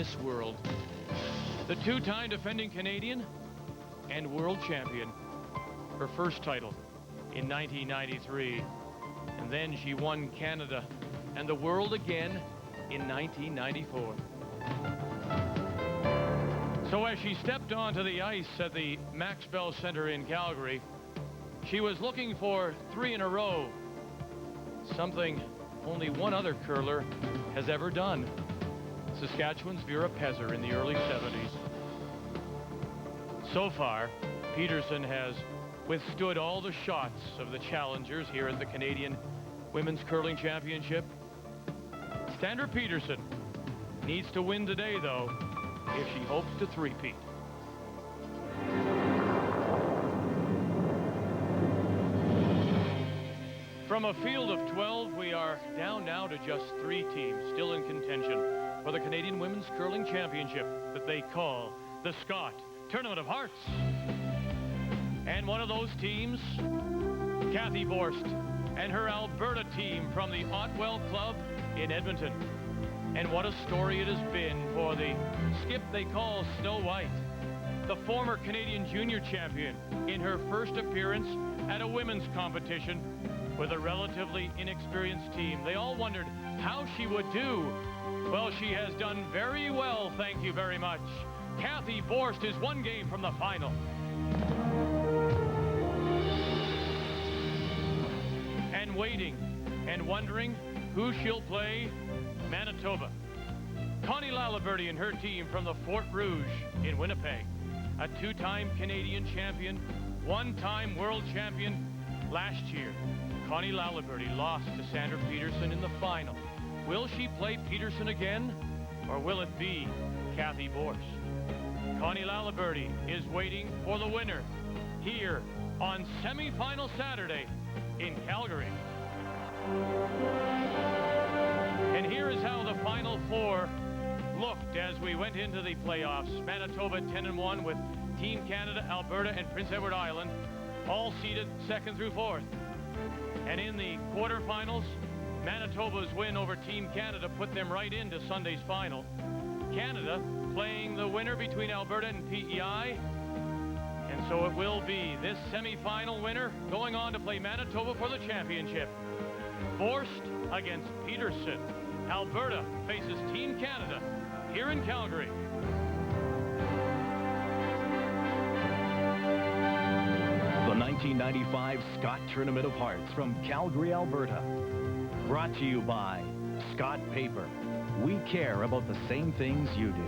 Miss World. The two-time defending Canadian and world champion. Her first title in 1993. And then she won Canada and the world again in 1994. So as she stepped onto the ice at the Max Bell Center in Calgary, she was looking for 3 in a row. Something only one other curler has ever done. Saskatchewan's Vera Pezzer in the early 70s. So far, Peterson has withstood all the shots of the challengers here at the Canadian Women's Curling Championship. Sandra Peterson needs to win today, though, if she hopes to three-peat. From a field of 12, we are down now to just 3 teams still in contention for the Canadian Women's Curling Championship that they call the Scott Tournament of Hearts. And one of those teams, Cathy Borst and her Alberta team from the Otwell Club in Edmonton. And what a story it has been for the skip they call Snow White, the former Canadian junior champion in her first appearance at a women's competition with a relatively inexperienced team. They all wondered how she would do. Well, she has done very well, thank you very much. Cathy Borst is 1 game from the final. And waiting and wondering who she'll play, Manitoba. Connie Laliberty and her team from the Fort Rouge in Winnipeg. A 2-time Canadian champion, 1-time world champion last year. Connie Laliberty lost to Sandra Peterson in the final. Will she play Peterson again, or will it be Cathy Borst? Connie Laliberty is waiting for the winner here on semifinal Saturday in Calgary. And here is how the Final Four looked as we went into the playoffs. Manitoba 10-1 with Team Canada, Alberta, and Prince Edward Island all seeded 2nd through 4th. And in the quarterfinals, Manitoba's win over Team Canada put them right into Sunday's final. Canada playing the winner between Alberta and PEI. And so it will be this semifinal winner going on to play Manitoba for the championship. Borst against Peterson. Alberta faces Team Canada here in Calgary. The 1995 Scott Tournament of Hearts from Calgary, Alberta. Brought to you by Scott Paper. We care about the same things you do.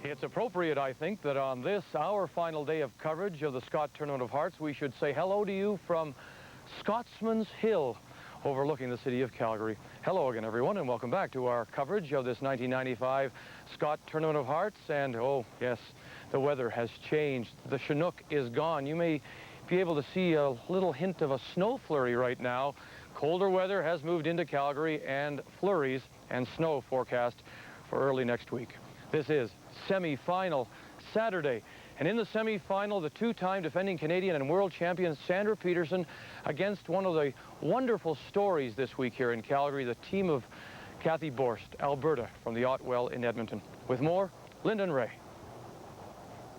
It's appropriate, I think, that on this, our final day of coverage of the Scott Tournament of Hearts, we should say hello to you from Scotsman's Hill, overlooking the city of Calgary. Hello again, everyone, and welcome back to our coverage of this 1995 Scott Tournament of Hearts. And, oh, yes, the weather has changed. The Chinook is gone. You may be able to see a little hint of a snow flurry right now. Colder weather has moved into Calgary, and flurries and snow forecast for early next week. This is semi-final Saturday. And in the semi-final, the 2-time defending Canadian and world champion Sandra Peterson against one of the wonderful stories this week here in Calgary, the team of Cathy Borst, Alberta, from the Otwell in Edmonton. With more, Lyndon Ray.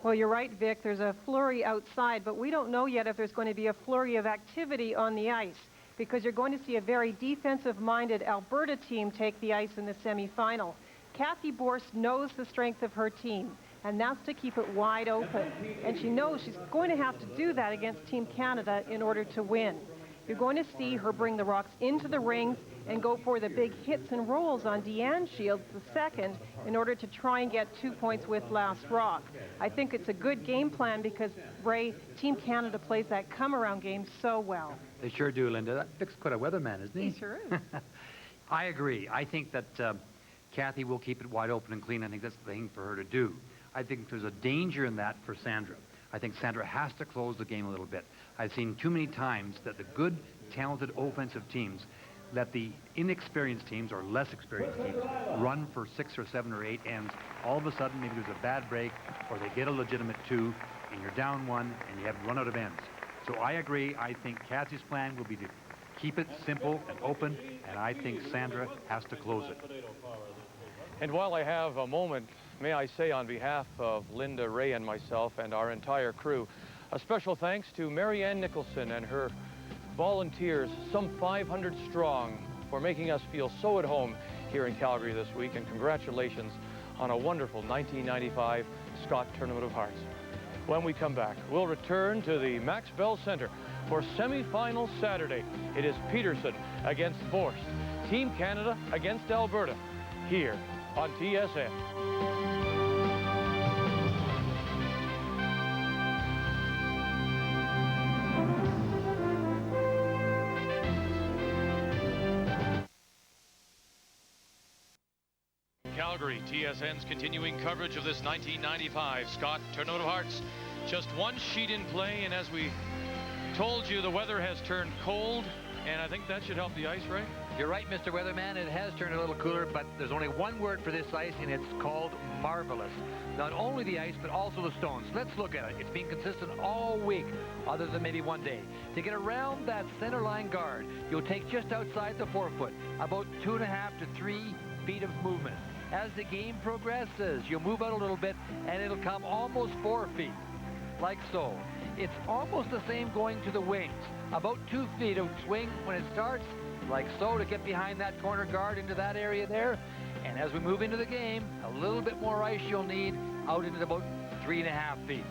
Well, you're right, Vic. There's a flurry outside, but we don't know yet if there's going to be a flurry of activity on the ice, because you're going to see a very defensive-minded Alberta team take the ice in the semi-final. Cathy Borst knows the strength of her team, and that's to keep it wide open. And she knows she's going to have to do that against Team Canada in order to win. You're going to see her bring the rocks into the rings and go for the big hits and rolls on Deanne Shields, the second, in order to try and get 2 points with last rock. I think it's a good game plan because, Ray, Team Canada plays that come-around game so well. They sure do, Linda. Vic's quite a weatherman, isn't he? He sure is. I agree. I think that Cathy will keep it wide open and clean. I think that's the thing for her to do. I think there's a danger in that for Sandra. I think Sandra has to close the game a little bit. I've seen too many times that the good, talented offensive teams let the inexperienced teams or less experienced teams run for 6 or 7 or 8 ends. All of a sudden, maybe there's a bad break, or they get a legitimate 2, and you're down 1, and you have run out of ends. So I agree. I think Cathy's plan will be to keep it simple and open, and I think Sandra has to close it. And while I have a moment, may I say on behalf of Linda, Ray, and myself and our entire crew, a special thanks to Mary Ann Nicholson and her volunteers, some 500 strong, for making us feel so at home here in Calgary this week, and congratulations on a wonderful 1995 Scott Tournament of Hearts. When we come back, we'll return to the Max Bell Center for semifinal Saturday. It is Peterson against Borst, Team Canada against Alberta, here on TSN. Calgary, TSN's continuing coverage of this 1995 Scott Tournament of Hearts. Just one sheet in play, and as we told you, the weather has turned cold, and I think that should help the ice, right? You're right, Mr. Weatherman. It has turned a little cooler, but there's only one word for this ice, and it's called marvelous. Not only the ice, but also the stones. Let's look at it. It's been consistent all week, other than maybe one day. To get around that center line guard, you'll take just outside the 4 foot, about 2.5 to 3 feet of movement. As the game progresses, you'll move out a little bit, and it'll come almost 4 feet, like so. It's almost the same going to the wings. About 2 feet of swing when it starts, like so, to get behind that corner guard into that area there. And as we move into the game, a little bit more ice you'll need out into about 3.5 feet.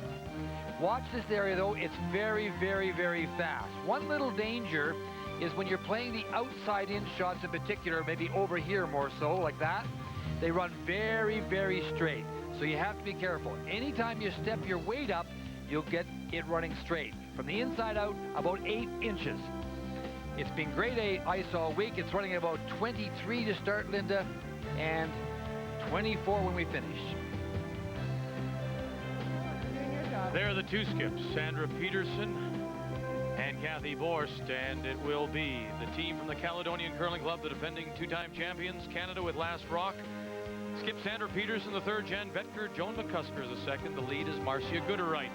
Watch this area, though. It's very, very, very fast. One little danger is when you're playing the outside-in shots in particular, maybe over here more so, like that. They run very, very straight. So you have to be careful. Anytime you step your weight up, you'll get it running straight. From the inside out, about 8 inches. It's been great ice all week. It's running about 23 to start, Linda, and 24 when we finish. There are the two skips, Sandra Peterson and Cathy Borst, and it will be the team from the Caledonian Curling Club, the defending 2-time champions, Canada with Last Rock. Skip Sandra Peterson, the third, Jan Vetker, Joan McCusker, the second. The lead is Marcia Gooderwright.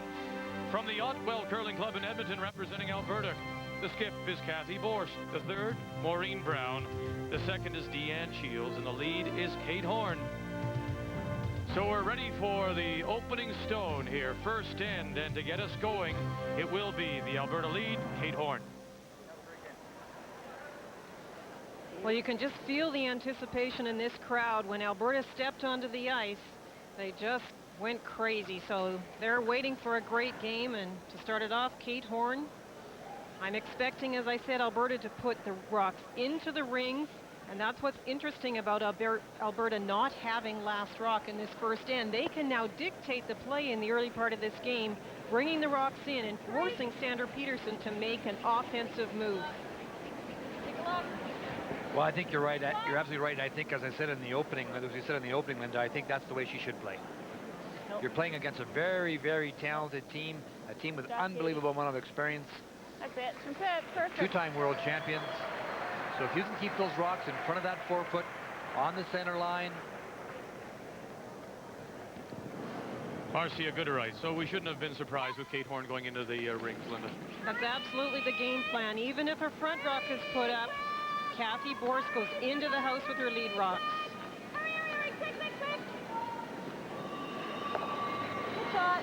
From the Otwell Curling Club in Edmonton, representing Alberta, the skip is Cathy Borst. The third, Maureen Brown. The second is Deanne Shields, and the lead is Kate Horn. So we're ready for the opening stone here, first end, and to get us going, it will be the Alberta lead, Kate Horn. Well, you can just feel the anticipation in this crowd. When Alberta stepped onto the ice, they just went crazy. So they're waiting for a great game, and to start it off, Kate Horn. I'm expecting, as I said, Alberta to put the rocks into the rings, and that's what's interesting about Alberta not having Last Rock in this first end. They can now dictate the play in the early part of this game, bringing the rocks in and forcing Sandra Peterson to make an offensive move. Well, I think you're right. You're absolutely right. I think, as I said in the opening, Linda, I think that's the way she should play. You're playing against a very, very talented team, a team with unbelievable amount of experience. That's it. Perfect. 2-time world champions. So if you can keep those rocks in front of that 4 foot on the center line. Marcia Gooderwright. So we shouldn't have been surprised with Kate Horn going into the rings, Linda. That's absolutely the game plan. Even if her front rock is put up, Cathy Borst goes into the house with her lead rocks. Hurry, quick. Good shot.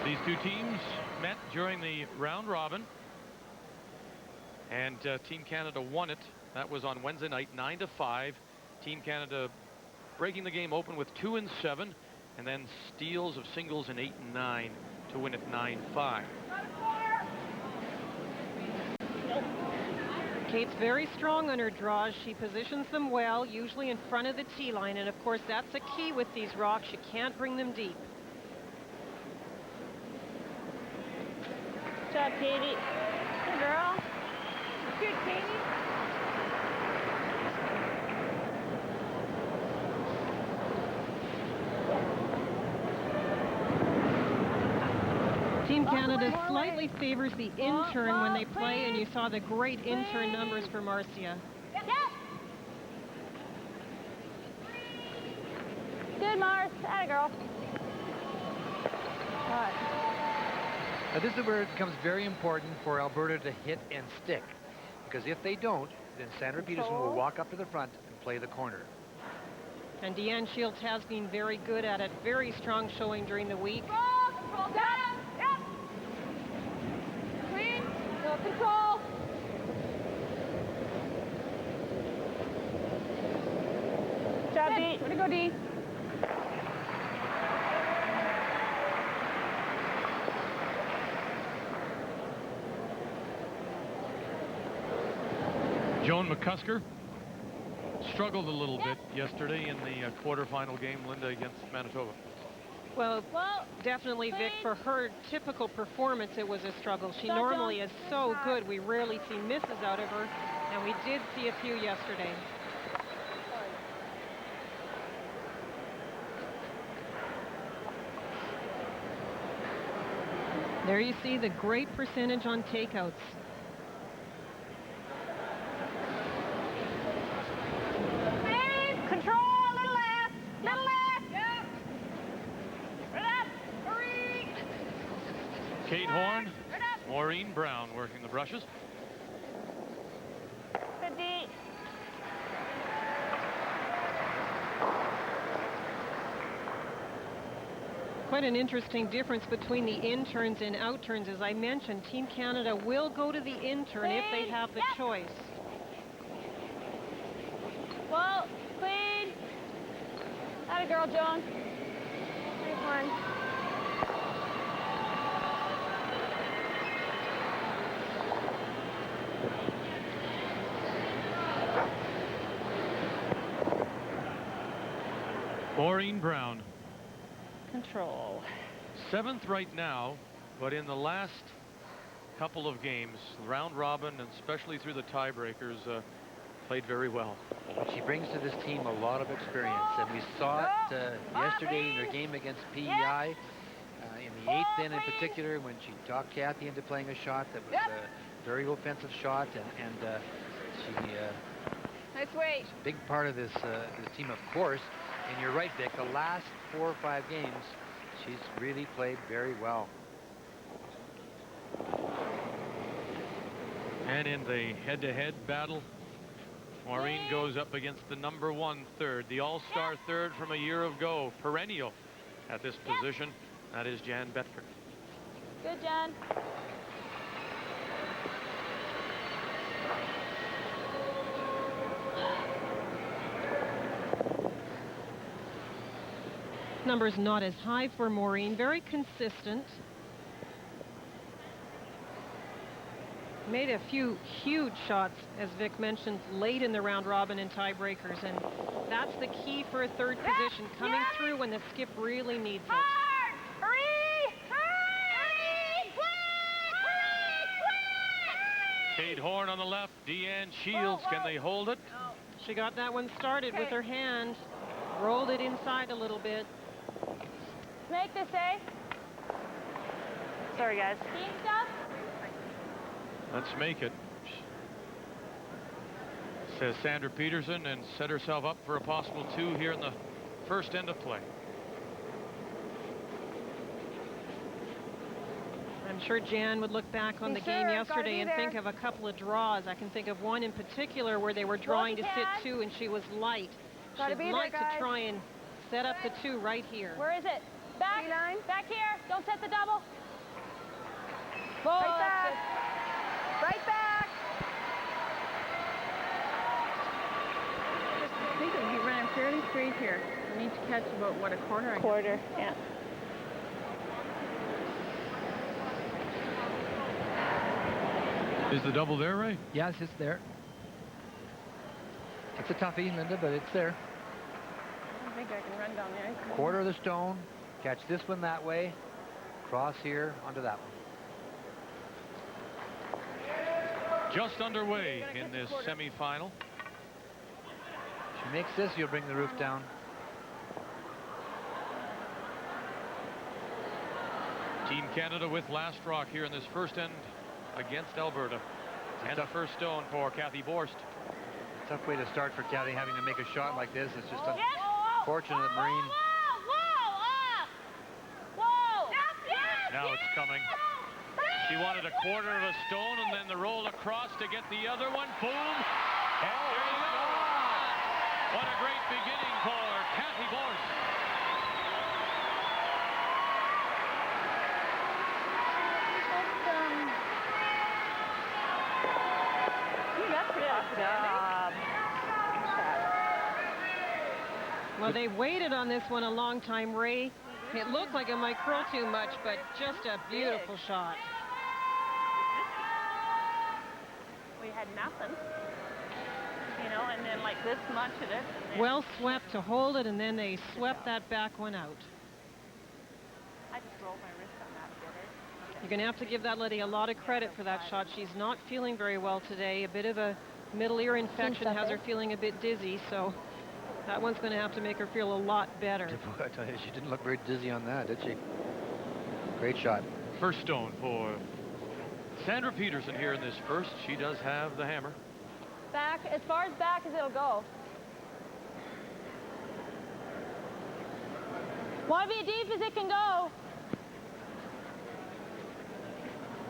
These two teams met during the round robin, and Team Canada won it. That was on Wednesday night, 9-5. Team Canada breaking the game open with 2 and 7, and then steals of singles in 8 and 9 to win it 9-5. Kate's very strong on her draws. She positions them well, usually in front of the tee line, and of course that's a key with these rocks. You can't bring them deep. Good job, Katie. Good girl. Good, Katie. Team Canada slightly favors the in-turn when they play, and you saw the great in-turn numbers for Marcia. Yep. Now, this is where it becomes very important for Alberta to hit and stick, because if they don't, then Sandra Peterson will walk up to the front and play the corner. And Deanne Shields has been very good at it. Very strong showing during the week. Control down. Yep. Clean. No control. Good job, D. Way to go, D. Joan McCusker struggled a little bit yesterday in the quarterfinal game, Linda, against Manitoba. Well, definitely, Vic, for her typical performance, it was a struggle. She normally is so good. We rarely see misses out of her, and we did see a few yesterday. There you see the great percentage on takeouts. Control, little left. Little left. Yep. Right up. Hurry. Kate Horn, Maureen Brown working the brushes. Good D. Quite an interesting difference between the interns and outturns. As I mentioned, Team Canada will go to the intern if they have the choice. Well, clean. Atta girl, Joan. Nice one. Maureen Brown. Control. 7th right now, but in the last couple of games, round robin and especially through the tiebreakers, played very well. But she brings to this team a lot of experience, and we saw it yesterday in her game against PEI. In the 8th inning in particular, when she talked Cathy into playing a shot that was a very offensive shot, and she Nice weight. is a big part of this team, of course. And you're right, Vic, the last 4 or 5 games, she's really played very well. And in the head-to-head battle, Maureen goes up against the #1 third, the all-star third from a year ago, perennial at this position. That is Jan Bedford. Good, Jan. Numbers not as high for Maureen, very consistent. Made a few huge shots, as Vic mentioned, late in the round robin and tiebreakers, and that's the key for a third position, coming through when the skip really needs it. Hurry! Hurry! Kate Horn on the left, Deanne Shields. Can they hold it? She got that one started with her hand, rolled it inside a little bit. Make this, eh? Sorry, guys. Team stuff? Let's make it, says Sandra Peterson, and set herself up for a possible 2 here in the first end of play. I'm sure Jan would look back on the game yesterday and think of a couple of draws. I can think of one in particular where they were drawing to sit 2 and she was light. She'd like to try and set up the 2 right here. Where is it? Back. Back here. Don't set the double. Right back. Right back. I think he ran fairly straight here. You need to catch about, what, a quarter? Quarter, yeah. Is the double there, Ray? Yes, it's there. It's a toughie, Linda, but it's there. I don't think I can run down the ice. Quarter of the stone. Catch this one that way. Cross here onto that one. Just underway in this semifinal. She makes this, you'll bring the roof down. Team Canada with last rock here in this first end against Alberta. And the first stone for Cathy Borst. Tough way to start for Cathy, having to make a shot like this. It's just unfortunate that Marine. Whoa! Now it's coming. She wanted a quarter of a stone and then the roll across to get the other one. Boom. And there you go. What a great beginning for Cathy Borst. Well, they waited on this one a long time, Ray. It looked like it might curl too much, but just a beautiful shot. We had nothing, you know, and then like this much of it. Well swept to hold it, and then they swept that back one out. I just rolled my wrist on that a bit. You're going to have to give that lady a lot of credit for that shot. She's not feeling very well today. A bit of a middle ear infection has her feeling a bit dizzy, so that one's going to have to make her feel a lot better. I tell you, she didn't look very dizzy on that, did she? Great shot. First stone for Sandra Peterson here in this first. She does have the hammer. Back, as far as back as it'll go. Want to be deep as it can go.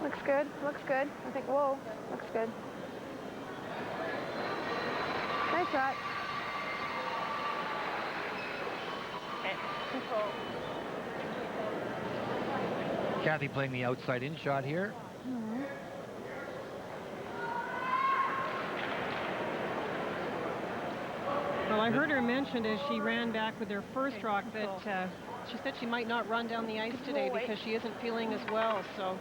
Looks good, looks good. I think, whoa, looks good. Nice shot. Control. Cathy playing the outside-in shot here. Well, I heard her mention as she ran back with her first rock that she said she might not run down the ice today because she isn't feeling as well. So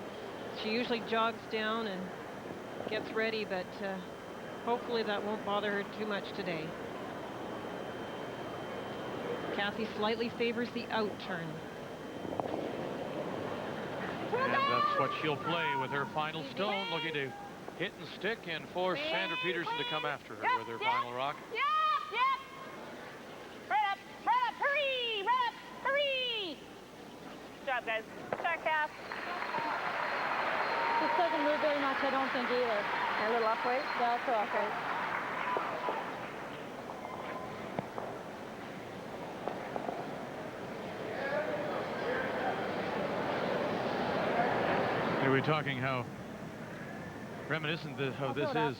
she usually jogs down and gets ready, but hopefully that won't bother her too much today. Cathy slightly favors the out turn. And that's what she'll play with her final stone, looking to hit and stick and force Sandra Peterson to come after her with her final rock. Yep. Right up, hurry. Good job, guys. Shot, Cass. This doesn't move very much, I don't think, either. A little off weight? Yeah, it's off weight. We're talking how reminiscent how this is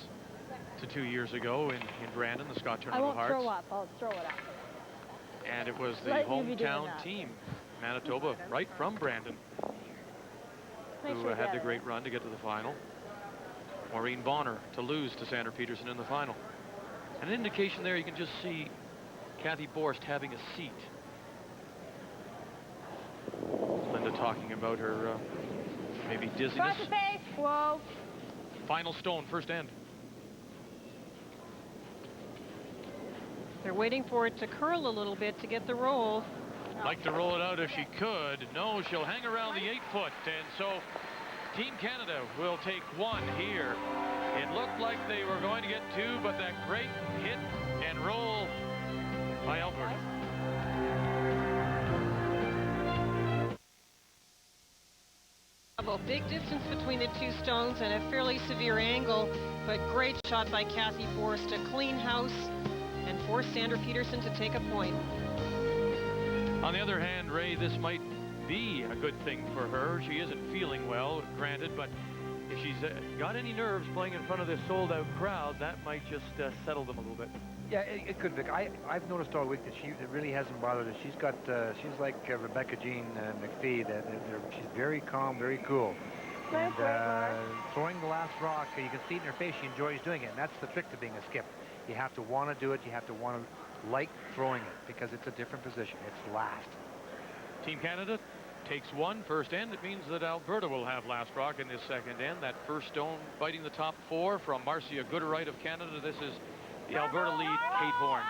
to 2 years ago in Brandon, the Scott Tournament of Hearts. I won't throw up, I'll throw it out. And it was the hometown team, Manitoba, right from Brandon, who had the great run to get to the final. Maureen Bonner to lose to Sandra Peterson in the final. An indication there, you can just see Cathy Borst having a seat. Linda talking about her maybe dizziness. Cross the face. Whoa. Final stone, first end. They're waiting for it to curl a little bit to get the roll. Like to roll it out if she could. No, she'll hang around the 8 foot. And so Team Canada will take one here. It looked like they were going to get 2, but that great hit and roll by Alberta. A big distance between the two stones and a fairly severe angle, but great shot by Cathy Borst to clean house and force Sandra Peterson to take a point. On the other hand, Ray, this might be a good thing for her. She isn't feeling well, granted, but if she's got any nerves playing in front of this sold-out crowd, that might just settle them a little bit. Yeah, it could, Vic. I've noticed all week that it really hasn't bothered her. She's got, she's like Rebecca Jean McPhee. She's very calm, very cool. And throwing the last rock, you can see it in her face. She enjoys doing it, and that's the trick to being a skip. You have to want to do it. You have to want to like throwing it because it's a different position. It's last. Team Canada takes one first end. It means that Alberta will have last rock in this second end. That first stone biting the top 4 from Marcia Gooderite of Canada. This is the Alberta lead, Kate Horn.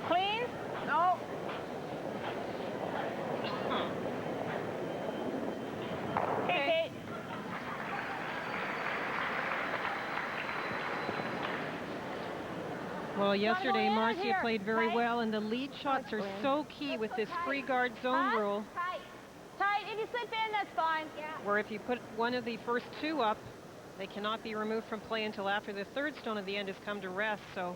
Clean? No. Okay, Kate. Well, yesterday Marcia played very well, and the lead shots are so key with this free guard zone rule. Tight. If you slip in, that's fine. Where if you put one of the first 2 up, they cannot be removed from play until after the third stone of the end has come to rest. So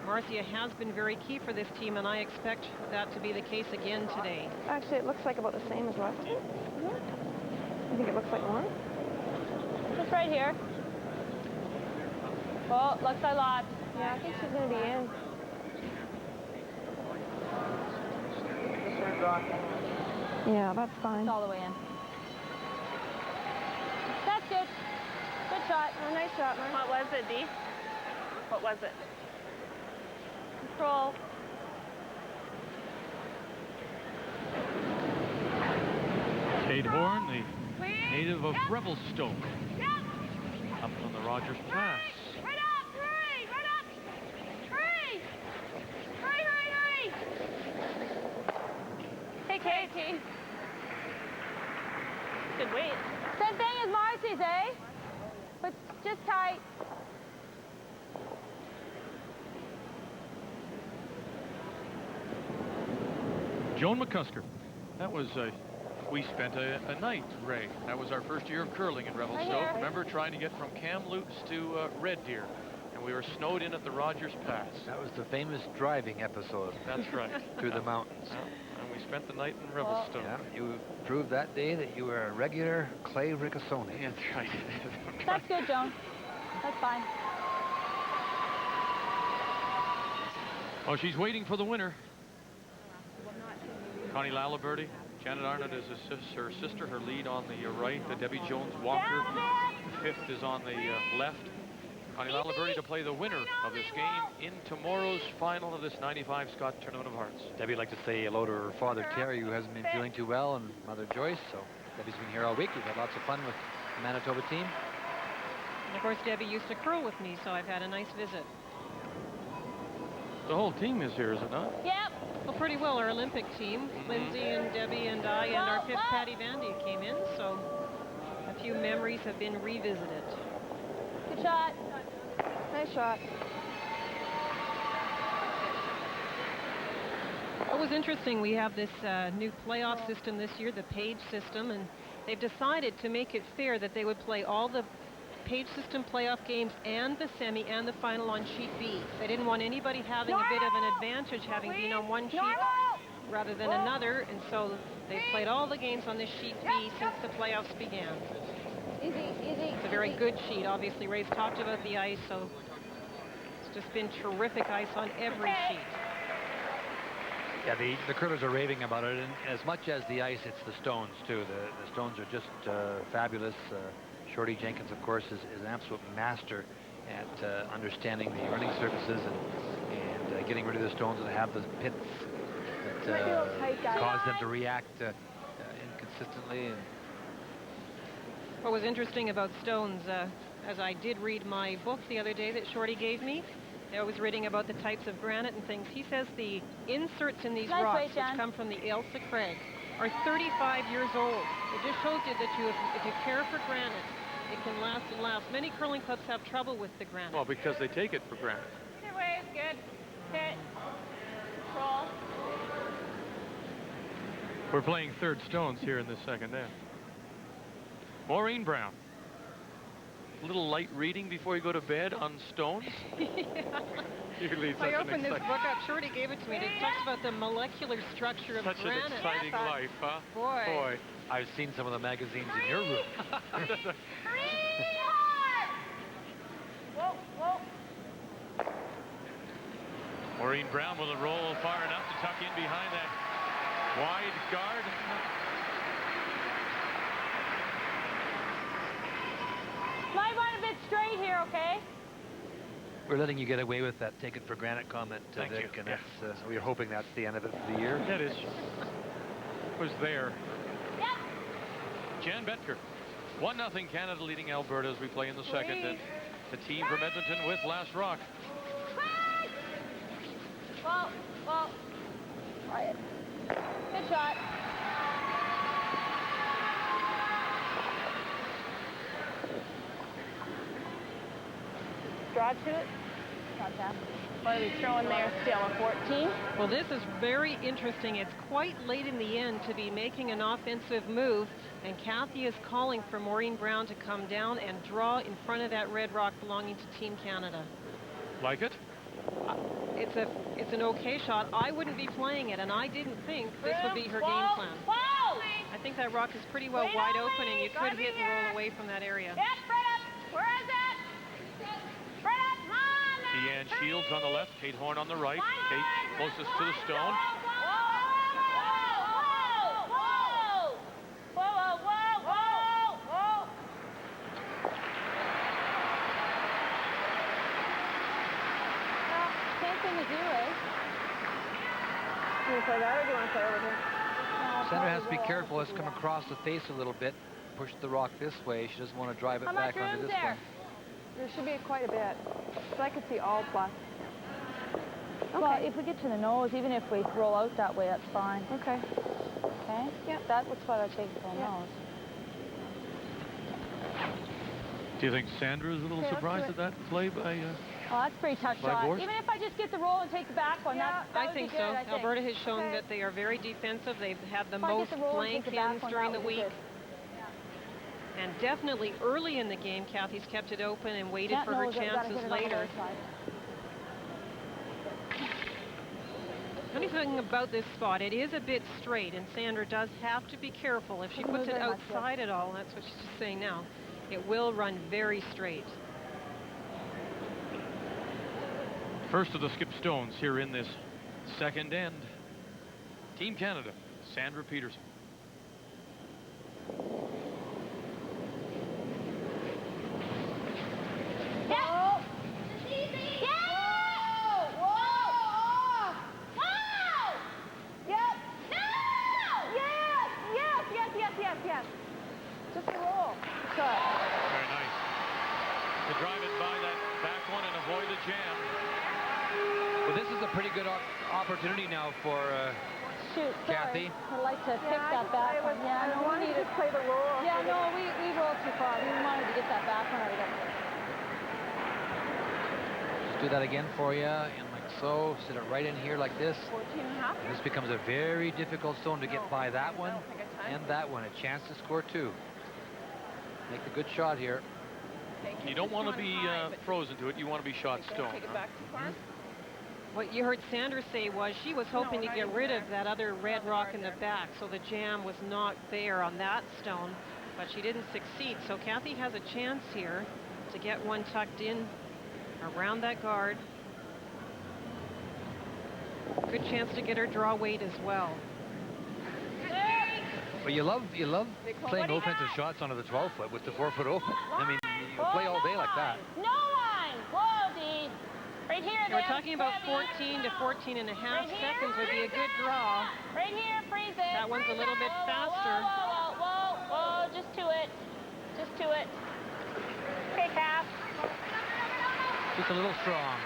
Marcia has been very key for this team, and I expect that to be the case again today. Actually, it looks like about the same as last time. You think it looks like more? Just right here. Oh, looks a lot. Yeah, I think she's going to be in. Yeah, that's fine. It's all the way in. That's good. Good shot. Oh, nice shot, Mark. What was it, Dee? What was it? Control. Kate Horn, the native of Revelstoke, up on the Rogers Pass. Right up, hurry, right up. Hurry. Hurry, hurry, hurry. Hey, Katie. Good weight. Same thing as Marcy's, eh? But just tight. Joan McCusker. That was we spent a night, Ray. That was our first year of curling in Revelstoke. here. Remember trying to get from Kamloops to Red Deer, and we were snowed in at the Rogers Pass. That was the famous driving episode. That's right. Through the mountains. And we spent the night in Revelstoke. Yeah, you proved that day that you were a regular Clay Ricasoni. That's right. That's good, Joan. That's fine. Oh, she's waiting for the winner. Connie Laliberty. Janet Arnott is her sister, her lead on the right. Debbie Jones Walker, fifth, is on the left. Connie Laliberty to play the winner of this game in tomorrow's final of this 95 Scott Tournament of Hearts. Debbie'd like to say hello to her father, Terry, who hasn't been feeling too well, and Mother Joyce. So Debbie's been here all week. We've had lots of fun with the Manitoba team. And of course, Debbie used to curl with me, so I've had a nice visit. The whole team is here, is it not? Yep. Well, pretty well, our Olympic team. Lindsay and Debbie and I and our fifth Patty Vandy came in, so a few memories have been revisited. Good shot. Nice shot. It was interesting. We have this new playoff system this year, the Page system, and they've decided to make it fair that they would play all the Page system playoff games and the semi and the final on sheet B. They didn't want anybody having a bit of an advantage having been on one sheet rather than another, and so they've played all the games on this sheet B since the playoffs began. Easy, easy. It's a very good sheet. Obviously, Ray's talked about the ice, so it's just been terrific ice on every sheet. Yeah, the curlers are raving about it, and as much as the ice, it's the stones, too. The stones are just fabulous. Shorty Jenkins, of course, is an absolute master at understanding the running surfaces and getting rid of the stones that have the pits that cause them to react inconsistently. And what was interesting about stones, as I did read my book the other day that Shorty gave me, I was reading about the types of granite and things. He says the inserts in these rocks, which come from the Ailsa Crag, are 35 years old. It just shows you that if you care for granite, it can last and last. Many curling clubs have trouble with the granite. Well, because they take it for granted. Either way is good. Hit. Control. We're playing third stones here in this second half. Maureen Brown. A little light reading before you go to bed on stones. I opened this book up. Shorty gave it to me. It talks about the molecular structure of such granite. an exciting life, huh? Boy. I've seen some of the magazines in your room. Whoa, whoa. Maureen Brown will roll far enough to tuck in behind that wide guard. Might want a bit straight here, okay? We're letting you get away with that take it for granted comment, Thank Vic, you. and that's, we're hoping that's the end of it for the year. That is. Was there. Yep. Jan Betker. 1-0 Canada leading Alberta as we play in the second. And the team from Edmonton with last rock. Well, quiet. Good shot. Draw to it. Gotcha. What are we throwing there? Still a 14? Well, this is very interesting. It's quite late in the end to be making an offensive move, and Cathy is calling for Maureen Brown to come down and draw in front of that red rock belonging to Team Canada. Like it? it's an okay shot. I wouldn't be playing it, and I didn't think this would be her game plan. I think that rock is pretty well wide open, and you could hit and roll away from that area. Yep, right up. Where is it? Right up. Come on. Deanne Shields on the left, Kate Horn on the right. Kate closest to the stone. Do you play that or do you want to play over here? Sandra has to be careful. It's come across the face a little bit. Push the rock this way. She doesn't want to drive it back onto this one. There should be quite a bit. So I could see all plus. Okay. Well, if we get to the nose, even if we roll out that way, that's fine. Okay. Okay? Yep. That's what I take for the nose. Do you think Sandra is a little surprised at that play by... Oh, that's a pretty tough shot. Borst? Even if I just get the roll and take the back one, that I would think be good, so. I think. Alberta has shown that they are very defensive. They've had the If I most get the roll and blank take the back ends one, during that the would be week. good. And definitely early in the game, Cathy's kept it open and waited That for her nose, I've gotta chances hit it on the later. other side. Funny thing about this spot, it is a bit straight, and Sandra does have to be careful. If she Doesn't puts move it very much, yeah. outside at all, that's what she's just saying now, it will run very straight. First of the skip stones here in this second end. Team Canada, Sandra Peterson. Yes. Just a roll. Shot. Very nice. To drive it by that back one and avoid the jam. Well, this is a pretty good opportunity now for Shoot, Cathy. sorry. I'd like to pick that back one. Yeah, no, we need to play the roll. Yeah, no, we rolled too far. We wanted to get that back one out of there. Just do that again for you, and like so. Sit it right in here like this. 14.5. This becomes a very difficult stone to get by that one and that one. A chance to score two. Make a good shot here. You don't want to be frozen to it. You want to be shot stone. Take it back too far. What you heard Sandra say was she was hoping to get rid of that other red rock in the back, so the jam was not there on that stone, but she didn't succeed. So Cathy has a chance here to get one tucked in around that guard. Good chance to get her draw weight as well. But you love playing offensive shots onto the 12-foot with the 4-foot open. I mean, you play all day like that. No line. Whoa, D. Right here. And we're talking about 14 to 14 and a half seconds would be a good draw. Right here, freeze it. That one's a little bit faster. Whoa. Just to it. Just to it. Okay, Cath. Just a little strong.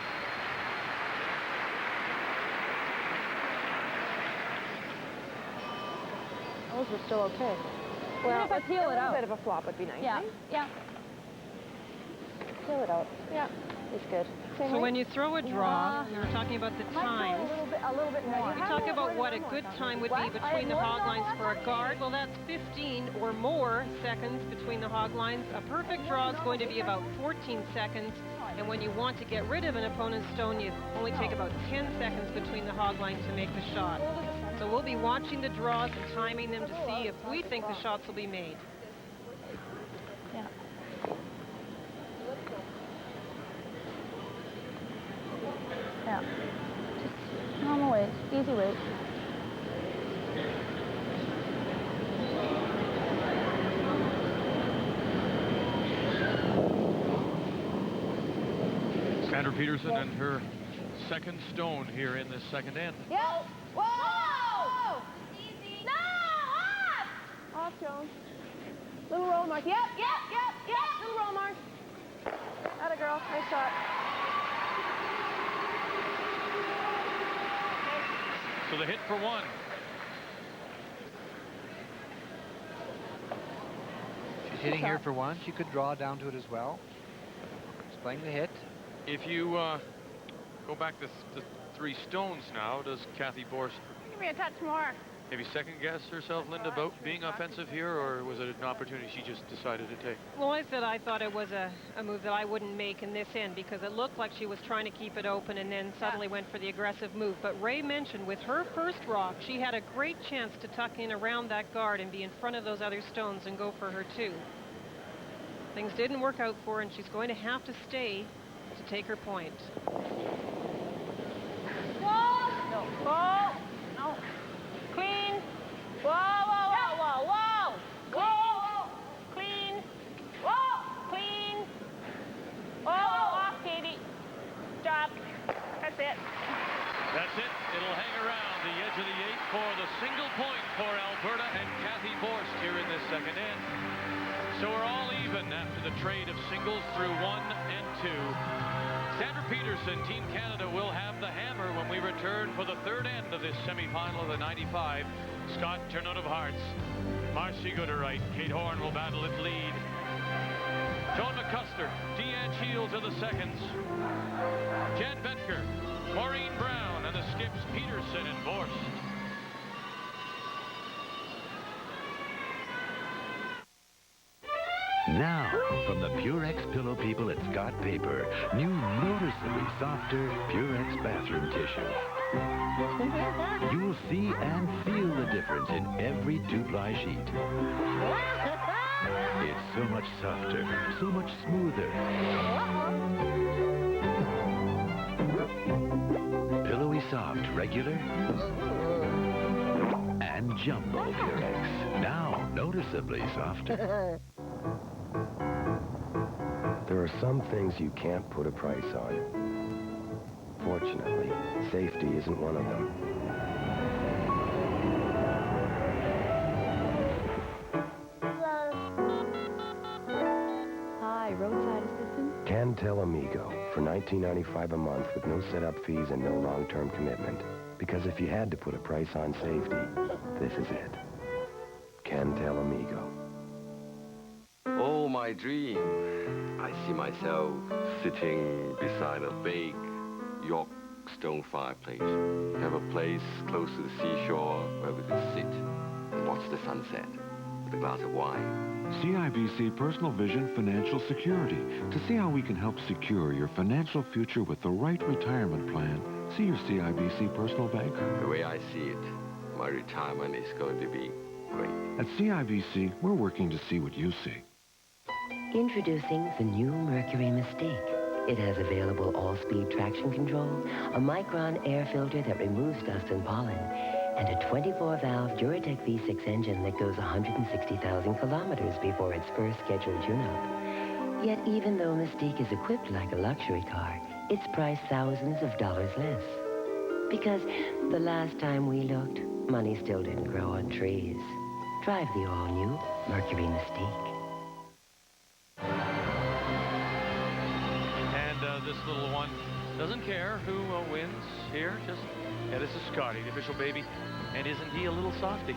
Those were still okay. Well, Even if I peel it out. A bit of a flop would be nice. Yeah, eh? yeah. Peel it out. Yeah. It's good. So when you throw a draw, we were talking about the times. A little bit more. We talk about what a good time would be between the hog lines for a guard. Well, that's 15 or more seconds between the hog lines. A perfect draw is going to be about 14 seconds. And when you want to get rid of an opponent's stone, you only take about 10 seconds between the hog lines to make the shot. So we'll be watching the draws and timing them to see if we think the shots will be made. Yeah. Yeah. Just normal weight, easy weight. Sandra Peterson and her second stone here in this second end. Yep. Whoa! Easy. No! Off, Jones. Little roll mark. Yep. Little roll mark. Atta girl. Nice shot. So the hit for one. She's hitting here for one. She could draw down to it as well. She's playing the hit. If you go back to the three stones now, does Cathy Borst Give me a touch more. maybe second-guess herself, Linda, about being offensive here, or was it an opportunity she just decided to take? Well, I said I thought it was a move that I wouldn't make in this end because it looked like she was trying to keep it open and then suddenly went for the aggressive move. But Ray mentioned with her first rock, she had a great chance to tuck in around that guard and be in front of those other stones and go for her two. Things didn't work out for her, and she's going to have to stay to take her point. No. Whoa. No. Clean. Whoa, whoa, whoa, whoa, whoa. Whoa. Clean. Whoa. Clean. Whoa, off, Katie. Stop. That's it. That's it. It'll hang around the edge of the 8 for the single point for Alberta and Cathy Borst here in this second end. So we're all even after the trade of singles through 1 and 2. Sandra Peterson, Team Canada, will have the hammer when we return for the third end of this semifinal of the 95 Scott Tournament of Hearts. Marcy Gooderite, Kate Horn will battle at lead. Joan McCusker, Deanne Shields are the seconds. Jan Betker, Maureen Brown, and the skips Peterson and Borst. Now, from the Purex pillow people at Scott Paper, new noticeably softer Purex bathroom tissue. You'll see and feel the difference in every two-ply sheet. It's so much softer, so much smoother. Pillowy soft, regular, and jumbo Purex. Now, noticeably softer. There are some things you can't put a price on. Fortunately, safety isn't one of them. Hi, roadside assistance? Cantel Amigo for $19.95 a month with no setup fees and no long-term commitment. Because if you had to put a price on safety, this is it. Cantel Amigo. Oh, my dream. I see myself sitting beside a big York stone fireplace. Have a place close to the seashore where we could sit and watch the sunset with a glass of wine. CIBC Personal Vision Financial Security. To see how we can help secure your financial future with the right retirement plan, see your CIBC personal banker. The way I see it, my retirement is going to be great. At CIBC, we're working to see what you see. Introducing the new Mercury Mystique. It has available all-speed traction control, a Micron air filter that removes dust and pollen, and a 24-valve Duratec V6 engine that goes 160,000 kilometers before its first scheduled tune-up. Yet even though Mystique is equipped like a luxury car, it's priced thousands of dollars less. Because the last time we looked, money still didn't grow on trees. Drive the all-new Mercury Mystique. This little one doesn't care who wins here. Just, yeah, this is Scotty, the official baby. And isn't he a little softy?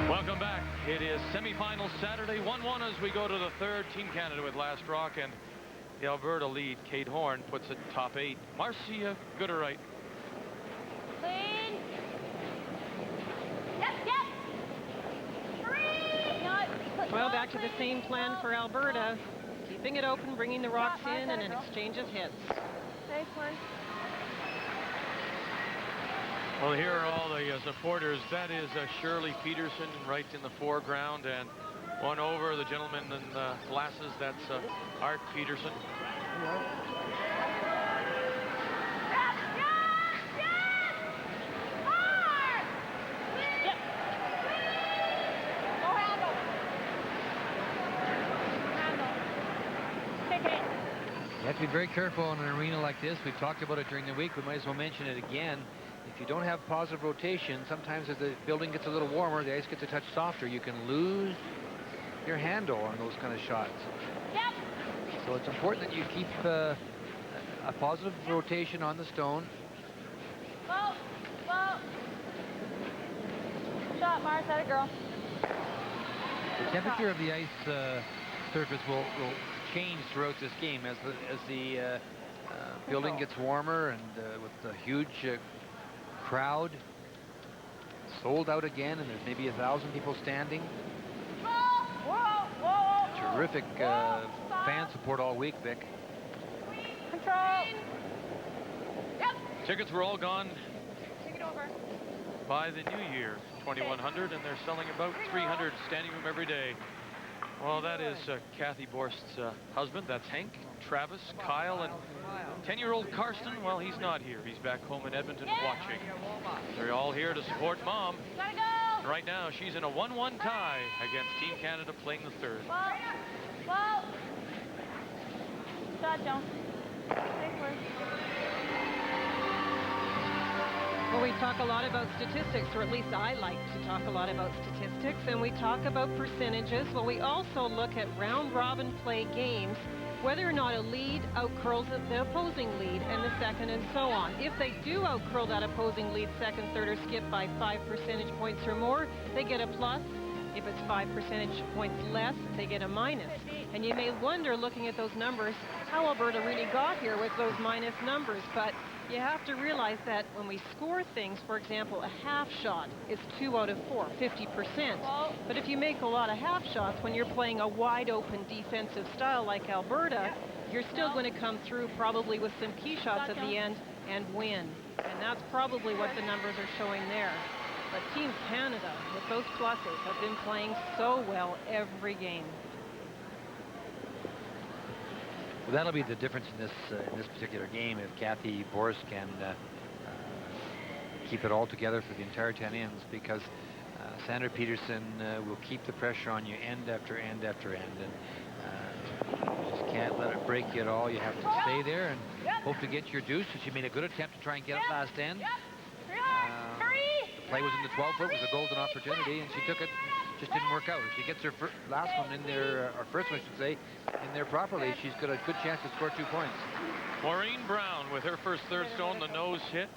Welcome back. It is semifinal Saturday, 1-1 as we go to the third. Team Canada with last rock, and the Alberta lead. Kate Horn puts it top 8. Marcia Gooderite. Clean. Well, back to the same plan for Alberta. Keeping it open, bringing the rocks in, and an exchange of hits. Nice one. Well, here are all the supporters. That is Shirley Peterson right in the foreground, and one over the gentleman in glasses. That's Art Peterson. You have to be very careful in an arena like this. We've talked about it during the week. We might as well mention it again. If you don't have positive rotation, sometimes as the building gets a little warmer, the ice gets a touch softer. You can lose your handle on those kind of shots. Yep. So it's important that you keep a positive rotation on the stone. Whoa. Whoa. Shot, Mars. That a girl. The temperature of the ice surface will change throughout this game as the building gets warmer, and with the huge crowd sold out again, and there's maybe 1,000 people standing. Terrific fan support all week, Vic. Control. Yep. Tickets were all gone Take it over. by the new year, 2100, and they're selling about 300 standing room every day. Well, that is Cathy Borst's husband. That's Hank, Travis, Kyle, and 10-year-old Karsten. Well, he's not here. He's back home in Edmonton watching. They're all here to support Mom. Gotta go. And right now, she's in a 1-1 tie against Team Canada playing the third. Well. Shot, Jones. Well, we talk a lot about statistics, or at least I like to talk a lot about statistics, and we talk about percentages. Well, we also look at round-robin play games, whether or not a lead outcurls the opposing lead and the second and so on. If they do outcurl that opposing lead, second, third, or skip by 5 percentage points or more, they get a plus. If it's 5 percentage points less, they get a minus. And you may wonder, looking at those numbers, how Alberta really got here with those minus numbers. But you have to realize that when we score things, for example, a half shot is 2 out of 4, 50%. But if you make a lot of half shots when you're playing a wide open defensive style like Alberta, you're still going to come through probably with some key shots at the end and win. And that's probably what the numbers are showing there. But Team Canada, with those pluses, have been playing so well every game. Well, that'll be the difference in this particular game if Cathy Borst can keep it all together for the entire 10 ends, because Sandra Peterson will keep the pressure on you end after end after end, and you just can't let it break you at all. You have to stay there and hope to get your deuce. So she made a good attempt to try and get it last end. The play was in the 12-foot, was a golden opportunity, and she took it. Just didn't work out. If she gets her last one in there, or first one I should say, in there properly, she's got a good chance to score 2 points. Maureen Brown with her first third stone, the nose hit.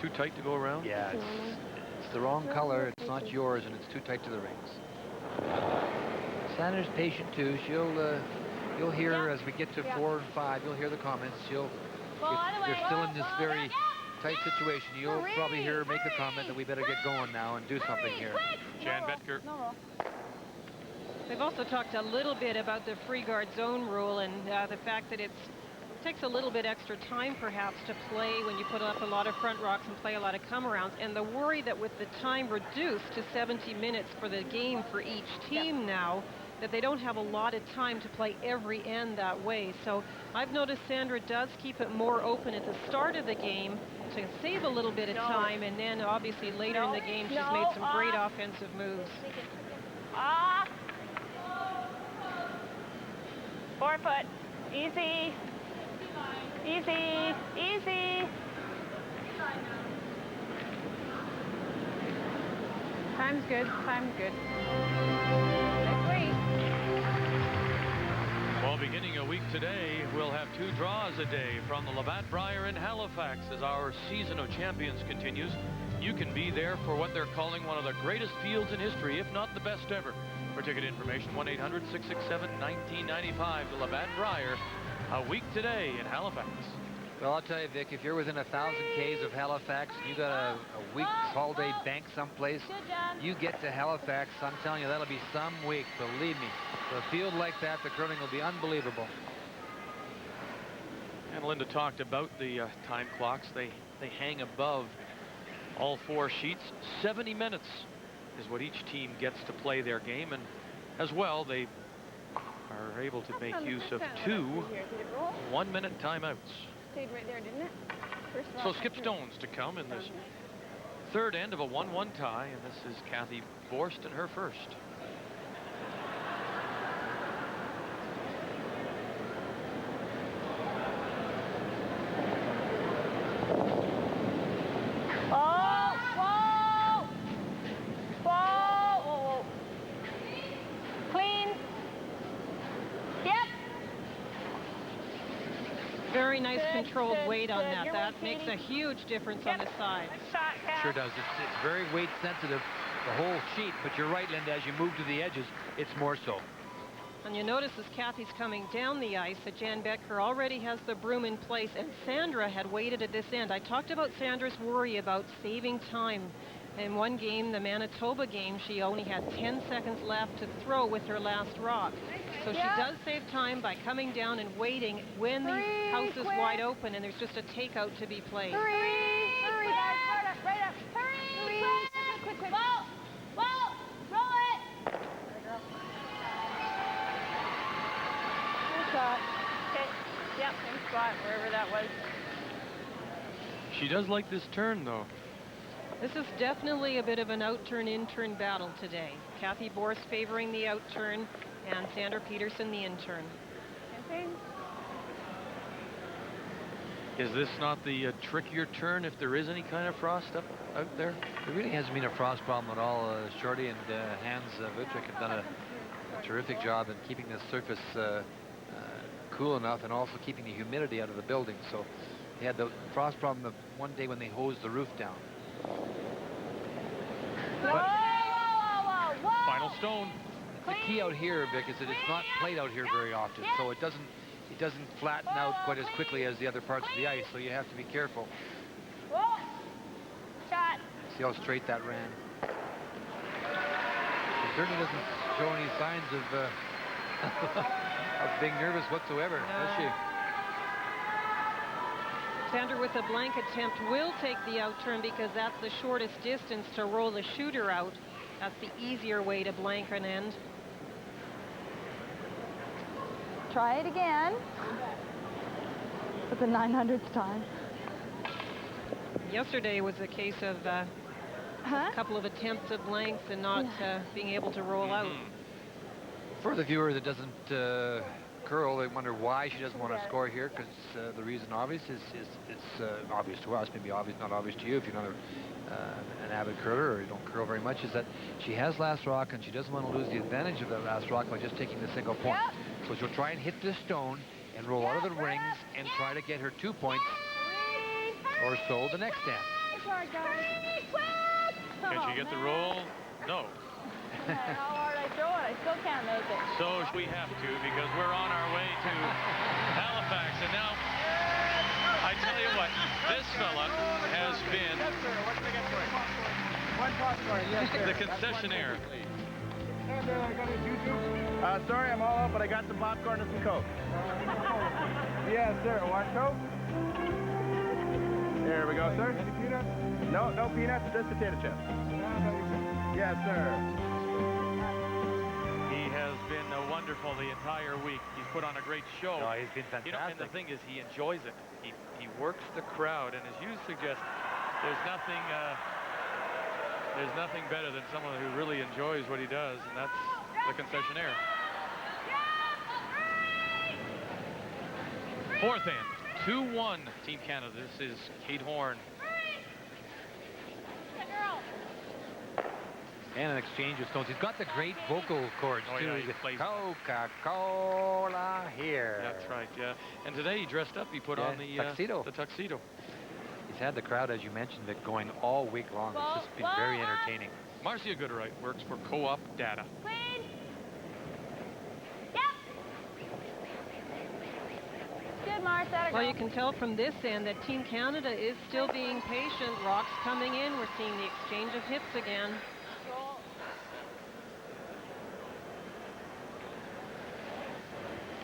Too tight to go around? Yeah, it's the wrong color. It's not yours, and it's too tight to the rings. Sandra's patient too. You'll hear as we get to 4 and 5. You'll hear the comments. If they're still in this very tight situation, you'll probably hear her make the comment that we better get going now and do something here. Jan Betker. They've also talked a little bit about the free guard zone rule and the fact that it takes a little bit extra time perhaps to play when you put up a lot of front rocks and play a lot of come-arounds, and the worry that with the time reduced to 70 minutes for the game for each team now, that they don't have a lot of time to play every end that way. So I've noticed Sandra does keep it more open at the start of the game to save a little bit of time, and then obviously later in the game she's made some great offensive moves. 4 foot. Easy. Easy. Easy. Time's good. Time's good. Well, beginning a week today, we'll have 2 draws a day from the Labatt Brier in Halifax as our season of champions continues. You can be there for what they're calling one of the greatest fields in history, if not the best ever. For ticket information, 1-800-667-1995. The Labatt Brier, a week today in Halifax. Well, I'll tell you, Vic, if you're within 1,000 Ks of Halifax, you got a week's holiday bank someplace, you get to Halifax, I'm telling you, that'll be some week, believe me. For a field like that, the curling will be unbelievable. And Linda talked about the time clocks. They hang above all 4 sheets. 70 minutes is what each team gets to play their game, and as well, they are able to make use of 2 one-minute timeouts. Stayed right there, didn't it? So skip stones to come in this third end of a 1-1 tie, and this is Cathy Borst in her first. Very nice controlled weight on that. That makes a huge difference on the side. Sure does. It's very weight sensitive, the whole sheet, but you're right, Linda, as you move to the edges, it's more so. And you notice as Cathy's coming down the ice that Jan Becker already has the broom in place, and Sandra had waited at this end. I talked about Sandra's worry about saving time. In one game, the Manitoba game, she only had 10 seconds left to throw with her last rock. So she does save time by coming down and waiting when the house is wide open and there's just a takeout to be played. Hurry, guys, right up. Hurry, quick. Ball, roll it. Good shot. Okay. Yep, same spot, wherever that was. She does like this turn, though. This is definitely a bit of an out-turn, in-turn battle today. Cathy Borst favoring the out-turn and Sandra Peterson the in-turn. Is this not the trickier turn if there is any kind of frost out there? There really hasn't been a frost problem at all. Shorty and Hans Vitrick have done a terrific job in keeping the surface cool enough and also keeping the humidity out of the building. So they had the frost problem the one day when they hosed the roof down. Final stone. The key out here, Vic, is that it's not played out here very often, so it doesn't flatten out quite as quickly as the other parts of the ice, so you have to be careful. Shot. See how straight that ran. She certainly doesn't show any signs of of being nervous whatsoever, does she? Sandra with a blank attempt will take the out turn because that's the shortest distance to roll the shooter out. That's the easier way to blank an end. Try it again. For the 900th time. Yesterday was a case of a couple of attempts at length and not being able to roll out. For the viewer that doesn't curl, they wonder why she doesn't want to score here, because the reason obvious is obvious to us, maybe obvious, not obvious to you if you're not an avid curler or you don't curl very much, is that she has last rock and she doesn't want to lose the advantage of that last rock by just taking the single point. So she'll try and hit this stone and roll out of the rings and try to get her 2 points or so the next stand. Can she get the roll? No. How hard I throw it, I still can't make it. So we have to, because we're on our way to Halifax. And now, I tell you what, this fella has been the concessionaire. Sorry, I'm all out, but I got some popcorn and some Coke. Yes, sir. Want Coke? There we go, sir. Any peanuts? No peanuts, just potato chips. Yes, sir. He has been wonderful the entire week. He's put on a great show. Oh, he's been fantastic. You know, and the thing is, he enjoys it. He works the crowd, and as you suggest, there's nothing better than someone who really enjoys what he does, and that's the concessionaire. Fourth end, 2-1 Team Canada. This is Kate Horn. And an exchange of stones. He's got the great vocal chords, too. Yeah, he plays Coca-Cola here. That's right, yeah. And today he dressed up. He put on the tuxedo. The tuxedo. He's had the crowd, as you mentioned, Vic, going all week long. It's just been very entertaining. Marcia Gooderite works for Co-op Data. Clean. Yep. Good, Martha. Well, you can tell from this end that Team Canada is still being patient. Rocks coming in. We're seeing the exchange of hits again.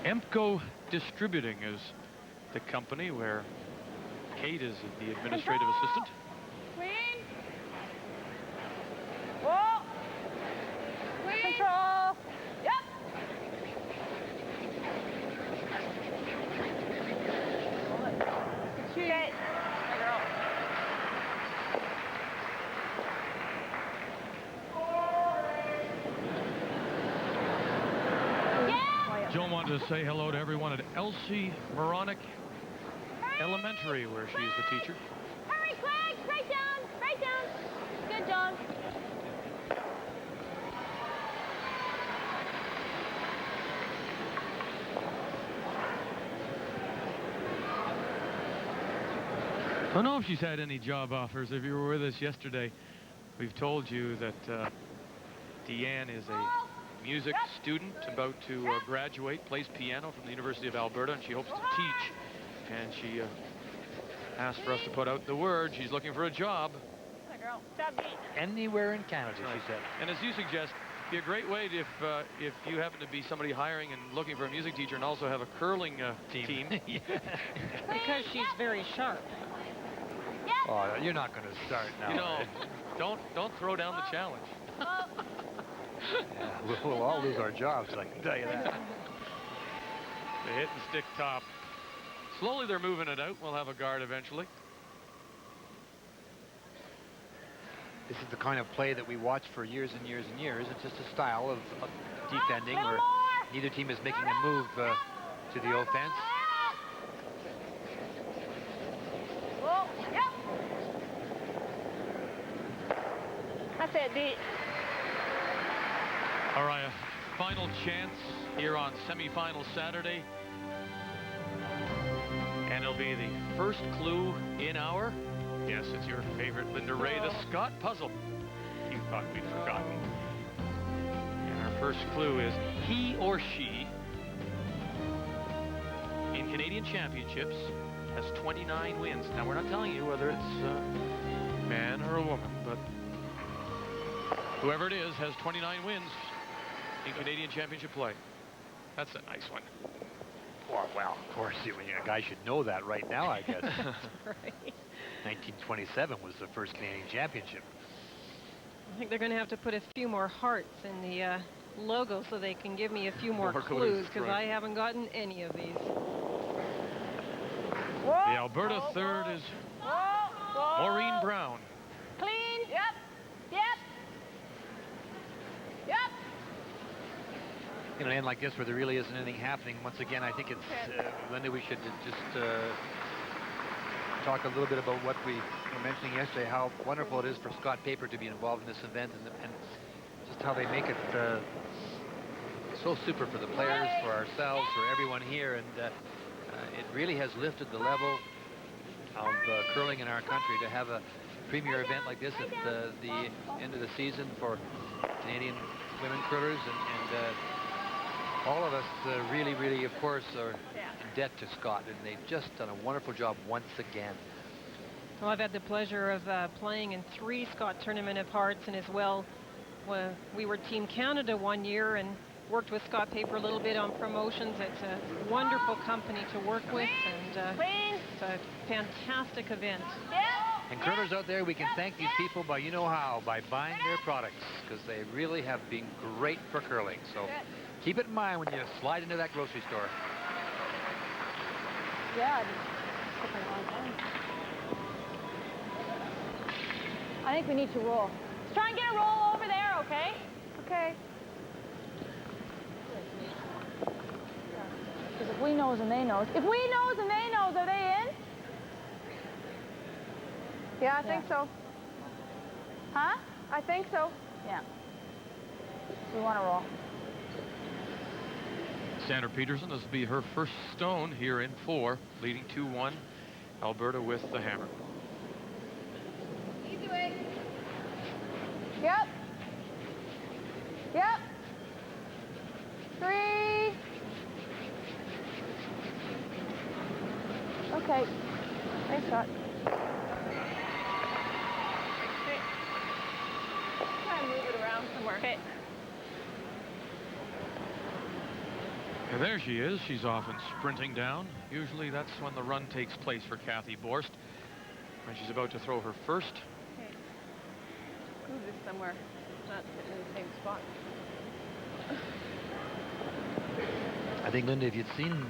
Emco Distributing is the company where Kate is the administrative assistant. Queen. Whoa. Queen. Control. Yep. Okay. Joan wanted to say hello to everyone at Elsie Moronic Elementary, where she's the teacher. Hurry, quick! Right down! Right down! Good, John. I don't know if she's had any job offers. If you were with us yesterday, we've told you that Deanne is a music student about to graduate, plays piano from the University of Alberta, and she hopes to teach. And she asked for us to put out the word. She's looking for a job. Anywhere in Canada, she said. And as you suggest, it'd be a great way to, if you happen to be somebody hiring and looking for a music teacher and also have a curling team. Because she's very sharp. Oh, you're not going to start now. You know, don't throw down the challenge. Yeah, we'll all lose our jobs, I can tell you that. They hit and stick top. Slowly they're moving it out. We'll have a guard eventually. This is the kind of play that we watch for years and years and years. It's just a style of defending where neither team is making a move to the offense. That's it, D. All right, a final chance here on semifinal Saturday. And it'll be the first clue in our, yes, it's your favorite, Linda Ray, the Scott puzzle. You thought we'd forgotten. And our first clue is he or she in Canadian Championships has 29 wins. Now, we're not telling you whether it's a man or a woman, but whoever it is has 29 wins in Canadian Championship play. That's a nice one. Well, of course, a guy should know that right now, I guess. Right. 1927 was the first Canadian Championship. I think they're going to have to put a few more hearts in the logo so they can give me a few more clues, because I haven't gotten any of these. The Alberta third is Maureen Brown. Clean. Yep. Yep. Yep. In an end like this where there really isn't anything happening, once again, I think it's, Linda, we should just talk a little bit about what we were mentioning yesterday, how wonderful it is for Scott Paper to be involved in this event, and just how they make it so super for the players, for ourselves, for everyone here, and it really has lifted the level of curling in our country to have a premier event like this at the end of the season for Canadian women curlers, and all of us really, really, of course, are in debt to Scott, and they've just done a wonderful job once again. Well, I've had the pleasure of playing in 3 Scott Tournament of Hearts, and as well, we were Team Canada one year and worked with Scott Paper a little bit on promotions. It's a wonderful company to work with, and it's a fantastic event. And curlers out there, we can thank these people by you know how, by buying their products, because they really have been great for curling. So keep it in mind when you slide into that grocery store. Yeah, it took a long time. I think we need to roll. Let's try and get a roll over there, okay? Okay. Because if we knows and they knows. If we knows and they knows, are they in? Yeah, I think so. Huh? I think so. Yeah. We want to roll. Sandra Peterson, this will be her first stone here in 4, leading 2-1. Alberta with the hammer. Easy way. Yep. Yep. 3. Okay. Nice shot. Okay. Try and move it around somewhere. Okay. And there she is. She's often sprinting down. Usually that's when the run takes place for Cathy Borst. When she's about to throw her first. Okay. Move this somewhere. Not sitting in the same spot. I think, Linda, if you'd seen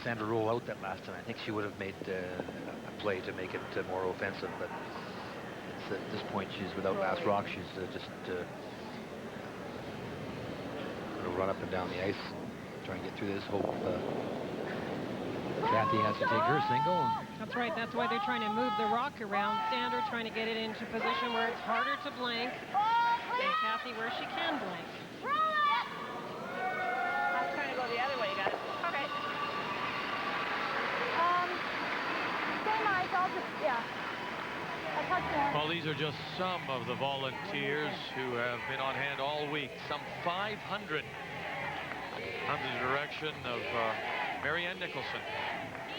Sandra roll out that last time, I think she would have made a play to make it more offensive. But it's, at this point, she's without last rock. She's just going to run up and down the ice, try and get through this. Hope Cathy has to take her single. That's right. That's why they're trying to move the rock around. Sandra trying to get it into position where it's harder to blank. And Cathy where she can blank. I was trying to go the other way. You got it. Okay. Same ice. I'll just, yeah. Well, these are just some of the volunteers who have been on hand all week. Some 500 under the direction of Marianne Nicholson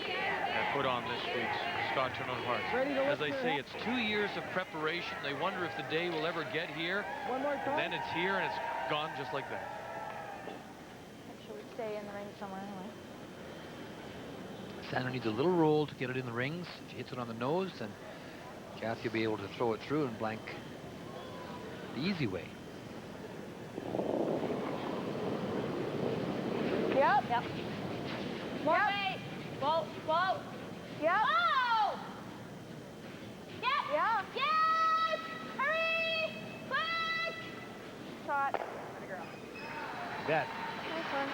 have put on this week's Scott Tournament of Hearts. As they say, it's 2 years of preparation. They wonder if the day will ever get here. And then it's here and it's gone just like that. Should we stay in the ring somewhere anyway? Sandra needs a little roll to get it in the rings. She hits it on the nose, and Cathy will be able to throw it through and blank the easy way. Yep. Yep. More weight. Whoa, whoa. Yep. Whoa! Yep. Yeah. Yes! Hurry! Quick! Shot. Good girl. Bet. Nice one.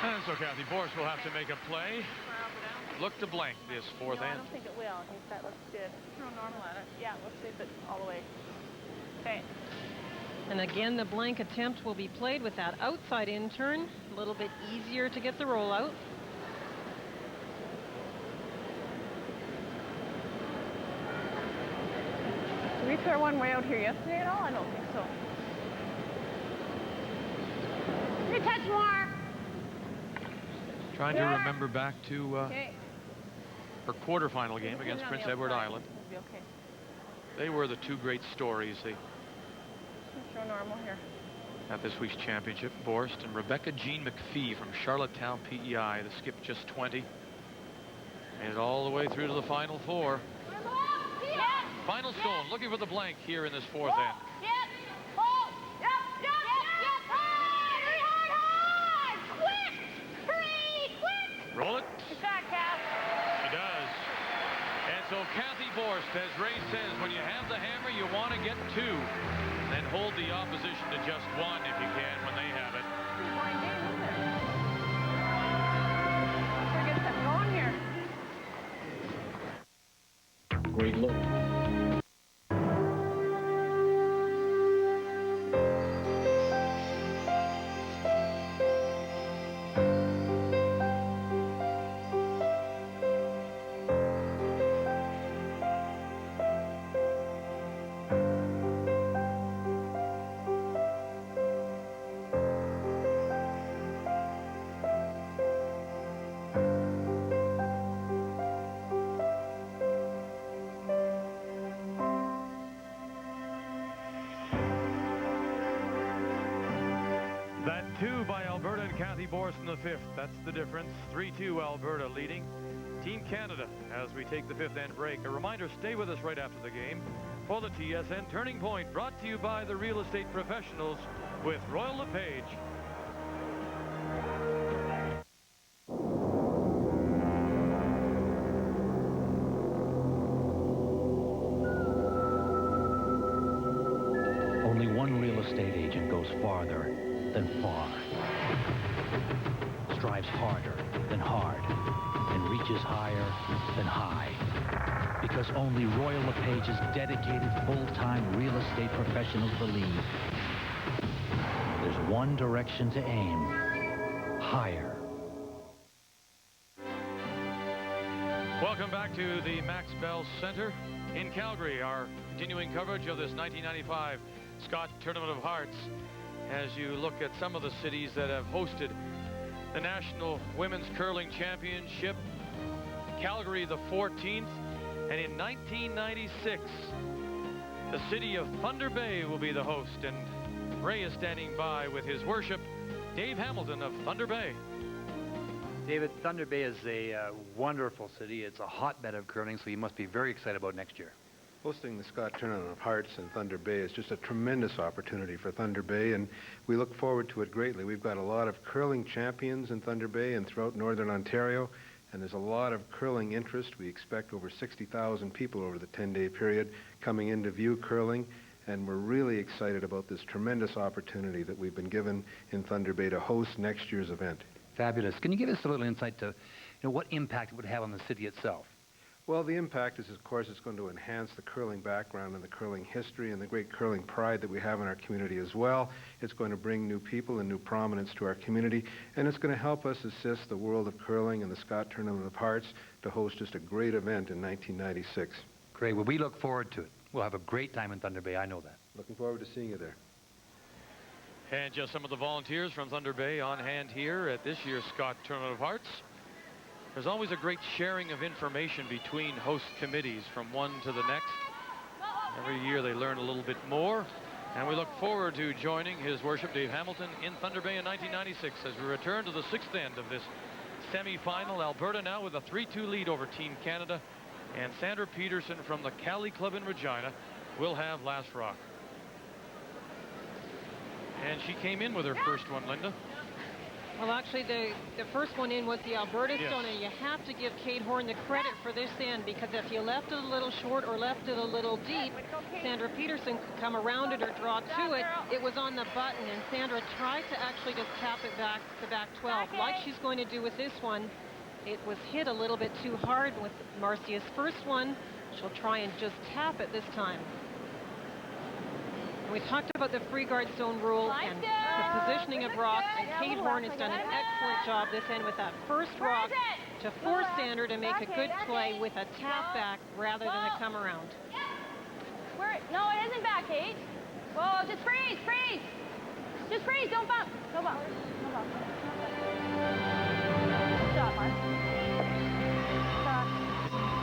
And so Cathy Borst will have to make a play. Look to blank this fourth No, I end. don't think it will. I think that looks good. Throw normal at it. Yeah, let's see if it's all the way. Okay. And again, the blank attempt will be played with that outside in turn. A little bit easier to get the roll out. Did we throw one way out here yesterday at all? I don't think so. You touch more. Trying to remember back to Okay. her quarterfinal game against Prince Edward Island. It'll be okay. They were the two great stories Let's throw normal here. at this week's championship. Borst and Rebecca Jean McPhee from Charlottetown, PEI. The skip just 20. Made it all the way through to the final four. Final stone, looking for the blank here in this fourth end. Yep. Oh. Yep. Yep. Yep. Hard. Hurry, hard, hard. Quick. Hurry. Quick. Roll it. Good shot, Cass. She does. And so Cathy Borst, as Ray says, when you have the hammer, you want to get two. Then hold the opposition to just one if you can when they have it. We're getting something going here. Great look. That two by Alberta and Cathy Borst in the fifth. That's the difference. 3-2 Alberta leading Team Canada as we take the fifth end break. A reminder, stay with us right after the game for the TSN Turning Point, brought to you by the Real Estate Professionals with Royal LePage. Only one real estate agent goes farther than far, strives harder than hard, and reaches higher than high. Because only Royal LePage's dedicated full-time real estate professionals believe there's one direction to aim: higher. Welcome back to the Max Bell Center in Calgary. Our continuing coverage of this 1995 Scott Tournament of Hearts, as you look at some of the cities that have hosted the National Women's Curling Championship. Calgary, the 14th, and in 1996, the city of Thunder Bay will be the host, and Ray is standing by with his worship, Dave Hamilton of Thunder Bay. David, Thunder Bay is a wonderful city. It's a hotbed of curling, so you must be very excited about next year. Hosting the Scott Tournament of Hearts in Thunder Bay is just a tremendous opportunity for Thunder Bay, and we look forward to it greatly. We've got a lot of curling champions in Thunder Bay and throughout Northern Ontario, and there's a lot of curling interest. We expect over 60,000 people over the 10-day period coming in to view curling, and we're really excited about this tremendous opportunity that we've been given in Thunder Bay to host next year's event. Fabulous. Can you give us a little insight to what impact it would have on the city itself? Well, the impact is, of course, it's going to enhance the curling background and the curling history and the great curling pride that we have in our community as well. It's going to bring new people and new prominence to our community, and it's going to help us assist the world of curling and the Scott Tournament of Hearts to host just a great event in 1996. Great. Well, we look forward to it. We'll have a great time in Thunder Bay. I know that. Looking forward to seeing you there. And just some of the volunteers from Thunder Bay on hand here at this year's Scott Tournament of Hearts. There's always a great sharing of information between host committees from one to the next. Every year they learn a little bit more. And we look forward to joining His Worship Dave Hamilton in Thunder Bay in 1996 as we return to the sixth end of this semi-final. Alberta now with a 3-2 lead over Team Canada. And Sandra Peterson from the Cali Club in Regina will have last rock. And she came in with her first one, Linda. Well, actually, the first one in was the Alberta Yes. stone, and you have to give Kate Horn the credit for this end, because if you left it a little short or left it a little deep, Sandra Peterson could come around it or draw to it. It was on the button, and Sandra tried to actually just tap it back to back 12, like she's going to do with this one. It was hit a little bit too hard with Marcia's first one. She'll try and just tap it this time. We talked about the free guard zone rule and the positioning of rocks, and Kate Horn has done an excellent job this end with that first rock to force Sandra to make a good play with a tap back rather than a come around. No, it isn't back, Kate. Whoa, just freeze, freeze. Just freeze, don't bump. No bump. No bump. Good job, Mark.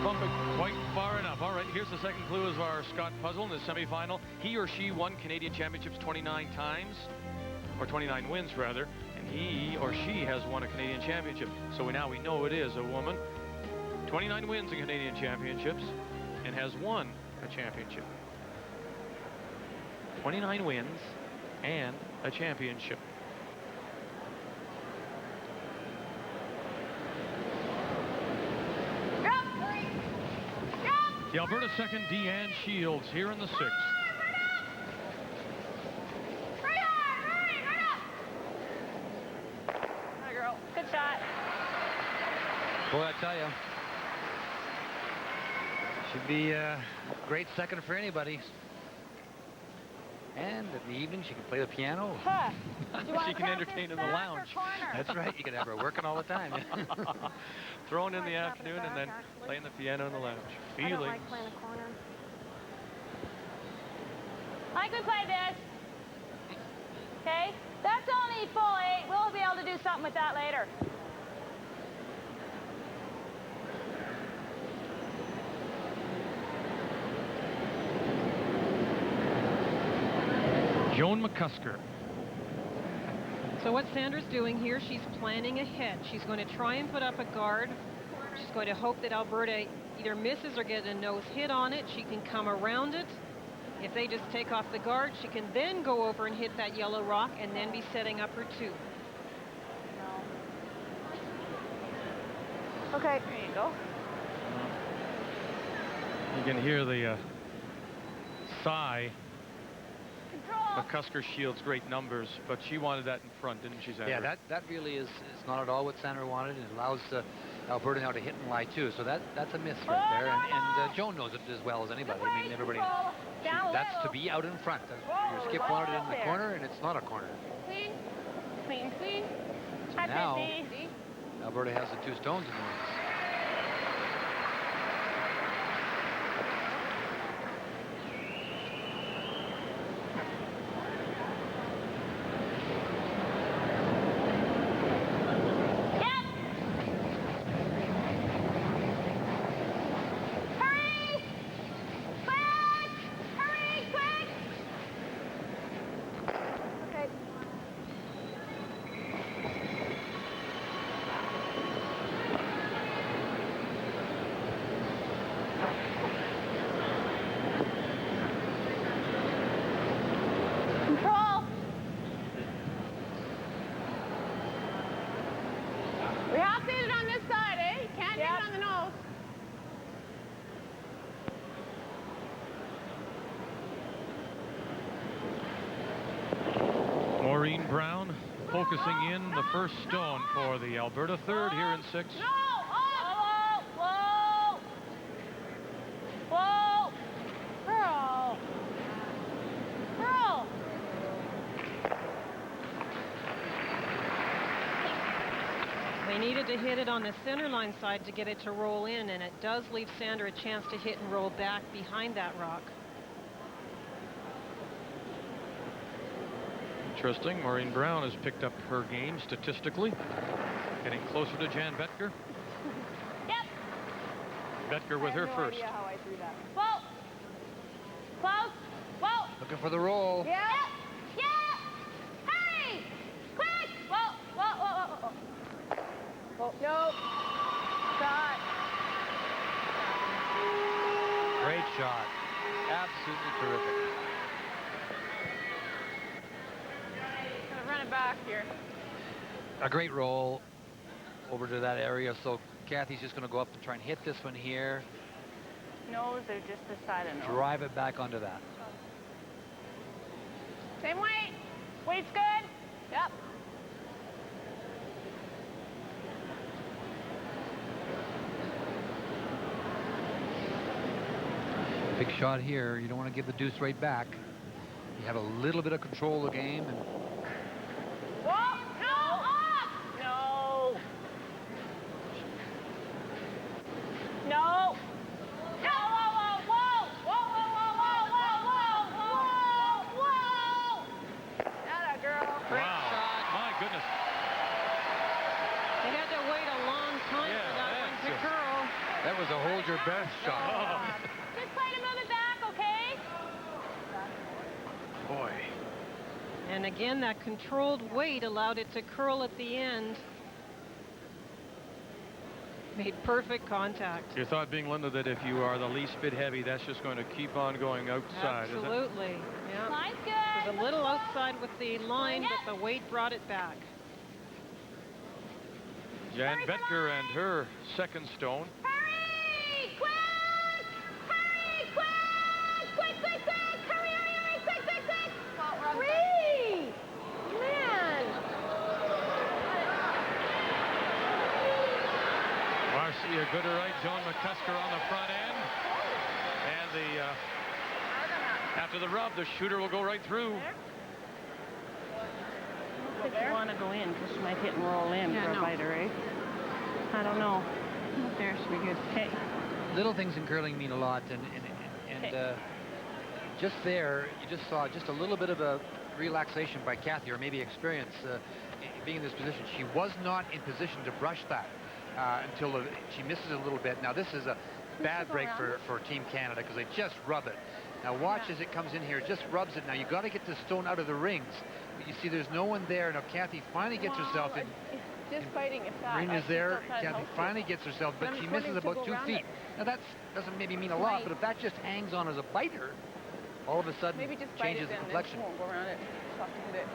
Bump it quite far enough. All right, here's the second clue of our Scott puzzle in the semifinal. He or she won Canadian Championships 29 times, or 29 wins rather, and he or she has won a Canadian Championship. So now we know it is a woman. 29 wins in Canadian Championships and has won a championship. 29 wins and a championship. The Alberta second, Deanne Shields, here in the sixth. Hi, girl. Good shot. Boy, I tell you, should be a great second for anybody. And in the evening, she can play the piano. Huh. She can entertain in the lounge. That's right. You can have her working all the time. Thrown in the afternoon and then playing the piano in the lounge. I don't Feelings. like playing a corner. I could play this. Okay? That's only full 8. We'll be able to do something with that later. Joan McCusker. So what Sandra's doing here, she's planning ahead. She's going to try and put up a guard. She's going to hope that Alberta either misses or get a nose hit on it. She can come around it. If they just take off the guard, she can then go over and hit that yellow rock and then be setting up her 2. Okay. There you go. You can hear the sigh. McCusker Shields great numbers, but she wanted that in front, didn't she, Sandra? Yeah, that really is not at all what Sandra wanted. It allows Alberta now to hit and lie too. So that's a miss right there. And Joan knows it as well as anybody. I mean, everybody. That's to be out in front. Your skip wanted it in the corner, and it's not a corner. Clean. Clean, clean. So now Alberta has the 2 stones in the mix. Maureen Brown focusing in the first stone for the Alberta third here in 6. Whoa! needed to hit it on the center line side to get it to roll in, and it does leave Sandra a chance to hit and roll back behind that rock. Interesting. Maureen Brown has picked up her game statistically, getting closer to Jan Betker. Yep. Betker with her no first. Idea how I threw that. Whoa. Close. Whoa. Looking for the roll. Yeah. Yeah. Hurry. Quick. Whoa. Whoa. Whoa. Whoa. Whoa. Oh, no. Shot. Great shot. Absolutely terrific. Gonna run it back here. A great roll over to that area. So Cathy's just going to go up and try and hit this one here. Nose or just the side of nose? Drive it back onto that. Same weight. Weight's good. Yep. Big shot here. You don't want to give the deuce right back. You have a little bit of control of the game. And Whoa. No. Up. No. No. No. Whoa. Whoa. Whoa. Whoa. Whoa. Whoa. Whoa. Whoa. Whoa. Whoa. Atta girl. Wow. My goodness. They had to wait a long time for that one to curl. that was a hold your best shot. Just try to move it back, okay? Boy. And again, that controlled weight allowed it to curl at the end. Made perfect contact. Your thought being, Linda, that if you are the least bit heavy, that's just going to keep on going outside, isn't it? Absolutely. Yeah. Line's good. It was a little outside with the line, but the weight brought it back. Jan Betker and her second stone. Hurry! Quick! Hurry! Quick! Quick, quick, quick! Hurry, hurry, hurry! Quick, quick, quick! Hurry! Man! Marcia Gooderite, Joan McCusker on the front end. And the after the rub, the shooter will go right through. I think you want to go in because she might hit and roll in for a biter, eh? I don't know. There should be good. Okay. Little things in curling mean a lot, and just there, you just saw just a little bit of a relaxation by Cathy, or maybe experience being in this position. She was not in position to brush that until she misses a little bit. Now this is a bad break for Team Canada because they just rub it. Now watch as it comes in here, it just rubs it. Now you got to get the stone out of the rings. But you see there's no one there. Now Cathy finally gets herself in. Just fighting a shot. Ring is there. Cathy finally gets herself, but she misses about 2 feet. Now that doesn't maybe mean a lot, but if that just hangs on as a biter, all of a sudden maybe just changes the bite it complexion. Won't go around it. Tough to hit it.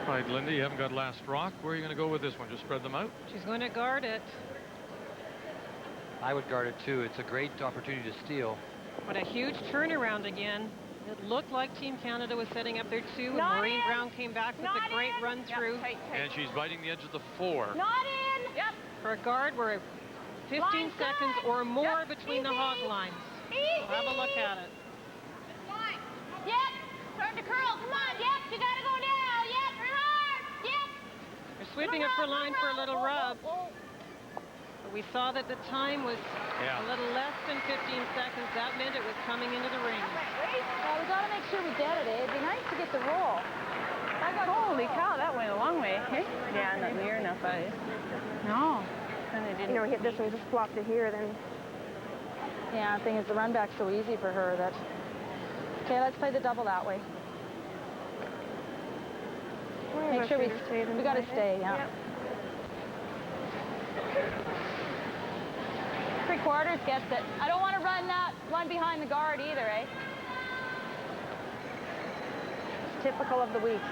All right, Linda, you haven't got last rock. Where are you going to go with this one? Just spread them out? She's going to guard it. I would guard it too. It's a great opportunity to steal. But a huge turnaround again. It looked like Team Canada was setting up their two, and Not Maureen in. Brown came back with a great run through. Tight, tight. And she's biting the edge of the 4. Not in. Yep. For a guard, we're at 15 Line's seconds good. or more Yep. between the Easy. hog lines. Easy. We'll have a look at it. Yep. Starting to curl. Come on. Yep. You got to go now. Yep. Very hard. Yep. They're sweeping it for line for a little rub. But we saw that the time was a little less than 15 seconds. That meant it was coming into the ring. Well, we got to make sure we get it, eh? It'd be nice to get the roll. Holy cow, that went a long way. Hey? Yeah, not near enough. No. And it didn't. You know, we hit this, we just flopped it here, then. Yeah, the thing is, the run back's so easy for her that. Okay, let's play the double that way. Make sure we got to stay, yeah. Yep. 3/4 gets it. I don't want to run that one behind the guard either, eh? It's typical of the week.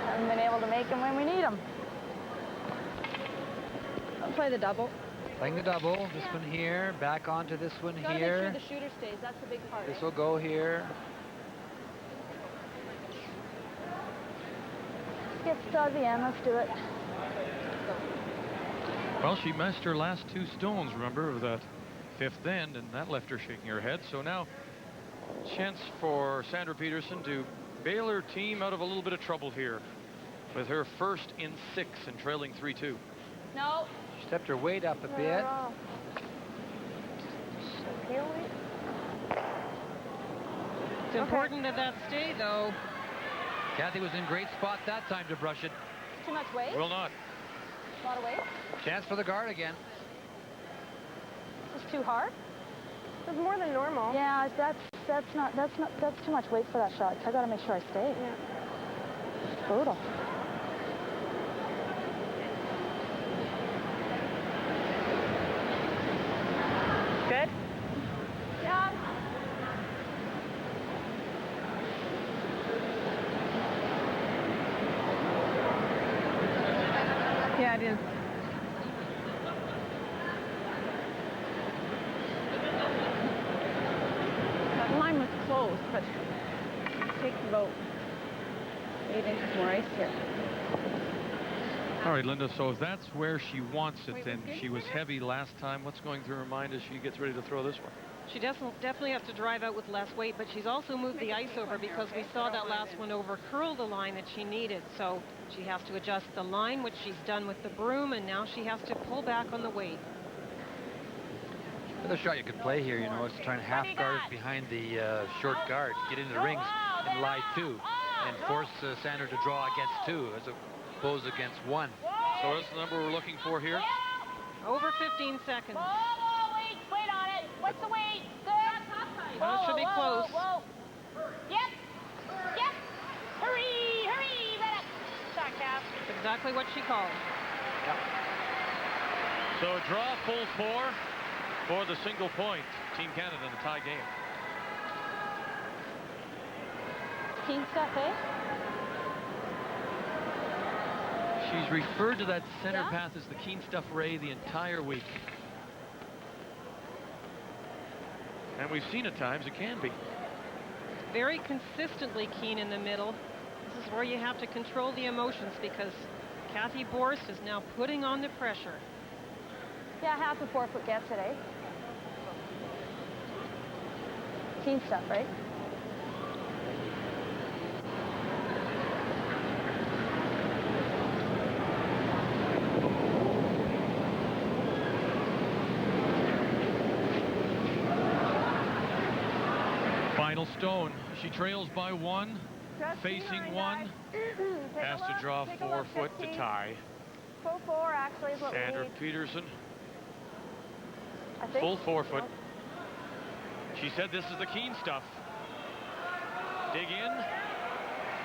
Haven't been able to make them when we need them. I'll play the double. Playing the double. This one here, back onto this one Gotta here. make sure the shooter stays. That's the big part. This will go here. Get to the end. Let's do it. Well, she missed her last 2 stones, remember, of that 5th end, and that left her shaking her head. So now, chance for Sandra Peterson to bail her team out of a little bit of trouble here. with her first in 6 and trailing 3-2. No. She stepped her weight up a bit. It's important that that stay, though. Cathy was in great spot that time to brush it. Too much weight? Will not. A lot of weight? Chance for the guard again. It's too hard? It's more than normal. Yeah, that's too much weight for that shot. I got to make sure I stay. Yeah. It's brutal. Good? Yeah. Yeah, it is. That line was close, but it takes about 8 inches more ice here. All right, Linda, so if that's where she wants it, and she was heavy last time, what's going through her mind as she gets ready to throw this one? She definitely has to drive out with less weight, but she's also moved the ice over because we saw that last one over curl the line that she needed. So she has to adjust the line, which she's done with the broom, and now she has to pull back on the weight. Another shot you could play here, you know, is to try and half guard it behind the short guard, get into the rings and lie 2, and force Sandra to draw against 2 as opposed against 1. So what's the number we're looking for here? Over 15 seconds. Wait on it. What's the weight? Good. Well, it should be close. Whoa. Yep. Hurry. Right up. Shot, Cass. That's exactly what she called. Yep. So draw full 4 for the single point. Team Canada in the tie game. Team stuff, eh? She's referred to that center path as the keen stuff ray the entire week. And we've seen at times it can be. Very consistently keen in the middle. This is where you have to control the emotions because Cathy Borst is now putting on the pressure. Yeah, half a 4-foot gets it, eh? Team stuff, right? Final stone. She trails by 1, facing 1. Has to draw 4 foot to tie. Full 4 actually is what we Sandra need. Peterson. I think. Full 4 foot. She said this is the keen stuff. Dig in.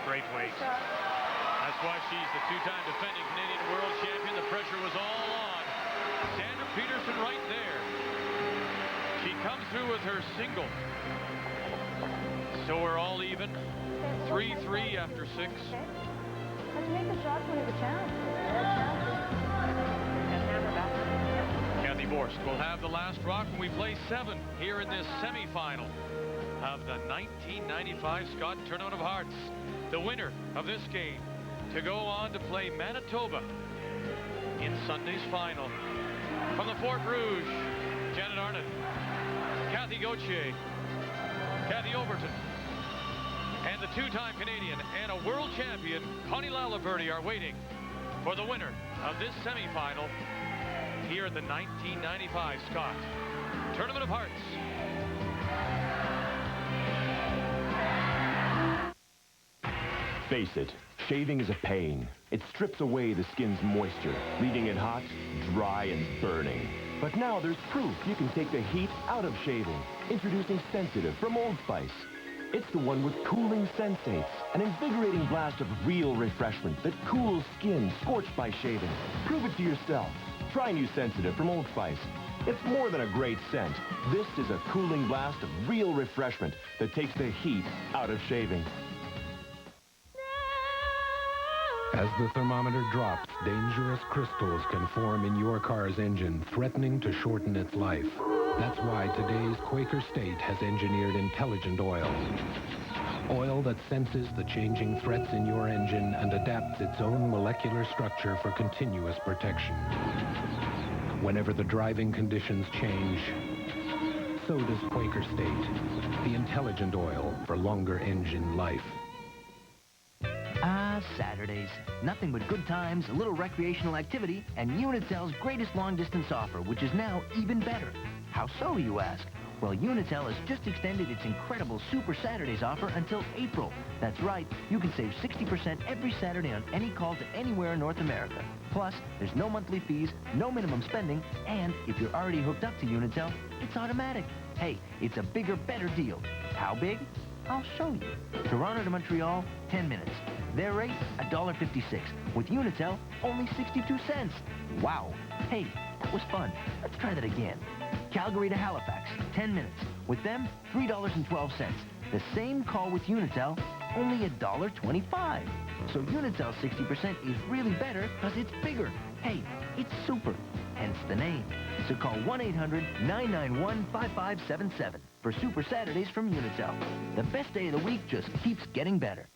Great weight. That's why she's the 2-time defending Canadian world champion. The pressure was all on. Sandra Peterson right there. She comes through with her single. So we're all even. 3-3 after 6. How'd you make the shots when you have a chance? Cathy Borst will have the last rock when we play 7 here in this semifinal of the 1995 Scott Tournament of Hearts. The winner of this game to go on to play Manitoba in Sunday's final. From the Fort Rouge, Janet Arnott, Cathy Gauthier, Cathy Overton, and the 2-time Canadian and a world champion, Connie Lalaverty, are waiting for the winner of this semifinal here in the 1995 Scott Tournament of Hearts. Face it, shaving is a pain. It strips away the skin's moisture, leaving it hot, dry, and burning. But now there's proof you can take the heat out of shaving. Introducing Sensitive from Old Spice. It's the one with cooling sensates, an invigorating blast of real refreshment that cools skin scorched by shaving. Prove it to yourself. Try new Sensitive from Old Spice. It's more than a great scent. This is a cooling blast of real refreshment that takes the heat out of shaving. As the thermometer drops, dangerous crystals can form in your car's engine, threatening to shorten its life. That's why today's Quaker State has engineered intelligent oil. Oil that senses the changing threats in your engine and adapts its own molecular structure for continuous protection. Whenever the driving conditions change, so does Quaker State, the intelligent oil for longer engine life. Ah, Saturdays. Nothing but good times, a little recreational activity, and Unitel's greatest long-distance offer, which is now even better. How so, you ask? Well, Unitel has just extended its incredible Super Saturdays offer until April. That's right, you can save 60% every Saturday on any call to anywhere in North America. Plus, there's no monthly fees, no minimum spending, and if you're already hooked up to Unitel, it's automatic. Hey, it's a bigger, better deal. How big? I'll show you. Toronto to Montreal, 10 minutes. Their rate, $1.56. With Unitel, only 62 cents. Wow. Hey, that was fun. Let's try that again. Calgary to Halifax, 10 minutes. With them, $3.12. The same call with Unitel, only $1.25. So Unitel's 60% is really better because it's bigger. Hey, it's super. Hence the name. So call 1-800-991-5577 for Super Saturdays from Unitel. The best day of the week just keeps getting better.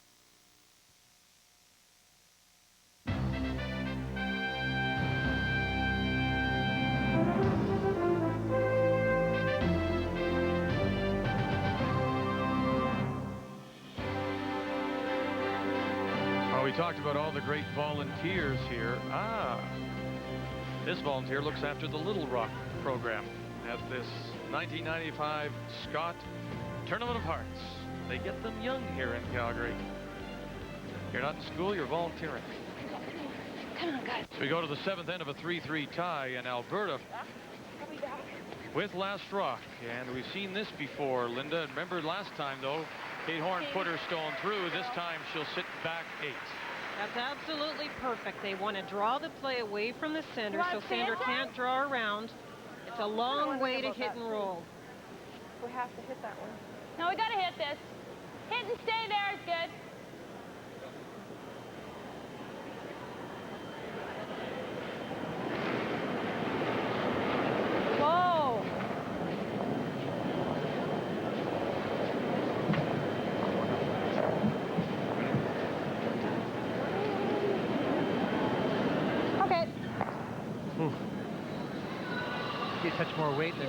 We talked about all the great volunteers here. This volunteer looks after the Little Rock program at this 1995 Scott Tournament of Hearts. They get them young here in Calgary. You're not in school, you're volunteering. Come on, guys. So we go to the 7th end of a 3-3 tie in Alberta with Last Rock. And we've seen this before, Linda. Remember last time, though, Kate Horn put her stone through. This time she'll sit back 8. That's absolutely perfect. They want to draw the play away from the center so Sandra can't draw around. It's a long way to hit and roll. We have to hit that one. No, we got to hit this. Hit and stay there is good. Whoa. Okay. You touch more weight than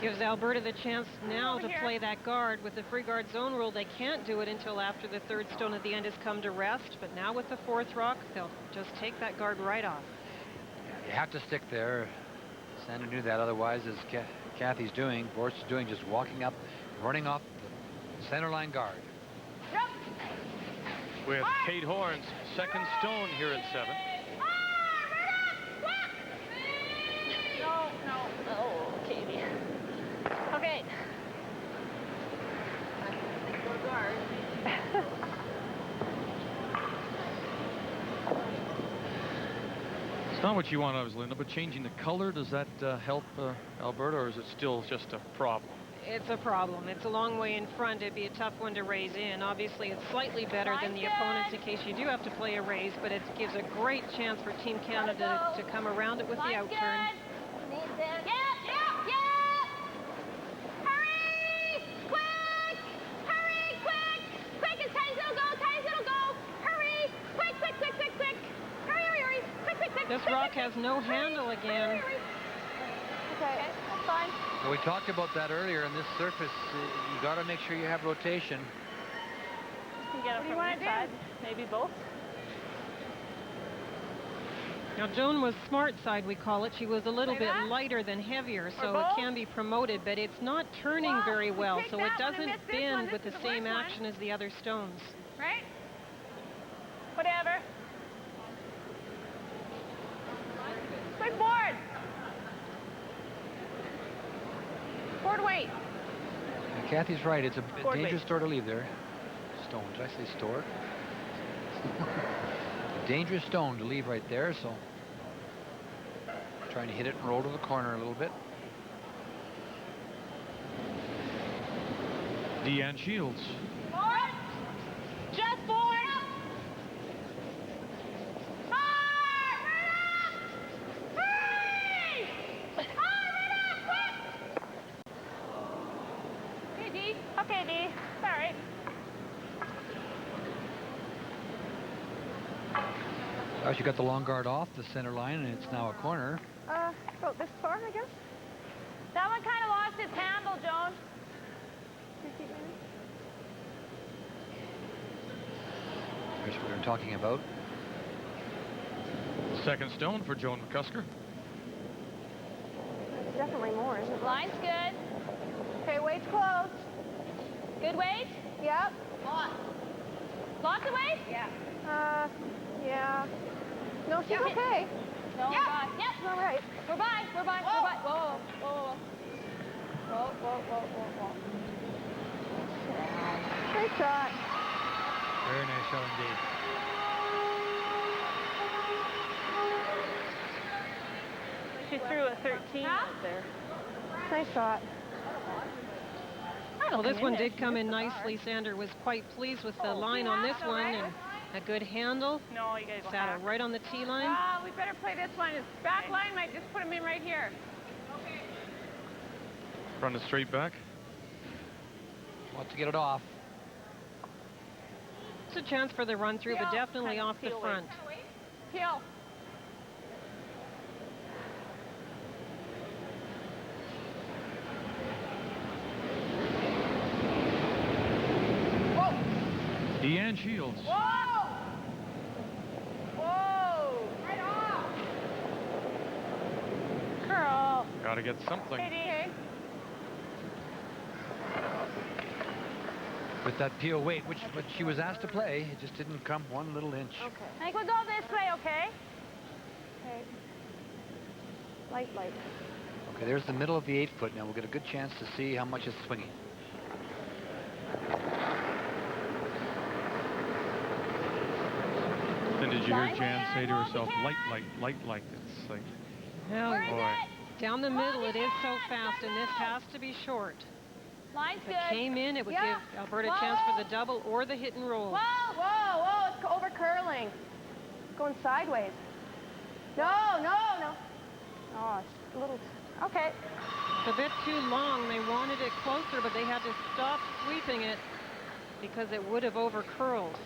Gives Alberta the chance now to play that guard. With the free guard zone rule, they can't do it until after the third stone at the end has come to rest. But now with the 4th rock, they'll just take that guard right off. You have to stick there. Sandra knew that. Otherwise, as Cathy's doing, Borst is doing, just walking up, running off the center line guard. With Kate Horn's second stone here at 7. No. Oh, Katie. Okay. It's not what you want, Linda, but changing the color, does that help Alberta, or is it still just a problem? It's a problem. It's a long way in front. It'd be a tough one to raise in. Obviously, it's slightly better than the opponents in case you do have to play a raise, but it gives a great chance for Team Canada to come around it with the outturn. Yep. Hurry! Quick! Quick, it's tight little go! Hurry! Quick! Hurry! Quick! This rock has no handle again. Okay, that's fine. So we talked about that earlier. On this surface, you got to make sure you have rotation. You can get it from one side, maybe both. Now, Joan was smart side, we call it. She was a little bit lighter than heavier, so it can be promoted, but it's not turning very well, so it doesn't bend with the same action as the other stones. Right? Whatever. Quick board! Board weight. And Cathy's right. It's a dangerous store to leave there. Stone. Did I say store? A dangerous stone to leave right there, so trying to hit it and roll to the corner a little bit. Deanne Shields. Board! Just board! Okay, Dee. Sorry. Oh, she got the long guard off the center line, and it's now a corner. About this far, I guess. That one kind of lost its handle, Joan. Here's what we're talking about. Second stone for Joan McCusker. There's definitely more, isn't it? Line's good. Okay, weight's close. Good weight? Yep. Lots of weight? Yeah. Yeah. No, she's Yeah. okay. No, Yeah. we're by. Yep. She's all right. We're by. We're by. Whoa. We're by. Whoa, whoa, whoa. Whoa. Great shot. Very nice shot indeed. She threw a 13 out there. Nice shot. Well, this one did come in nicely. Sandra was quite pleased with the line on this one, and a good handle. No, you gotta go Saddle back. right on the tee line. Ah, we better play this one. His back line might just put him in right here. Run it straight back. Wants to get it off. It's a chance for the run through, but definitely off the front. Peel. Deanne Shields. Whoa! Whoa! Right off! Curl. Got to get something. Okay. With that peel weight, which she was asked to play, it just didn't come one little inch. Okay. I think we'll go this way, okay? Okay. Light. Okay, there's the middle of the 8-foot. Now we'll get a good chance to see how much it's swinging. And did you hear Jan say to herself, light? It's like, Oh, boy. down the middle, it is so fast, and this has to be short. Line's If it good. came in, it would Yeah. give Alberta a chance for the double or the hit and roll. Whoa! It's over curling. It's going sideways. No. Oh, it's a little. Okay. It's a bit too long. They wanted it closer, but they had to stop sweeping it because it would have over curled.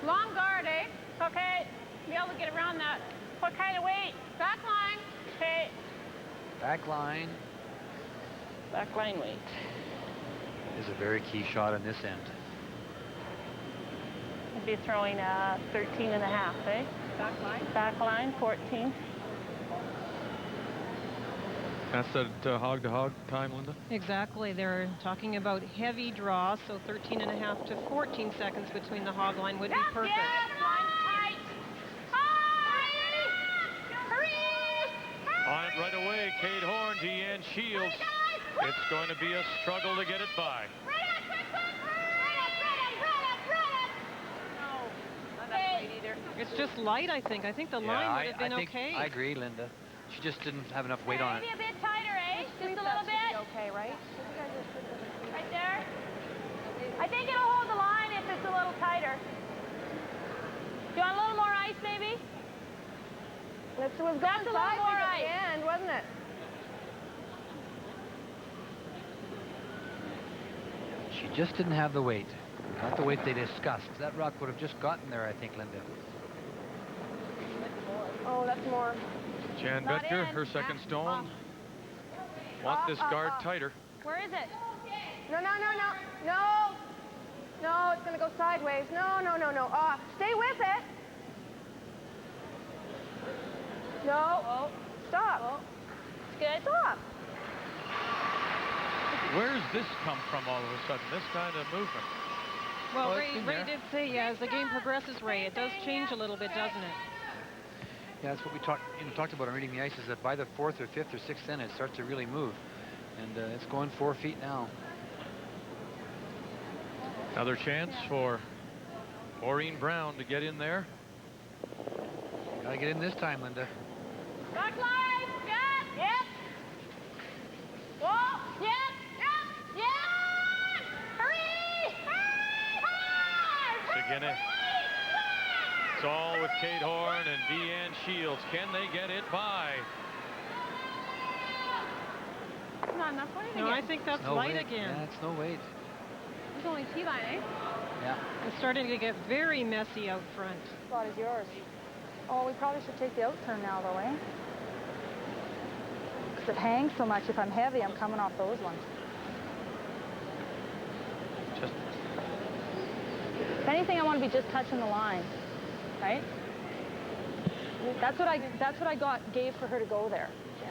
Long guard, eh? Okay. Be able to get around that. What kind of weight? Back line. Okay. Back line Back line weight. is a very key shot on this end. I'd be throwing a 13 and a half, eh? Back line. Back line, 14. That's that hog-to-hog time, Linda? Exactly. They're talking about heavy draw, so 13 and a half to 14 seconds between the hog line would be perfect. Line tight. On it right away, Kate Horn, Deanne Shields. It's going to be a struggle to get it by. It's just light, I think. I think the line would have been okay. I agree, Linda. She just didn't have enough weight on it. Maybe a bit tighter, eh? Just a little bit. Okay, right? Right there. I think it'll hold the line if it's a little tighter. Do you want a little more ice, maybe? This was That's going a little more sideways at ice. the end, wasn't it? She just didn't have the weight. Not the weight they discussed. That rock would have just gotten there, I think, Linda. Oh, that's more. Jan Not Betker, in. her second stone. Want this guard tighter. Where is it? No. No, it's going to go sideways. No. Stay with it. No. Stop. It's good. Stop. Where's this come from all of a sudden, this kind of movement? Well, Oh, it's been Ray there. did say, as the game progresses, Ray, it does change a little bit, doesn't it? Yeah, that's what we talked about on reading the ice, is that by the 4th or 5th or 6th inning, it starts to really move. And it's going 4 feet now. Another chance for Maureen Brown to get in there. Gotta get in this time, Linda. Back line. Yep. Whoa. Yep. Hurry. Again, it's all with Kate Horn and Deanne Shields. Can they get it by? Not enough weight No, I think that's No light weight. again. Yeah, it's no weight. It's only T-line, eh? Yeah. It's starting to get very messy out front. Spot is yours. Oh, we probably should take the out turn now, though, eh? Because it hangs so much. If I'm heavy, I'm coming off those ones. Just If anything, I want to be just touching the line, right? That's what I gave for her to go there. Yeah.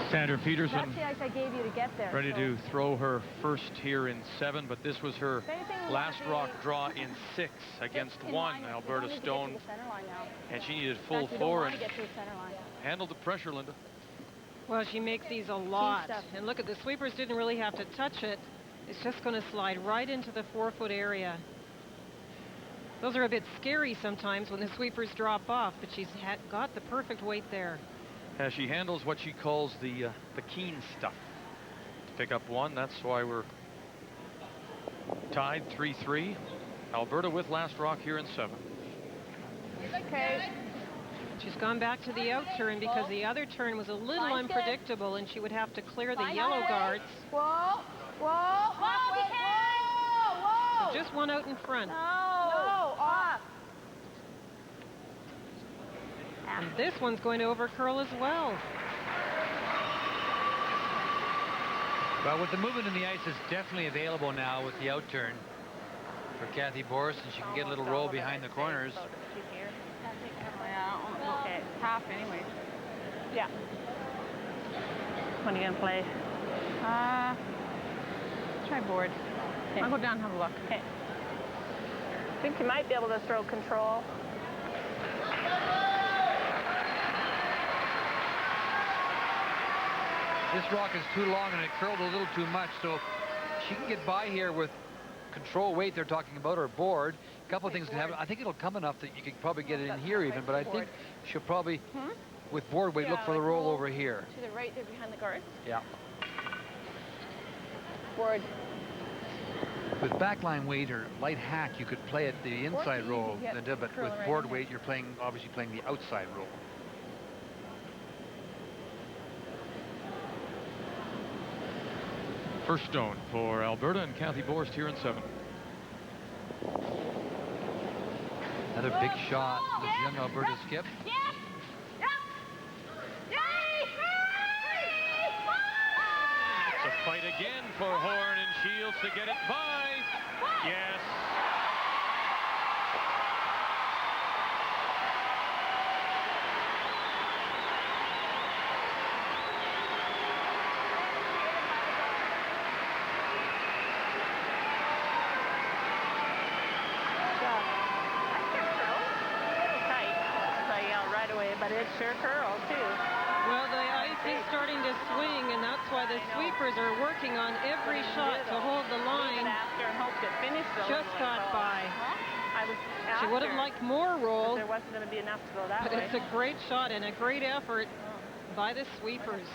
Sandra Peterson. That's the ice I gave you to get there. Ready to throw her first here in 7, but this was her last rock draw in 6 against 1 Alberta Stone. And she needed full 4 and handled the pressure, Linda. Well, she makes these a lot. And look at the sweepers didn't really have to touch it. It's just going to slide right into the 4-foot area. Those are a bit scary sometimes when the sweepers drop off, but she's got the perfect weight there. As she handles what she calls the keen stuff to pick up 1. That's why we're tied 3-3. Alberta with last rock here in 7. Okay. She's gone back to the out turn because the other turn was a little unpredictable and she would have to clear the yellow guards. Whoa, whoa, whoa, So just 1 out in front. No, off. And this one's going to overcurl as well. Well, with the movement in the ice is definitely available now with the outturn for Cathy Borst, and she can get a little roll behind the corners. Yeah, okay, half anyway. Yeah. When are you going to play? Try board. I'll go down and have a look. Okay. I think you might be able to throw control. This rock is too long and it curled a little too much, so she can get by here with control weight they're talking about, or board. A couple of things can happen. I think it'll come enough that you could probably get it in here even, but I think she'll probably, with board weight, look for the roll over here. To the right there behind the guards. Yeah. Board. With backline weight or light hack, you could play it the inside roll, Linda, but with board weight, you're obviously playing the outside roll. First stone for Alberta and Cathy Borst here in 7. Another big shot. This young Alberta skip. It's a fight again for Horn and Shields to get it by. Yes. But it sure curls too. Well, the ice is starting to swing, and that's why the sweepers are working on every shot to hold the line. Just got by. She would have liked more roll. There wasn't going to be enough to go that way. But it's a great shot and a great effort by the sweepers.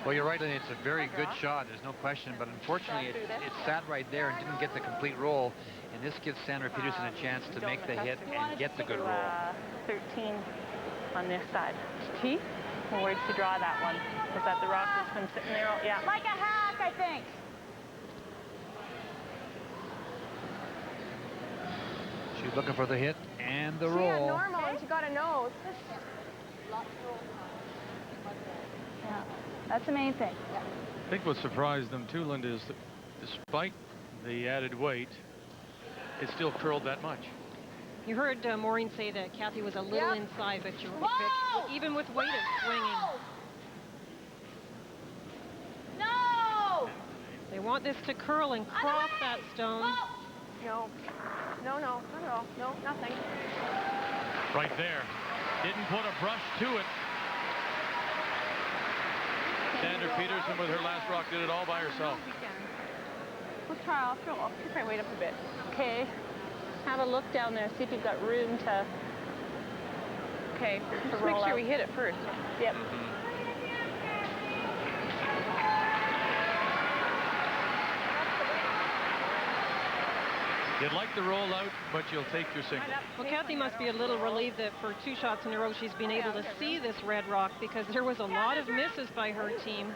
Well, you're right, Lynn. It's a very good shot. There's no question. But unfortunately, it sat right there and didn't get the complete roll. And this gives Sandra Peterson a chance to make the hit and get the good roll. 13 on this side. T? Or where'd she draw that one? Was that the rock that's been sitting there? Yeah. Like a hack, I think. She's looking for the hit and the She roll. had normal and she got a nose. Yeah, that's the main thing. Yeah. I think what surprised them too, Linda, is that despite the added weight, it still curled that much. You heard Maureen say that Cathy was a little inside, but you're right, even with weight, it's swinging. No! They want this to curl and cross that stone. No. No, not at all. No, nothing. Right there. Didn't put a brush to it. Sandra Peterson with her last rock did it all by herself. Let's try. I'll keep my weight up a bit. Okay. Have a look down there. See if you've got room to. Okay. Just make sure we hit it first. Yep. You'd like the roll out, but you'll take your single. Well, Cathy must be a little relieved that for 2 shots in a row she's been able to see this red rock, because there was a lot of misses by her team.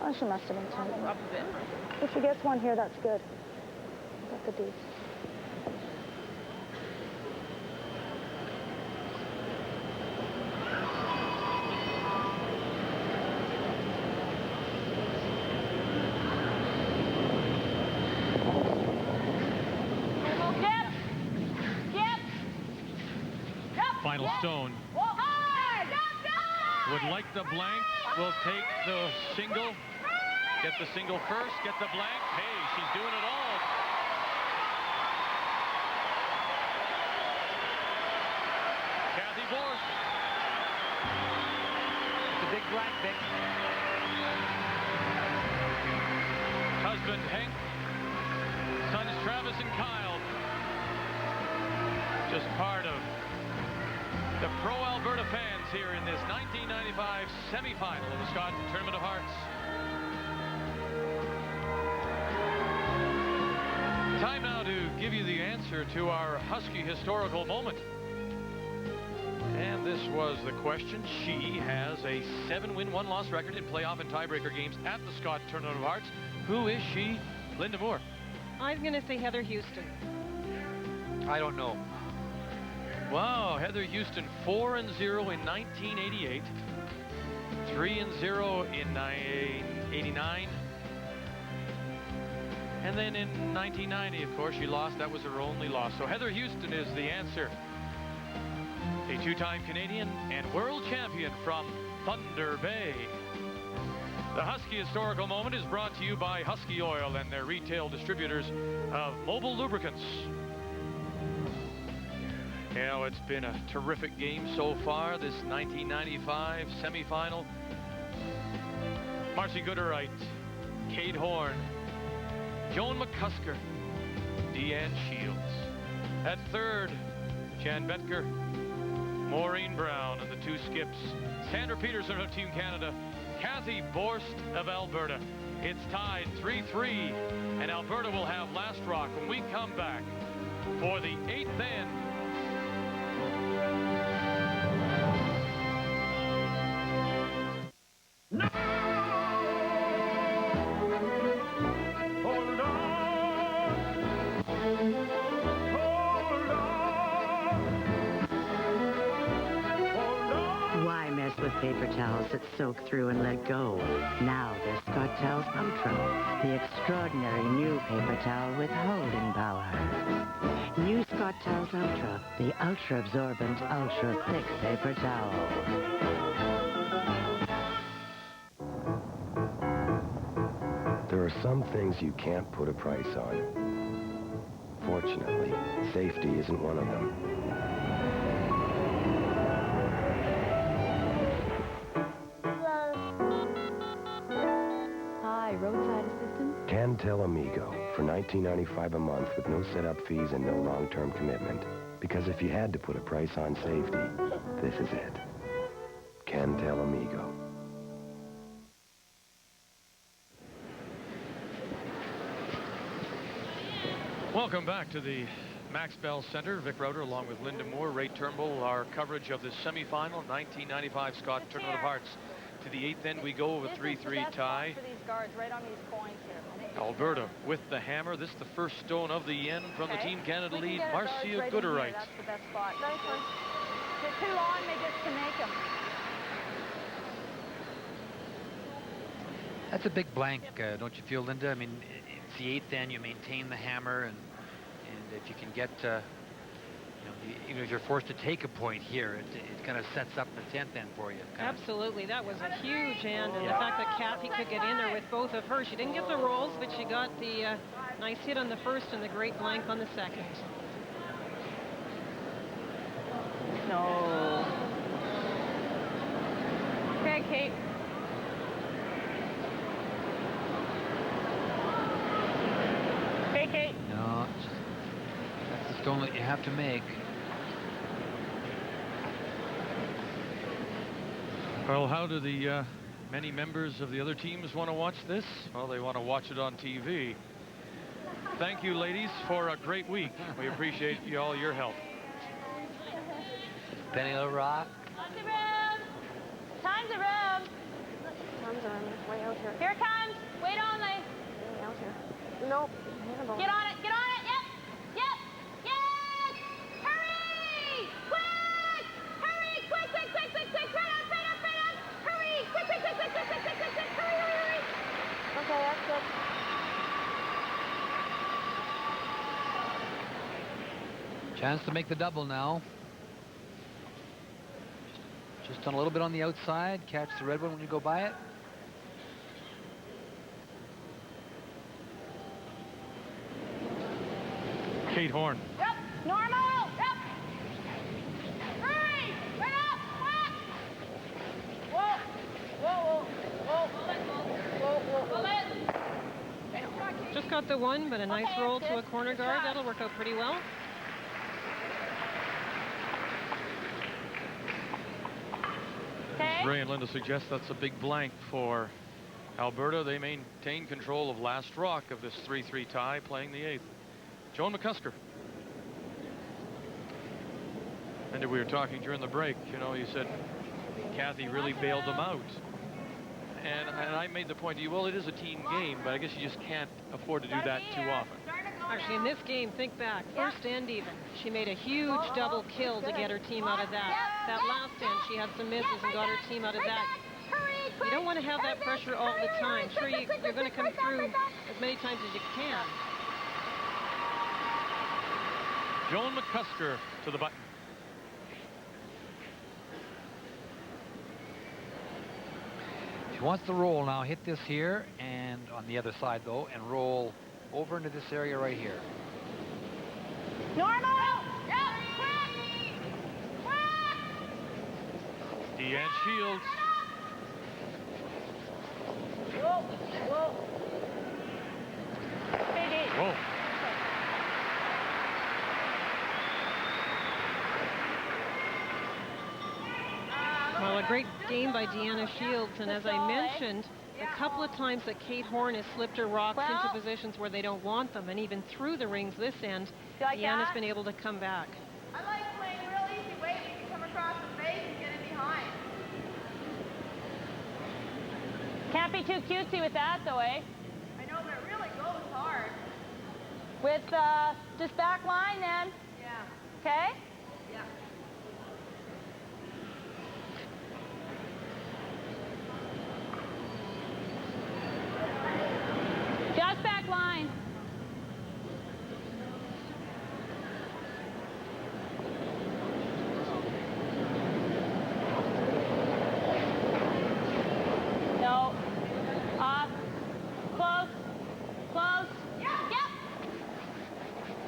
Oh, she must have been tight. Up a bit. If she gets one here, that's good. That's a deuce. Final stone. Would like the blank. Will take the single. Get the single first. Get the blank. Hey, she's doing it all. Cathy Borst. It's a big blank, Vic. Husband Hank. Sons Travis and Kyle. Just part of the Pro Alberta fans here in this 1995 semifinal of the Scott Tournament of Hearts. Time now to give you the answer to our Husky historical moment. And this was the question. She has a 7-win, 1-loss record in playoff and tiebreaker games at the Scott Tournament of Hearts. Who is she? Linda Moore. I'm going to say Heather Houston. I don't know. Wow, Heather Houston 4-0 in 1988, 3-0 in 89, and then in 1990, of course, she lost. That was her only loss. So Heather Houston is the answer. A two-time Canadian and world champion from Thunder Bay. The Husky Historical Moment is brought to you by Husky Oil and their retail distributors of mobile lubricants. You know, it's been a terrific game so far, this 1995 semifinal. Marcy Gooderite, Kate Horn, Joan McCusker, Deanne Shields. At third, Jan Betker, Maureen Brown, and the two skips, Sandra Peterson of Team Canada, Cathy Borst of Alberta. It's tied 3-3, and Alberta will have last rock when we come back for the 8th end. No! Hold on! Hold on! Why mess with paper towels that soak through and let go? Now there's Scott Towels Ultra, the extraordinary new paper towel with holding power. New Scott Towels Ultra, the ultra-absorbent, ultra-thick paper towel. There are some things you can't put a price on. Fortunately, safety isn't one of them. Hi, roadside assistance? Cantel Amigo for $19.95 a month with no setup fees and no long-term commitment. Because if you had to put a price on safety, this is it. Cantel Amigo. Welcome back to the Max Bell Center. Vic Rowder along with Linda Moore, Ray Turnbull, our coverage of the semifinal 1995 Scott Tournament of Hearts. To the 8th end we go with a 3-3 tie. For these guards, right on these coins here. Alberta with the hammer. This is the first stone of the end from the Team Canada lead, Marcia Gooderite. That's the best spot. Nice one. If they're too long, they just can make them. That's a big blank, don't you feel, Linda? I mean, it's the 8th end. You maintain the hammer, and if you can get, if you're forced to take a point here, it kind of sets up the 10th end for you. Absolutely, that was a huge end, and the fact that Cathy could get in there with both of her. She didn't get the rolls, but she got the nice hit on the first and the great blank on the second. No. Okay, Kate. Okay, Kate. No, that's the stone that you have to make. Well, how do the many members of the other teams want to watch this? Well, they want to watch it on TV. Thank you, ladies, for a great week. We appreciate all your help. Penny Little Rock. Time's a room. Time's a room. Time's a room. Way out here. Here it comes. Wait only. Way out here. Nope. Get on it. Get on it. Yep. Yep. Yes. Hurry. Quick. Hurry. Quick, quick, quick, quick, quick. Right up, right up, right up. Hurry. Quick, quick, quick, quick, quick, quick, quick, quick, quick. Hurry, hurry, hurry. Okay, that's good. Chance to make the double now. Just on a little bit on the outside. Catch the red one when you go by it. Kate Horn. Yep, normal. Yep. Hurry. Right up. Quick. Whoa. Whoa, whoa, whoa. Whoa, whoa. Just got the one, but a nice roll to a corner guard. That'll work out pretty well. Ray and Linda suggest that's a big blank for Alberta. They maintain control of last rock of this 3-3 tie, playing the 8th. Joan McCusker. And we were talking during the break, you know, you said Cathy really bailed them out. And I made the point to you, well, it is a team game, but I guess you just can't afford to do that too often. Actually, in this game, think back, first end even. She made a huge double kill to get her team out of that. That last end, she had some misses and got her team out of that. You don't want to have that pressure all the time. Sure, you're going to come through as many times as you can. Joan McCusker to the button. She wants to roll now. Hit this here and on the other side though, and roll over into this area right here. Normal. Yep. Quick. Quick. Deanne Shields. Whoa. Whoa. Whoa. Well, a great game by Deanna Shields, and as I mentioned, a couple of times that Kate Horn has slipped her rocks into positions where they don't want them, and even through the rings this end, Deanna's been able to come back. I like playing a real easy way. You can come across the face and get it behind. Can't be too cutesy with that, though, eh? I know, but it really goes hard. With just back line, then. Yeah. Okay? Yeah. Just back line. No. Off. Close. Close. Yep.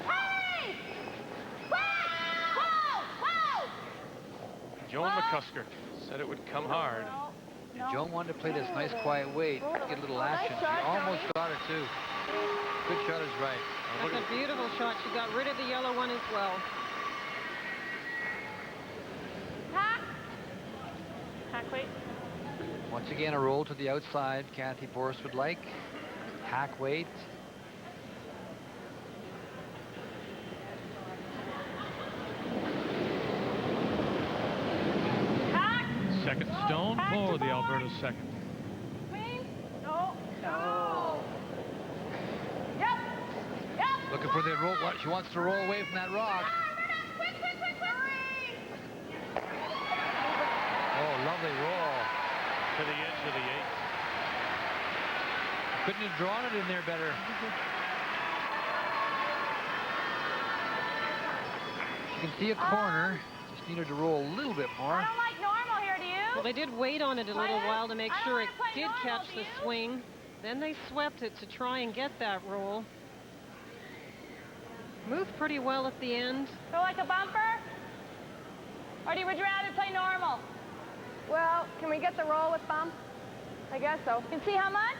Hey! Quick! Whoa! Whoa! Joan McCusker said it would come hard. And Joan wanted to play this nice quiet way, get a little action. She almost got her too. Good shot is right. That's a beautiful shot. She got rid of the yellow one as well. Hack. Hack weight. Once again, a roll to the outside. Cathy Borst would like. Hack weight. Second stone for the Alberta second. Clean? No. No. Yep. Yep. Looking for the roll. She wants to roll away from that rock. Quick, quick, quick, quick. Oh, lovely roll. To the edge of the 8th. Couldn't have drawn it in there better. You can see a corner. Just needed to roll a little bit more. I don't like normal here, do you? Well, they did wait on it a little while to make sure it did catch the swing. Then they swept it to try and get that roll. Moved pretty well at the end. Go like a bumper? Or would you rather play normal? Well, can we get the roll with bump? I guess so. You can see how much?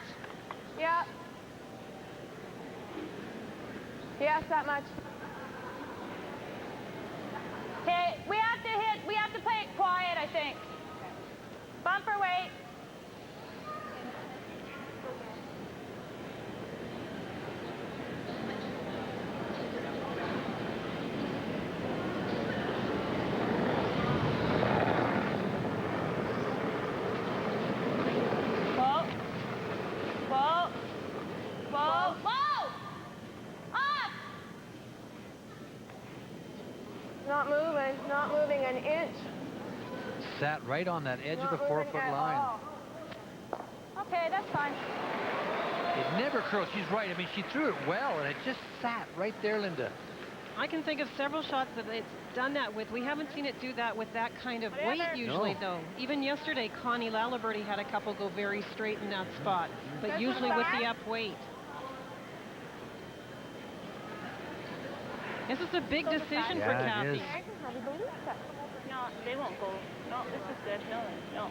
Yeah. Yes, that much. Okay, we have to play it quiet, I think. Bumper weight. Whoa. Whoa. Whoa. Whoa. Up. Not moving an inch. Sat right on that edge of the 4-foot line. All. Okay, that's fine. It never curled. She's right. I mean, she threw it well, and it just sat right there, Linda. I can think of several shots that it's done that with. We haven't seen it do that with that kind of weight usually, though. Even yesterday, Connie Laliberty had a couple go very straight in that spot, but usually with the up weight. This is a big decision for Cathy. No, they won't go. No, this is good. No.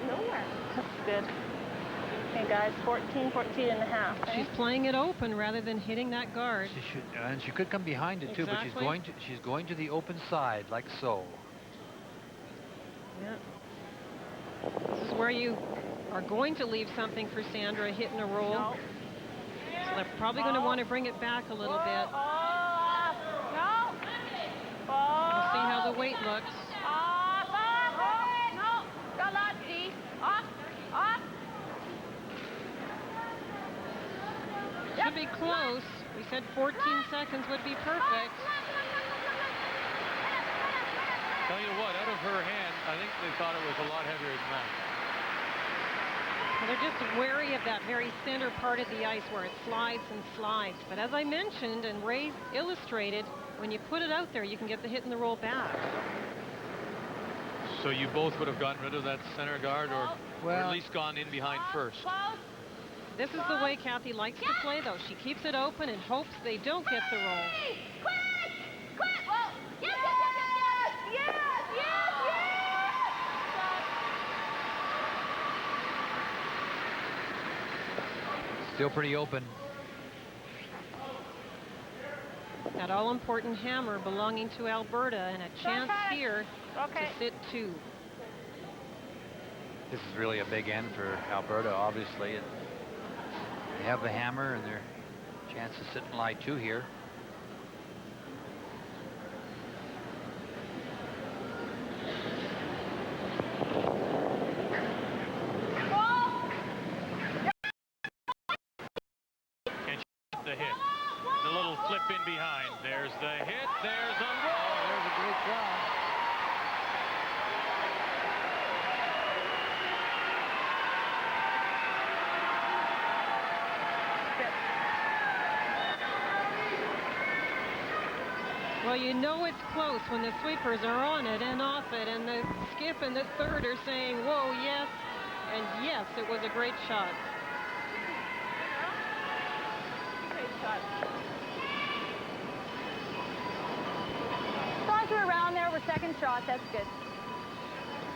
Nowhere. That's good. Okay, guys, 14 and a half. She's playing it open rather than hitting that guard. She should, and she could come behind it too, but she's going to the open side like so. Yeah. This is where you are going to leave something for Sandra, hit and a roll. No. So they're probably going to want to bring it back a little bit. We'll see how the weight looks. Should be close. We said 14 seconds would be perfect. Tell you what, out of her hand, I think they thought it was a lot heavier than that. Well, they're just wary of that very center part of the ice where it slides and slides. But as I mentioned, and Ray illustrated, when you put it out there, you can get the hit and the roll back. So you both would have gotten rid of that center guard, or at least gone in behind first. This is the way Cathy likes to play, though. She keeps it open and hopes they don't get the roll. Still pretty open. That all-important hammer belonging to Alberta, and a chance here to sit 2. This is really a big end for Alberta, obviously. They have the hammer and their chance to sit and lie 2 here. And the hit. The little flip in behind. There's the hit. There's a roll. There's a great shot. Well, you know it's close when the sweepers are on it and off it, and the skip and the third are saying, whoa, yes, and yes, it was a great shot. Great shot. As long as we're around there with second shot, that's good.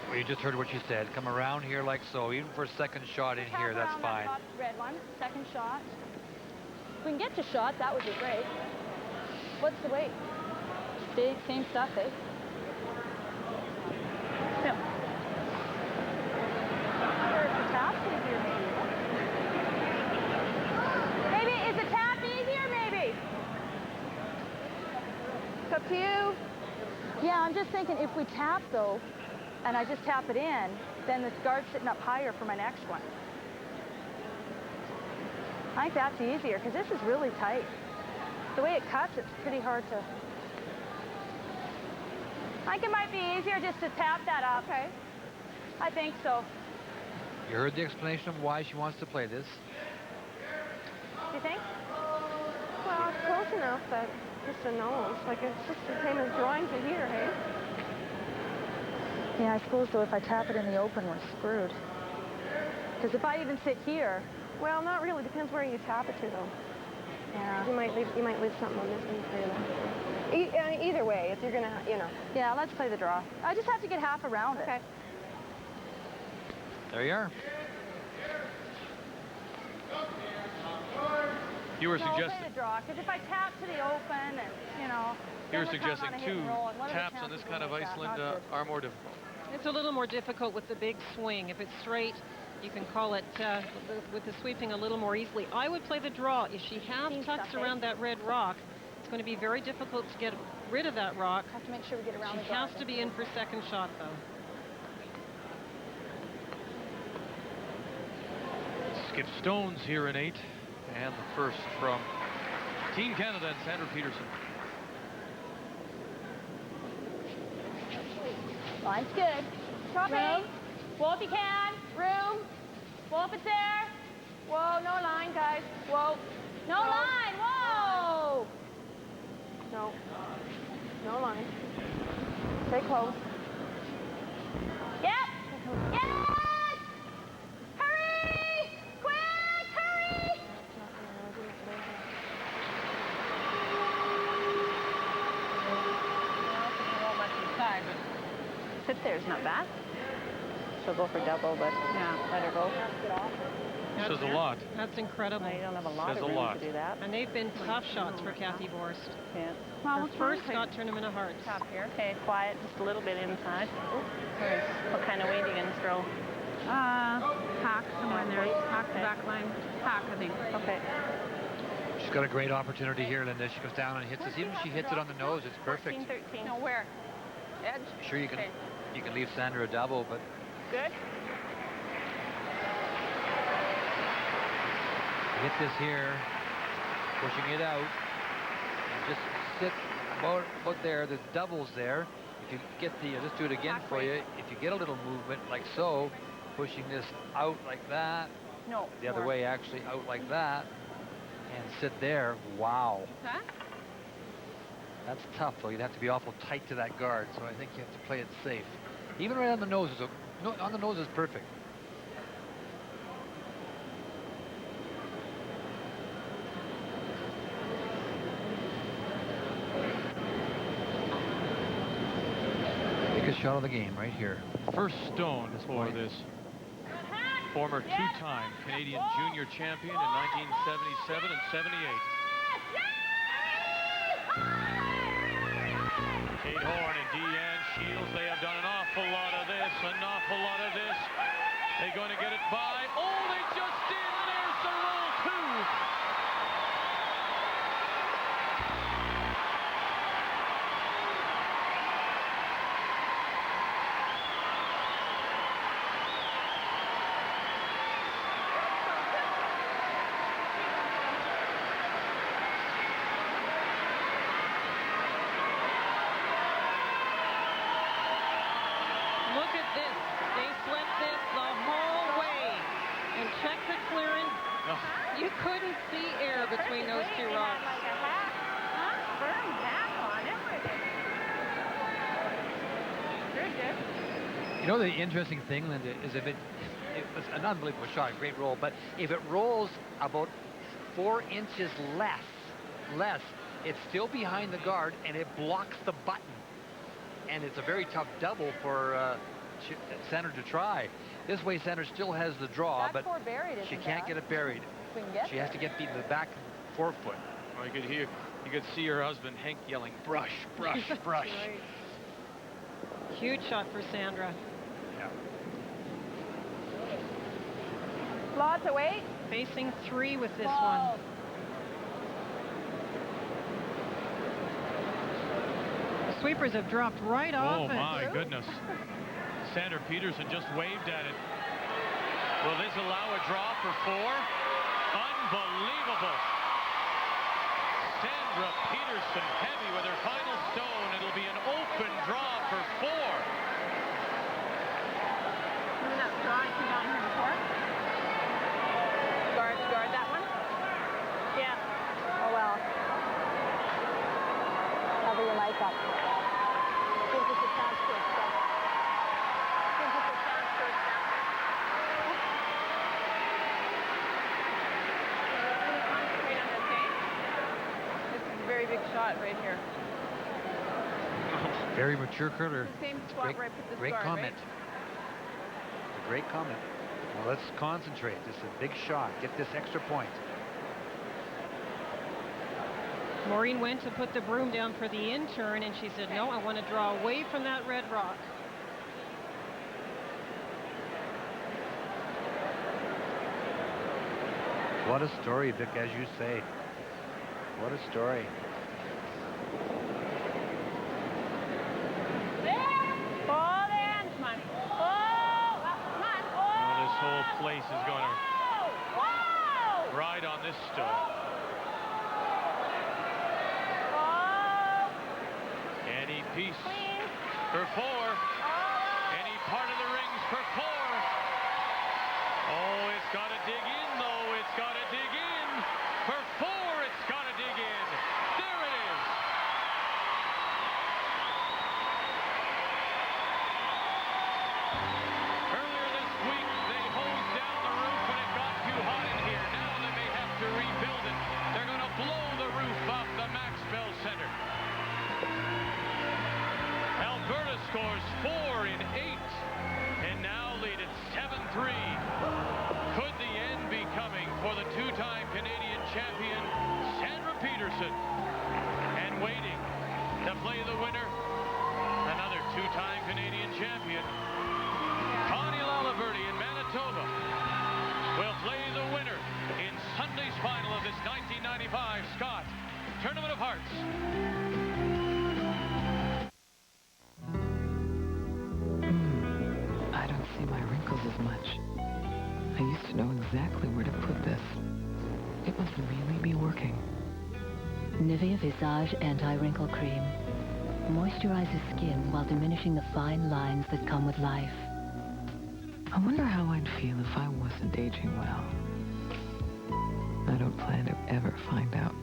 Well, you just heard what she said. Come around here like so, even for a second shot in here, that's fine. Top red one, second shot. If we can get to shot, that would be great. What's the weight? Same stuff, eh? Yeah. The tap's easier, maybe. Maybe, is the tap easier, maybe? It's up to you. Yeah, I'm just thinking if we tap, though, and I just tap it in, then the guard's sitting up higher for my next one. I think that's easier, because this is really tight. The way it cuts, it's pretty hard to... I think it might be easier just to tap that up. Okay. I think so. You heard the explanation of why she wants to play this. Do you think? Well, it's close enough that just a nose. Like, it's just the same as drawing to here, hey? Yeah, I suppose, though, if I tap it in the open, we're screwed. Because if I even sit here... Well, not really. Depends where you tap it to, though. Yeah. You might leave something on this one for you. Either way, if you're gonna, you know. Yeah, let's play the draw. I just have to get half around it. Okay. There you are. You were No, suggesting... I'll play the draw, because if I tap to the open and, you know... You were suggesting 2 taps on this kind of ice, Linda, are more difficult. It's a little more difficult with the big swing. If it's straight, you can call it with the sweeping a little more easily. I would play the draw. If she half tucks around that red rock, it's going to be very difficult to get rid of that rock. Have to make sure we get around she has to be in for second shot, though. Skip stones here in 8. And the first from Team Canada and Sandra Peterson. Line's good. Room. Whoa if you can. Room. Whoa if it's there. Whoa, no line, guys. Whoa. No line. Whoa. No. No line. Stay close. Yep. Yes! Hurry! Quick! Hurry! Sit there is not bad. She'll go for double, but yeah, let her go. Says a lot. That's incredible. You don't have a lot Says of a room lot. to do that. And they've been tough shots for Cathy Borst. Yeah. Her first Scott Tournament of Hearts. Top here. Okay, quiet, just a little bit inside. What kind of weight are you going to throw? Hack somewhere in there. Hack the back line. Hack, I think. Okay. She's got a great opportunity here, Linda. She goes down and hits this. Even if she hits it on the nose, it's perfect. 14, 13. No, where? Edge? Sure, you can leave Sandra a double, but Good. hit this here, pushing it out, and just sit about there. There's doubles there. If you get the, just do it again for you. If you get a little movement like so, pushing this out like that, no, the other way actually out like that, and sit there. Wow. Huh? That's tough, though. You'd have to be awful tight to that guard, so I think you have to play it safe. Even right on the nose on the nose is perfect. Biggest shot of the game right here. First stone for this former two-time Canadian junior champion in 1977 and 78. Kate Horn and Deanne Shields, they have done an awful lot of this, They're going to get it by. Oh, they just did, and there's the roll, too. Look at this. They swept this the whole way. And check the clearance. You couldn't see air between those two rocks. Like a hat. Firm hat on it. Very good. You know, the interesting thing, Linda, is if it was an unbelievable shot, great roll, but if it rolls about 4 inches less, it's still behind the guard and it blocks the button. And it's a very tough double for Sandra to try. This way, Sandra still has the draw, but she can't get it buried. She has to get the back forefoot. Well, you could see her husband Hank yelling, brush, brush, brush. Huge shot for Sandra. Yeah. Lots of weight. Facing 3 with this one. The sweepers have dropped right off it. Oh, my goodness. Sandra Peterson just waved at it. Will this allow a draw for 4? Unbelievable. Sandra Peterson heavy with her final stone. It'll be an open draw for 4. Remember that draw I came down here before? Guard that one? Yeah. Oh, well. Cover your mic up. Gives us a chance to accept. Gives us a chance to accept. Concentrate on this game. This is a very big shot right here. Very mature curler. The same spot where I put this Great guard, comment. right? A great comment. Well, let's concentrate. This is a big shot. Get this extra point. Maureen went to put the broom down for the in-turn, and she said, no, I want to draw away from that red rock. What a story, Vic, as you say. What a story. Ball in. Come on. Oh, come on. Well, this whole place is going to ride on this stone. Any piece for 4. Any part of the rings for 4. Oh, it's got to dig in, though. It's got to dig in. For 4, it's got to dig in. There it is. Alberta scores 4 in 8 and now lead at 7-3. Could the end be coming for the two-time Canadian champion, Sandra Peterson? And waiting to play the winner, another two-time Canadian champion, Alberta in Manitoba, will play the winner in Sunday's final of this 1995 Scott Tournament of Hearts. I don't see my wrinkles as much. I used to know exactly where to put this. It must really be working. Nivea Visage Anti-Wrinkle Cream moisturizes skin while diminishing the fine lines that come with life. I wonder how I'd feel if I wasn't aging well. I don't plan to ever find out.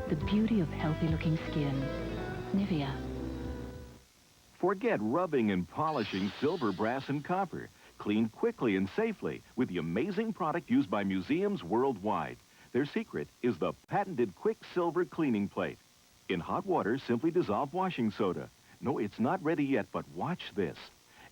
The beauty of healthy-looking skin. Nivea. Forget rubbing and polishing silver, brass, and copper. Clean quickly and safely with the amazing product used by museums worldwide. Their secret is the patented Quicksilver cleaning plate. In hot water, simply dissolve washing soda. No, it's not ready yet, but watch this.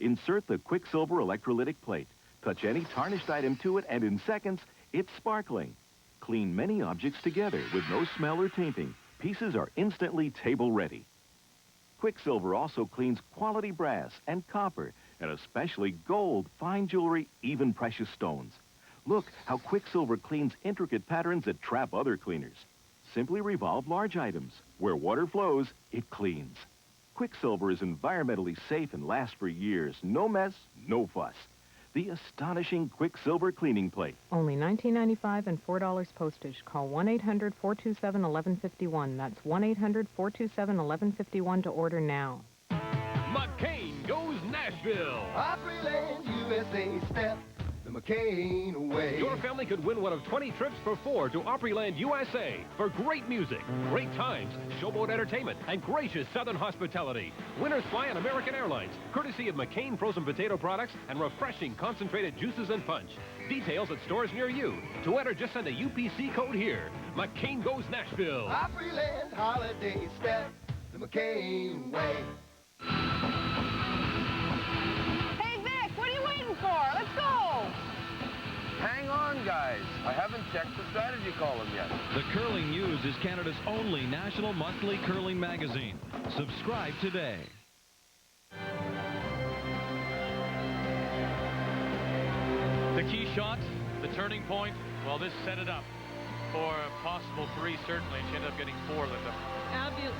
Insert the Quicksilver electrolytic plate. Touch any tarnished item to it, and in seconds, it's sparkling. Clean many objects together with no smell or tainting. Pieces are instantly table-ready. Quicksilver also cleans quality brass and copper, and especially gold, fine jewelry, even precious stones. Look how Quicksilver cleans intricate patterns that trap other cleaners. Simply revolve large items. Where water flows, it cleans. Quicksilver is environmentally safe and lasts for years. No mess, no fuss. The astonishing Quicksilver cleaning plate. Only $19.95 and $4 postage. Call 1-800-427-1151. That's 1-800-427-1151 to order now. McCain goes Nashville. Opryland, USA, step the McCain way. Your family could win one of 20 trips for 4 to Opryland, USA for great music, great times, showboat entertainment, and gracious Southern hospitality. Winners fly on American Airlines, courtesy of McCain frozen potato products and refreshing concentrated juices and punch. Details at stores near you. To enter, just send a UPC code here. McCain goes Nashville. Opryland holiday step the McCain way. Hey, Vic, what are you waiting for? Let's go. Hang on, guys. I haven't checked the strategy column yet. The Curling News is Canada's only national monthly curling magazine. Subscribe today. The key shot, the turning point, well, this set it up for a possible 3, certainly. She ended up getting 4, Linda.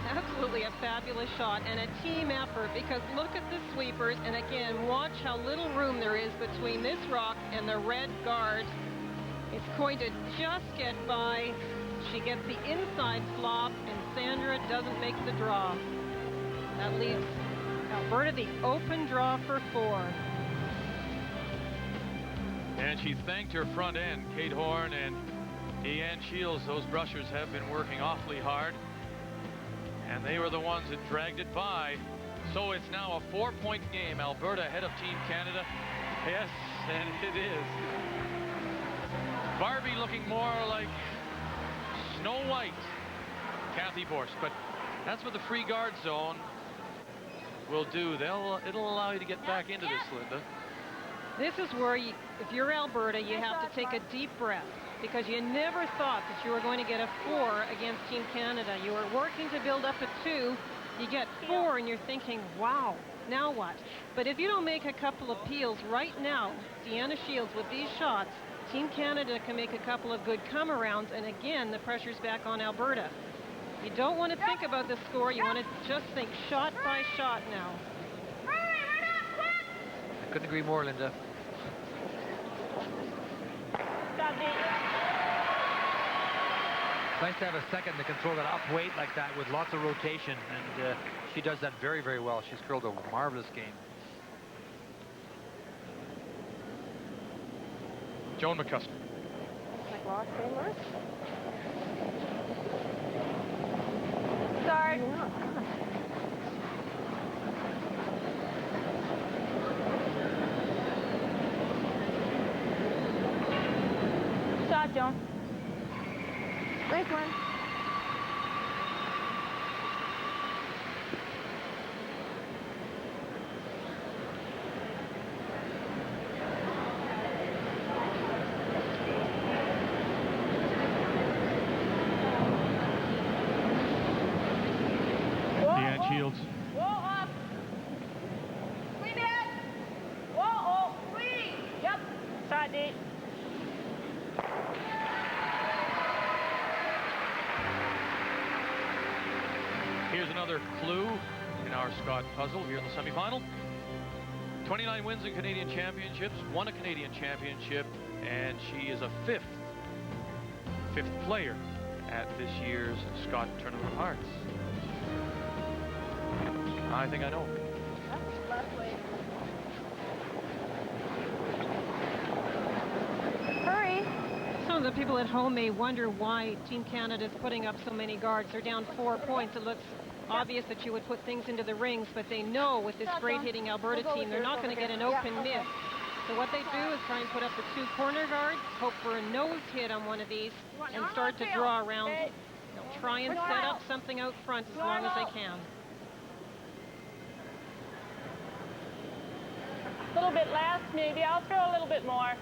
Absolutely a fabulous shot and a team effort, because look at the sweepers, and again, watch how little room there is between this rock and the red guard. It's going to just get by. She gets the inside flop, and Sandra doesn't make the draw. That leaves Alberta the open draw for 4. And she thanked her front end, Kate Horn and Deanne Shields. Those brushers have been working awfully hard, and they were the ones that dragged it by. So it's now a 4-point game. Alberta ahead of Team Canada. Yes, and it is. Barbie looking more like Snow White, Cathy Borst, but that's what the free guard zone will do. It'll allow you to get back into this, Linda. This is where, if you're Alberta, you have to take a deep breath, because you never thought that you were going to get a 4 against Team Canada. You were working to build up a 2. You get 4, and you're thinking, wow, now what? But if you don't make a couple of peels right now, Deanna Shields, with these shots, Team Canada can make a couple of good come-arounds, and again, the pressure's back on Alberta. You don't want to think about the score. You want to just think shot by shot now. I couldn't agree more, Linda. It's nice to have a second that can throw that up weight like that with lots of rotation, and she does that very, very well. She's curled a marvelous game. Joan McCusker. Like lost gamers? Start. Shot, Joan. Nice one. another clue in our Scott puzzle here in the semifinal. 29 wins in Canadian championships, won a Canadian championship, and she is a fifth player at this year's Scott Tournament of Hearts. I think I know. That's lovely. Hurry. Some of the people at home may wonder why Team Canada is putting up so many guards. They're down 4 points. It looks obvious that you would put things into the rings, but they know with this great hitting Alberta team, they're not going to get an open miss. So what they do is try and put up the 2 corner guards, hope for a nose hit on one of these, and start to draw around. They'll try and set up something out front as long as they can. A little bit less, maybe. I'll throw a little bit more.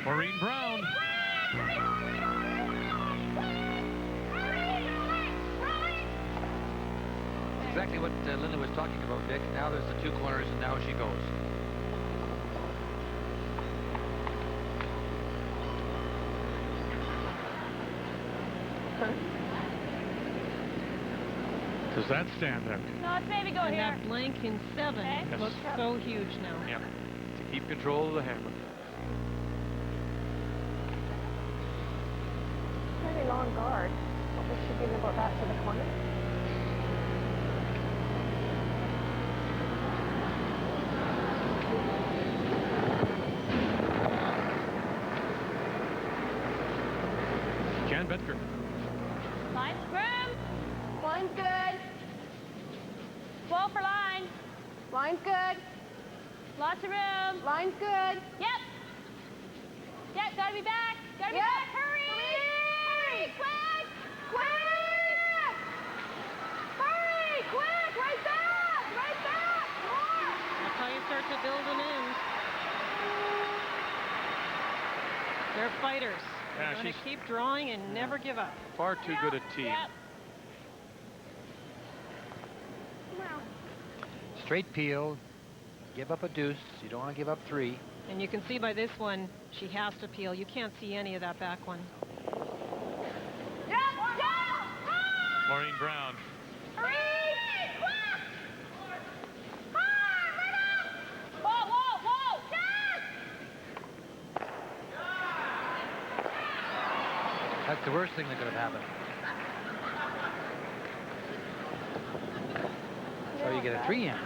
Maureen Brown. Exactly what Linda was talking about, Dick. Now there's the 2 corners, and now she goes. Does that stand there? No, it's maybe go And here. that blank in 7 looks so huge now. Yeah, to keep control of the hammer. Pretty long guard. What was she doing about that to the corner? Jan Betker. Line's room. Line's good. 12 for line. Line's good. Lots of room. Line's good. Yep. Yep, gotta be back. Gotta be back. Hurry! Hurry! Quick! Quick! Hurry! Quick! Right back! Right back! More! That's how you start to build an end. They're fighters. Yeah, They're going she's to keep drawing and never give up. far too good a team. Yep. Straight peel. Give up a deuce. You don't want to give up 3. And you can see by this one, she has to peel. You can't see any of that back one. Maureen Brown. Hurry! Whoa, whoa, whoa! That's the worst thing that could have happened. So you get a 3 in.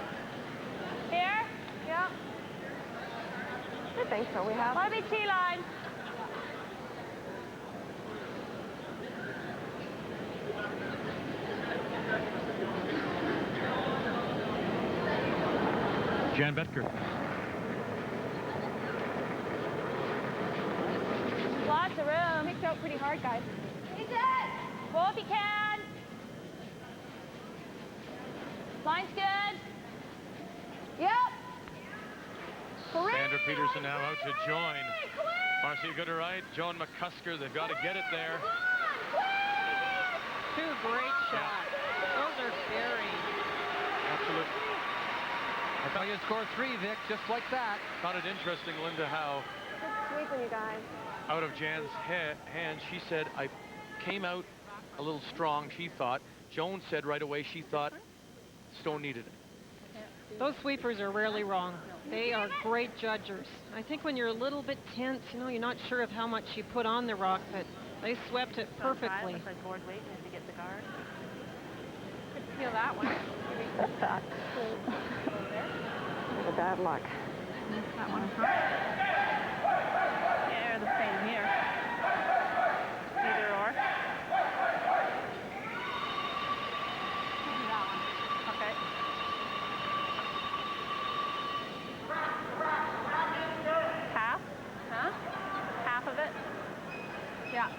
Here? Yeah. I think so. We have. Might be T-line. Jan Betker. Lots of room. Picked out pretty hard, guys. He's it. Well, if you can. Line's good. Yep. Sandra Peterson now out to join. Marcy Gooderite, Joan McCusker, they've got to get it there. 2 great shots. Those are buried. Absolutely. I thought you'd score 3, Vic, just like that. Found it interesting, Linda, how Good sweeping, you guys. out of Jan's hand, she said, I came out a little strong, she thought. Joan said right away she thought Stone needed it. Those sweepers are rarely wrong. They are great judgers. I think when you're a little bit tense, you know, you're not sure of how much you put on the rock, but they swept it perfectly. Looks like board waiting to get the guard. Could feel that one. What's that? The bad luck. That one in front? Yeah, they're the same here. Either or. That one. Okay. Half? Huh? Half of it? Yeah.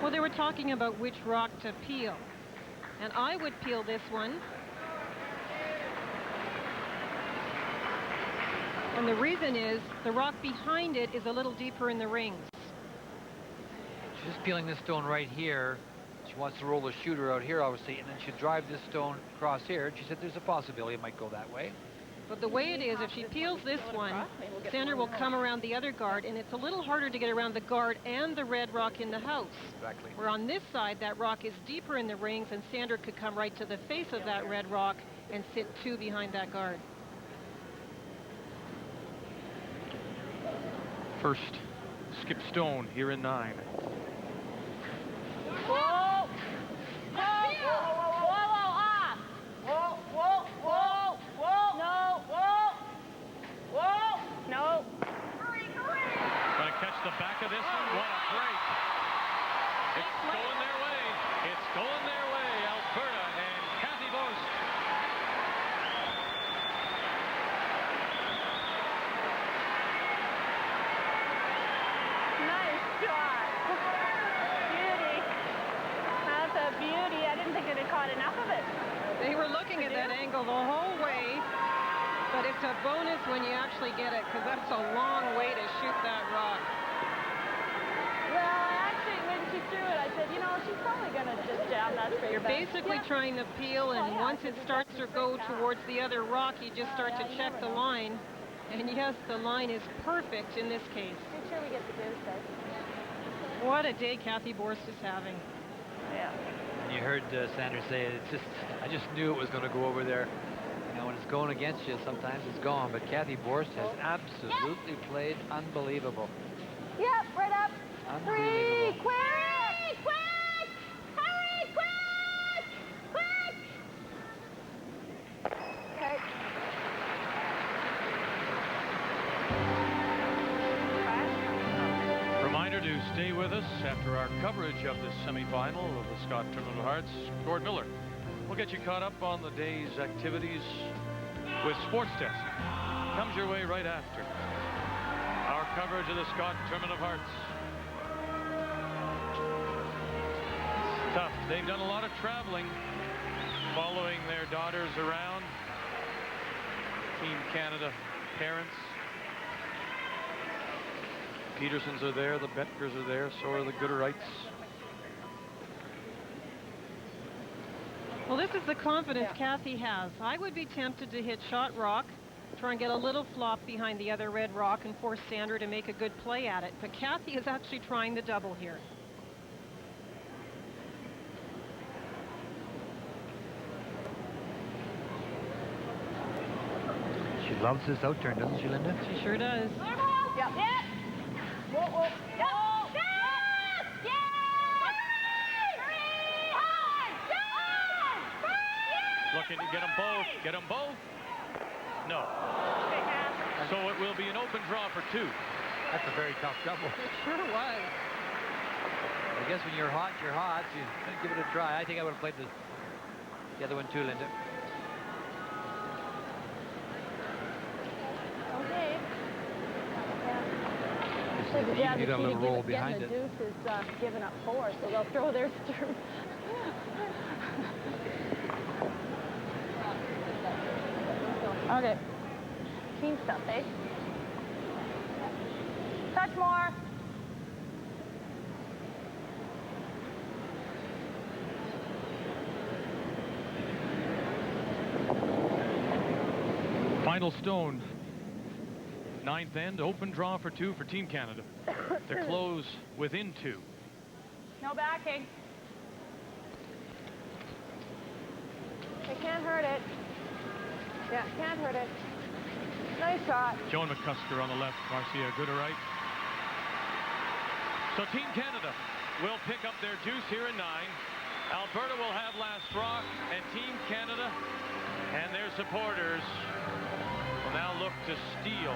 Well, they were talking about which rock to peel. And I would peel this one. And the reason is the rock behind it is a little deeper in the rings. She's just peeling this stone right here. She wants to roll the shooter out here, obviously, and then she'd drive this stone across here. She said there's a possibility it might go that way. But the way it is, if she peels this one, Sandra will come around the other guard, and it's a little harder to get around the guard and the red rock in the house. Exactly. Where on this side, that rock is deeper in the rings, and Sandra could come right to the face of that red rock and sit 2 behind that guard. First skip stone here in 9. Whoa! No! Whoa, off! Whoa, whoa, whoa, whoa! No! Whoa! Whoa! No. Hurry! Going to catch the back of this one. What a break. It's going their way. It's going their way. Alberta and Cathy Borst. Nice shot. Beauty. That's a beauty. I didn't think it had caught enough of it. They were looking at that angle the whole way, but it's a bonus when you actually get it, because that's a long way to shoot that rock. Well, actually, when she threw it, I said, you know, she's probably going to just jam that straight You're back. basically trying to peel, and once it starts to go towards the other rock, you just start to check the line. And yes, the line is perfect in this case. Make sure we get the goose there. What a day Cathy Borst is having. Yeah. And you heard Sandra say, I just knew it was going to go over there. You know, when it's going against you, sometimes it's gone. But Cathy Borst has absolutely played unbelievable. Yep, right up. 3, Unbelievable. quick! Quick! Hurry, quick! Quick! Okay. Reminder to stay with us after our coverage of the semifinal of the Scott Tournament of Hearts. Gord Miller will get you caught up on the day's activities with Sports Desk. Comes your way right after our coverage of the Scott Tournament of Hearts. It's tough. They've done a lot of traveling, following their daughters around. Team Canada parents. Petersons are there, the Betkers are there, so are the Gooderites. Well, this is the confidence Cathy has. I would be tempted to hit shot rock, try and get a little flop behind the other red rock and force Sandra to make a good play at it. But Cathy is actually trying the double here. She loves this out turn, doesn't she, Linda? She sure does. Yep. Whoa, whoa. Yep. Yes! Looking to get them both. Get them both? No. So it will be an open draw for 2. That's a very tough double. It sure was. I guess when you're hot, you're hot. So you give it a try. I think I would have played the other one too, Linda. Okay. You need a little roll behind the it. deuce is giving up 4, so they'll throw theirs through. Okay. Keen stuff, eh? Touch more. Final stone. 9th end, open draw for 2 for Team Canada. To close within 2. No backing. They can't hurt it. Yeah, can't hurt it. Nice shot. Joan McCusker on the left, Marcia Gooderite. So Team Canada will pick up their juice here in 9. Alberta will have last rock, and Team Canada and their supporters will now look to steal.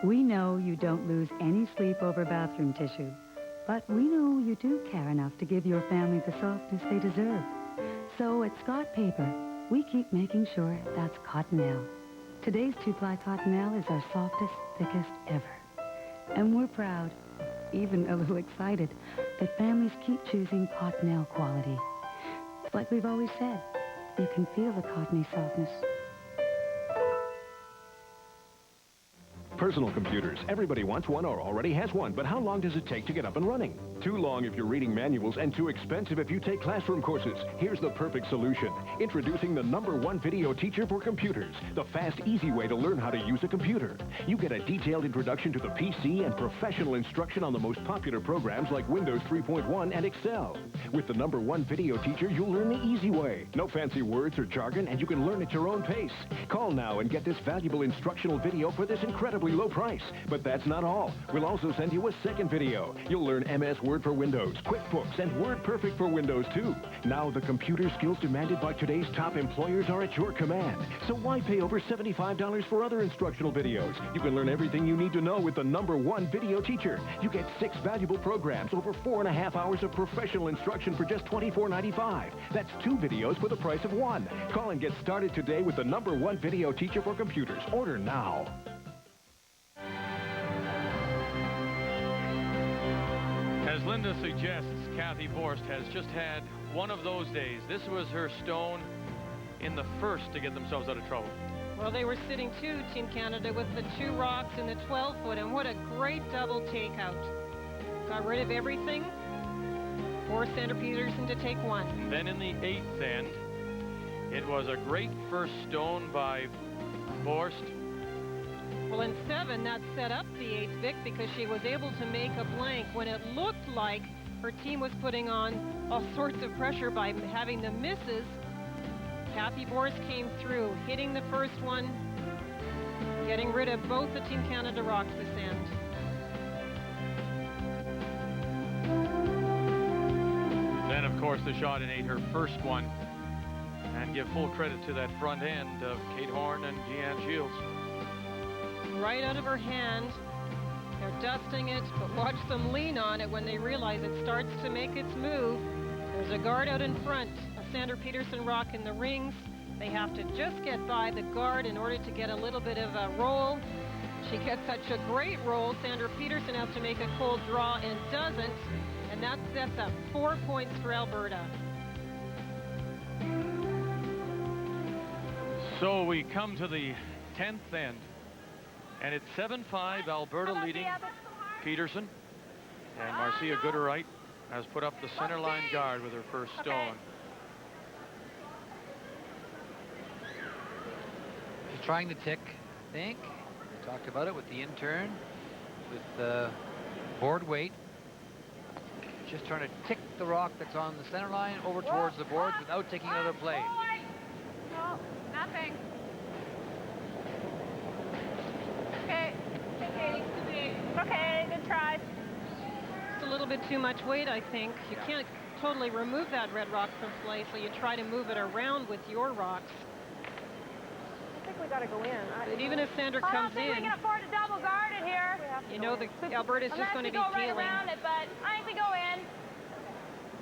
We know you don't lose any sleep over bathroom tissue, but we know you do care enough to give your family the softness they deserve. So at Scott Paper, we keep making sure that's Cottonelle. Today's 2-ply Cottonelle is our softest, thickest ever. And we're proud, even a little excited, that families keep choosing Cottonelle quality. It's like we've always said, You can feel the cottony softness. Personal computers. Everybody wants one or already has one, but how long does it take to get up and running? Too long if you're reading manuals and too expensive if you take classroom courses. Here's the perfect solution. Introducing the #1 video teacher for computers. The fast, easy way to learn how to use a computer. You get a detailed introduction to the PC and professional instruction on the most popular programs like Windows 3.1 and Excel. With the #1 video teacher, you'll learn the easy way. No fancy words or jargon, and you can learn at your own pace. Call now and get this valuable instructional video for this incredibly low price. But that's not all. We'll also send you a second video. You'll learn MS Word for Windows, QuickBooks, and WordPerfect for Windows too. Now the computer skills demanded by today's top employers are at your command. So why pay over $75 for other instructional videos? You can learn everything you need to know with the #1 video teacher. You get 6 valuable programs, over 4.5 hours of professional instruction for just $24.95. That's 2 videos for the price of 1. Call and get started today with the #1 video teacher for computers. Order now. As Linda suggests, Cathy Borst has just had one of those days. This was her stone in the first to get themselves out of trouble. Well, they were sitting 2, Team Canada, with the 2 rocks in the 12-foot, and what a great double takeout. Got rid of everything, forced Sandra Peterson to take 1. And then in the 8th end, it was a great first stone by Borst. Well, in 7, that set up the 8th, Vic, because she was able to make a blank when it looked like her team was putting on all sorts of pressure by having the misses. Cathy Borst came through, hitting the first one, getting rid of both the Team Canada rocks this end. Then, of course, the shot in 8, her first one. And give full credit to that front end of Kate Horn and Deanne Shields. Right out of her hand. They're dusting it, but watch them lean on it when they realize it starts to make its move. There's a guard out in front, a Sandra Peterson rock in the rings. They have to just get by the guard in order to get a little bit of a roll. She gets such a great roll. Sandra Peterson has to make a cold draw and doesn't, and that sets up 4 points for Alberta. So we come to the 10th end. And it's 7-5, Alberta leading Peterson. And Marcia Gooderite has put up the center line guard with her first stone. She's trying to tick, I think. We talked about it with the intern, with the board weight. Just trying to tick the rock that's on the center line over towards the boards without taking it out of play. No, nothing. Okay, good try. It's a little bit too much weight, I think. You can't totally remove that red rock from play, so you try to move it around with your rocks. I think we got to go in. But even if Sandra comes I don't think in, we can afford to double guard it here. you know Alberta's just going to be Unless we go peeling. right around it, but I think we go in.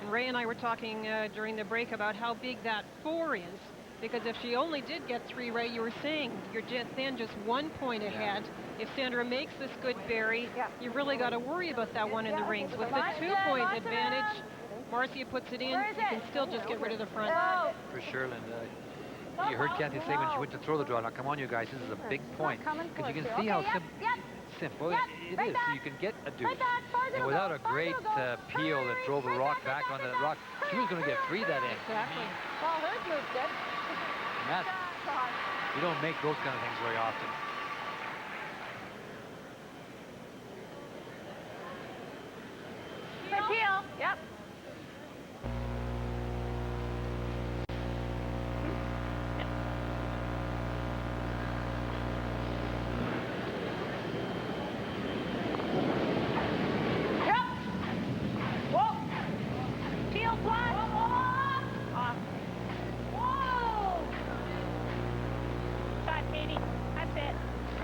And Ray and I were talking during the break about how big that 4 is. Because if she only did get 3, Ray, you were saying you're then just 1 point ahead. If Sandra makes this good berry, you really got to worry about that one in the rings. With the 2-point advantage, Marcia puts it in. You can still just get rid of the front. For sure, Linda. You heard Cathy say when she went to throw the draw. Now, come on, you guys. This is a big point. Because you can see how simple it is. So you can get a deuce. And without a great peel that drove a rock back on the rock, she was going to get 3 that end. Exactly. Well, hers moved good. And you don't make those kind of things very often. Peel. Yep.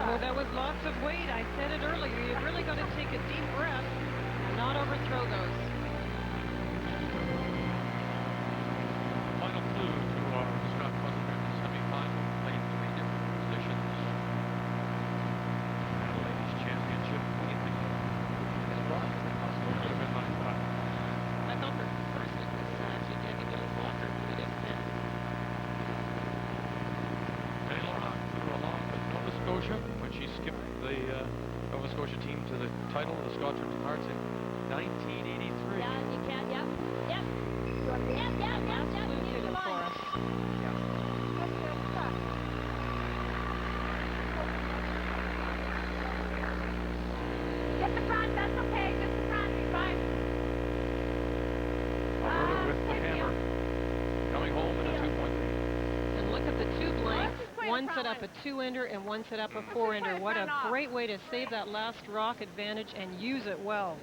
Oh, that was lots of weight. I said it earlier. You've really got to take a deep breath and not overthrow those. Final clue to our Scott semifinal. Played 3 different positions. And ladies championship. What do you think? It's wrong. It could have been like that. I thought her first one was she did a blocker, but it didn't fit. when she skipped the Nova Scotia team to the title of the Scott Tournament of Hearts in 1983. Yeah, you can. Yep. Yep. Yep. For us. Get the front. That's okay. Just the front. You're fine. Alberta with the hammer. Coming home in a 2-point. And look at the tube length. One set up a 2-ender and one set up a 4-ender. What a great way to save that last rock advantage and use it well.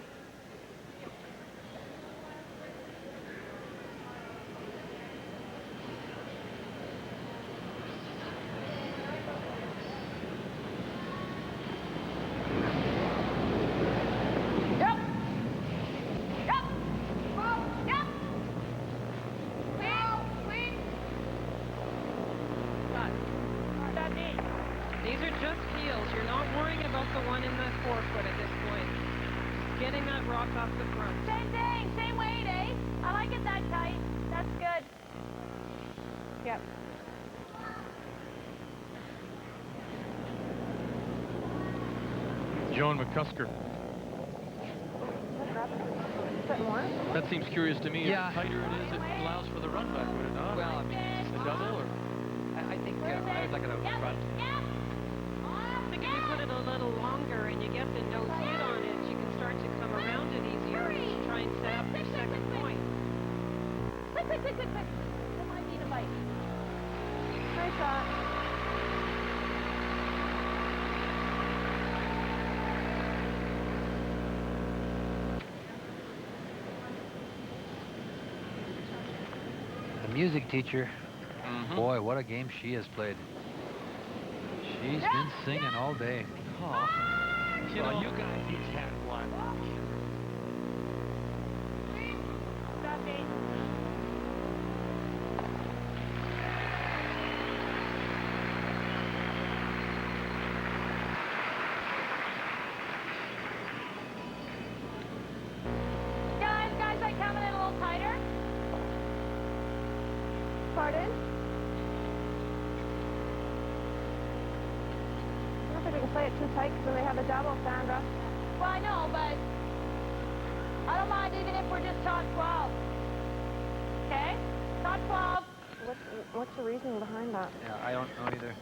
These are just heels. You're not worrying about the one in the forefoot at this point. Just getting that rock off the front. Same thing. Same weight, eh? I like it that tight. That's good. Yep. Joan McCusker. That seems curious to me. Yeah. The tighter it is, it allows for the run back, would it not? Well, I mean, the double, or? I think I would like it out front. I think if you put it a little longer and you get the nose hit on it, you can start to come around it easier and try and set up your second point. Quick. That might need a bite. Nice shot. The music teacher, boy, what a game she has played. She's been singing all day. Oh. You know, you guys each had one. Guys, like coming in a little tighter. Pardon? I don't think we can play it too tight because then they have a double, Sandra. Well, I know, but I don't mind even if we're just top 12. Okay? Top 12. What's the reasoning behind that? Yeah, I don't know either.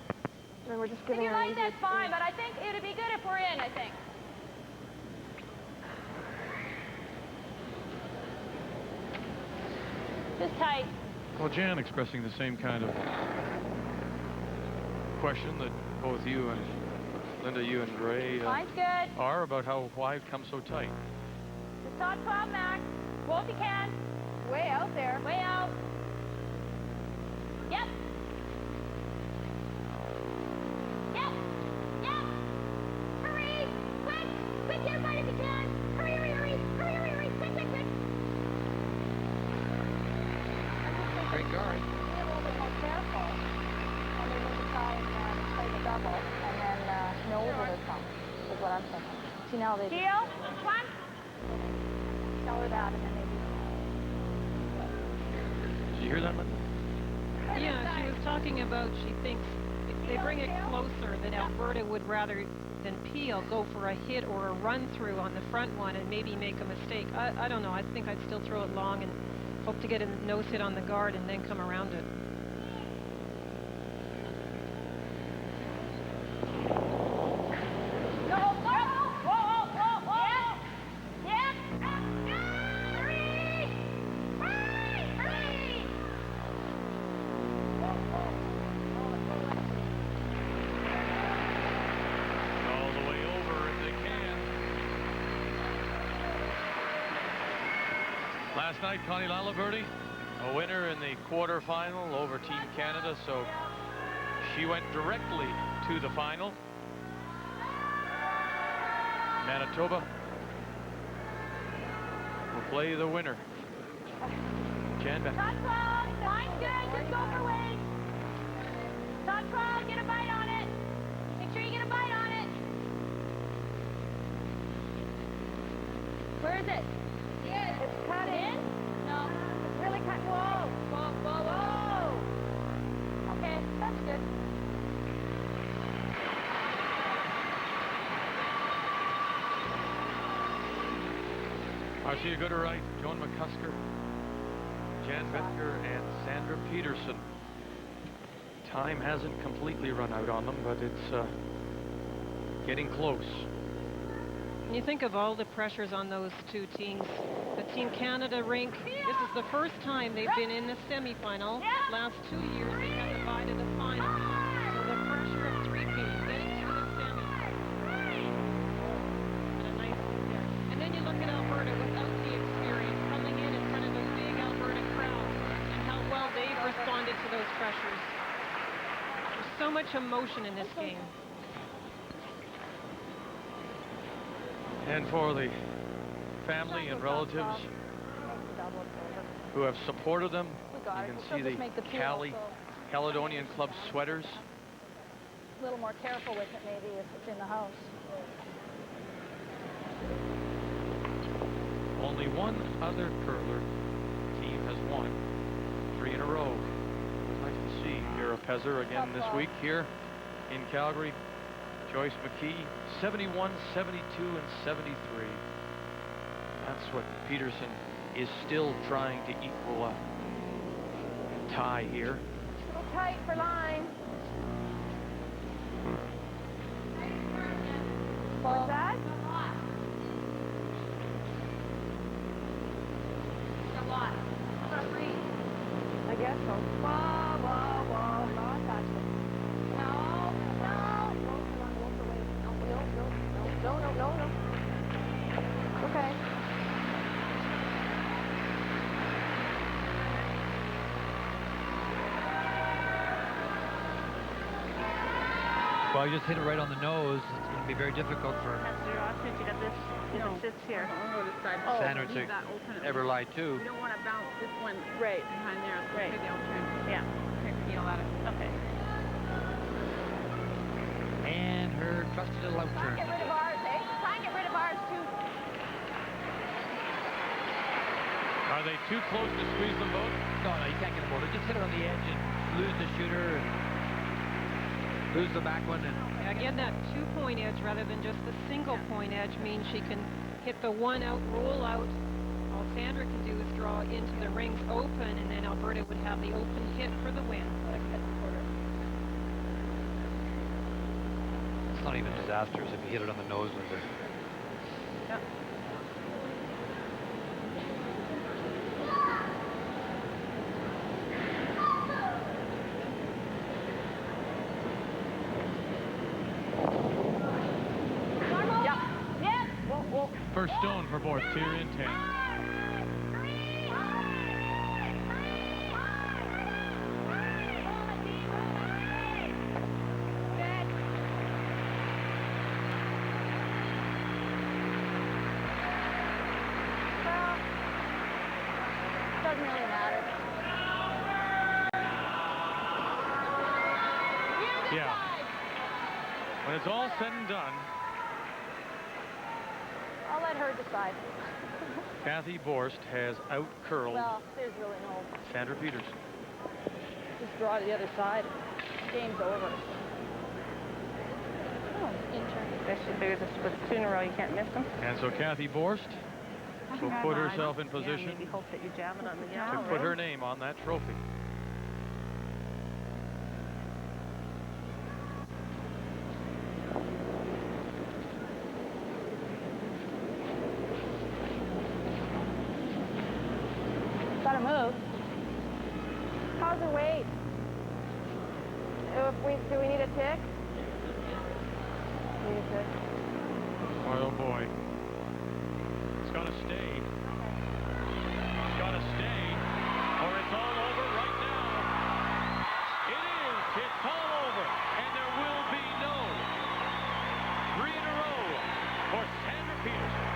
I mean, we're just If giving you her like, an that's easy- fine, but I think it'd be good if we're in, I think. Just tight. Well, Jan expressing the same kind of question that both you and Linda, you and Ray Mine's good. are about why it comes so tight. Just top 12, Max. Well, if you can. Way out there. Way out. Yep. Hurry! Quick here, bud, if you can. Hurry. Quick. Great guard. Be a little bit more careful. And we need to try and play the double and then know where they come, is what I'm thinking. See, now they Heel, one. tell her that and then maybe. Did you hear that, Linda? Yeah, she was talking about she thinks if they bring it closer that Alberta would rather than Peel go for a hit or a run through on the front one and maybe make a mistake. I don't know. I think I'd still throw it long and hope to get a nose hit on the guard and then come around it. All the way over if they can. Last night, Connie Lalaberty, a winner in the quarterfinal over Team Canada, so she went directly to the final. Manitoba will play the winner. Jan Beck. Top 12, line's good, just go for weight. Top 12, get a bite on it. Make sure you get a bite on it. Where is it? It's cut in. No. It's really cut. Whoa. Okay, that's good. Marcia Gooderite, Joan McCusker, Jan Vetker, and Sandra Peterson. Time hasn't completely run out on them, but it's getting close. And you think of all the pressures on those two teams. The Team Canada rink, this is the first time they've been in the semifinal. Last 2 years, they had to bye to the final. So the pressure of three-peat, getting to the semifinal. And a nice, and then you look at Alberta without the experience, coming in front of those big Alberta crowds, and how well they've responded to those pressures. There's so much emotion in this game. And for the family and relatives who have supported them, you can see the Caledonian Club sweaters. A little more careful with it maybe if it's in the house. Only one other curler team has won 3 in a row. It's nice to see Vera Pezzer again this week here in Calgary. Joyce McKee, 71, 72, and 73. That's what Peterson is still trying to equal a tie here. A little tight for line. What's that? A lot. I guess so. Whoa, whoa, whoa. Not touch it. No, no. No. Okay. Well, you just hit it right on the nose. It's going to be very difficult for It sits here. Sandra to ever lie to. We don't want to bounce this one right behind there. Right. Maybe I'll turn. Yeah. Feel that. Okay. And her trusty little out turn. Get rid of ours, eh? Try and get rid of ours, too. Are they too close to squeeze them both? No, you can't get them both. Just hit it on the edge and lose the shooter and lose the back one. And Again, that 2-point edge rather than just the single-point edge means she can hit the one out, roll out. All Sandra can do is draw into the rings open, and then Alberta would have the open hit for the win. it's not even disastrous if you hit it on the nose, Linda. Yep. First stone for Borst here in 10. Doesn't really matter. Yeah. When it's all said and done, I'll let her decide. Cathy Borst has out-curled There's really no... Sandra Peterson. Just draw to the other side. Game's over. Oh, intern. This should do this with 2 in a row. You can't miss them. And so Cathy Borst will put herself in position Maybe hope that you jam it on the to put her name on that trophy. Gotta move. How's her weight? Do we need a tick? Need a tick. Oh boy. It's gotta stay. It's gotta stay, or it's all over right now. It is. It's all over. And there will be no 3 in a row for Sandra Peterson.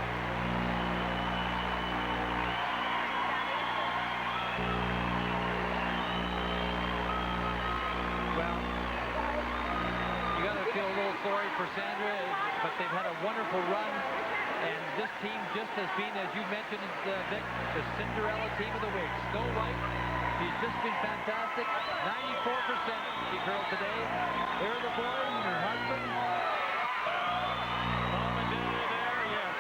Well, you got to feel a little sorry for Sandra, but they've had a wonderful run, and this team just has been, as you mentioned, Vic, the Cinderella team of the week. Snow White, she's just been fantastic. 94% she curled today. There are the boys and her husband. Mom and Dad are there, yes.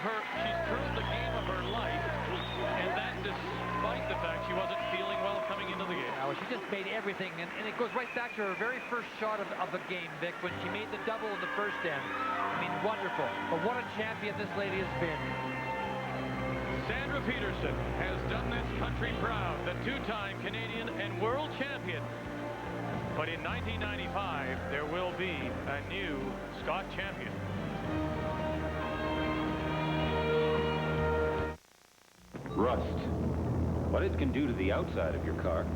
she's curled the game of her life, and that despite the fact she wasn't feeling well coming into the game. Yeah, well, she just made everything, and it goes right back to her very first shot of the game, Vic, when she made the double in the first end. I mean, wonderful. But what a champion this lady has been. Sandra Peterson has done this country proud, the two-time Canadian and world champion. But in 1995, there will be a new Scott champion. Rust. What it can do to the outside of your car,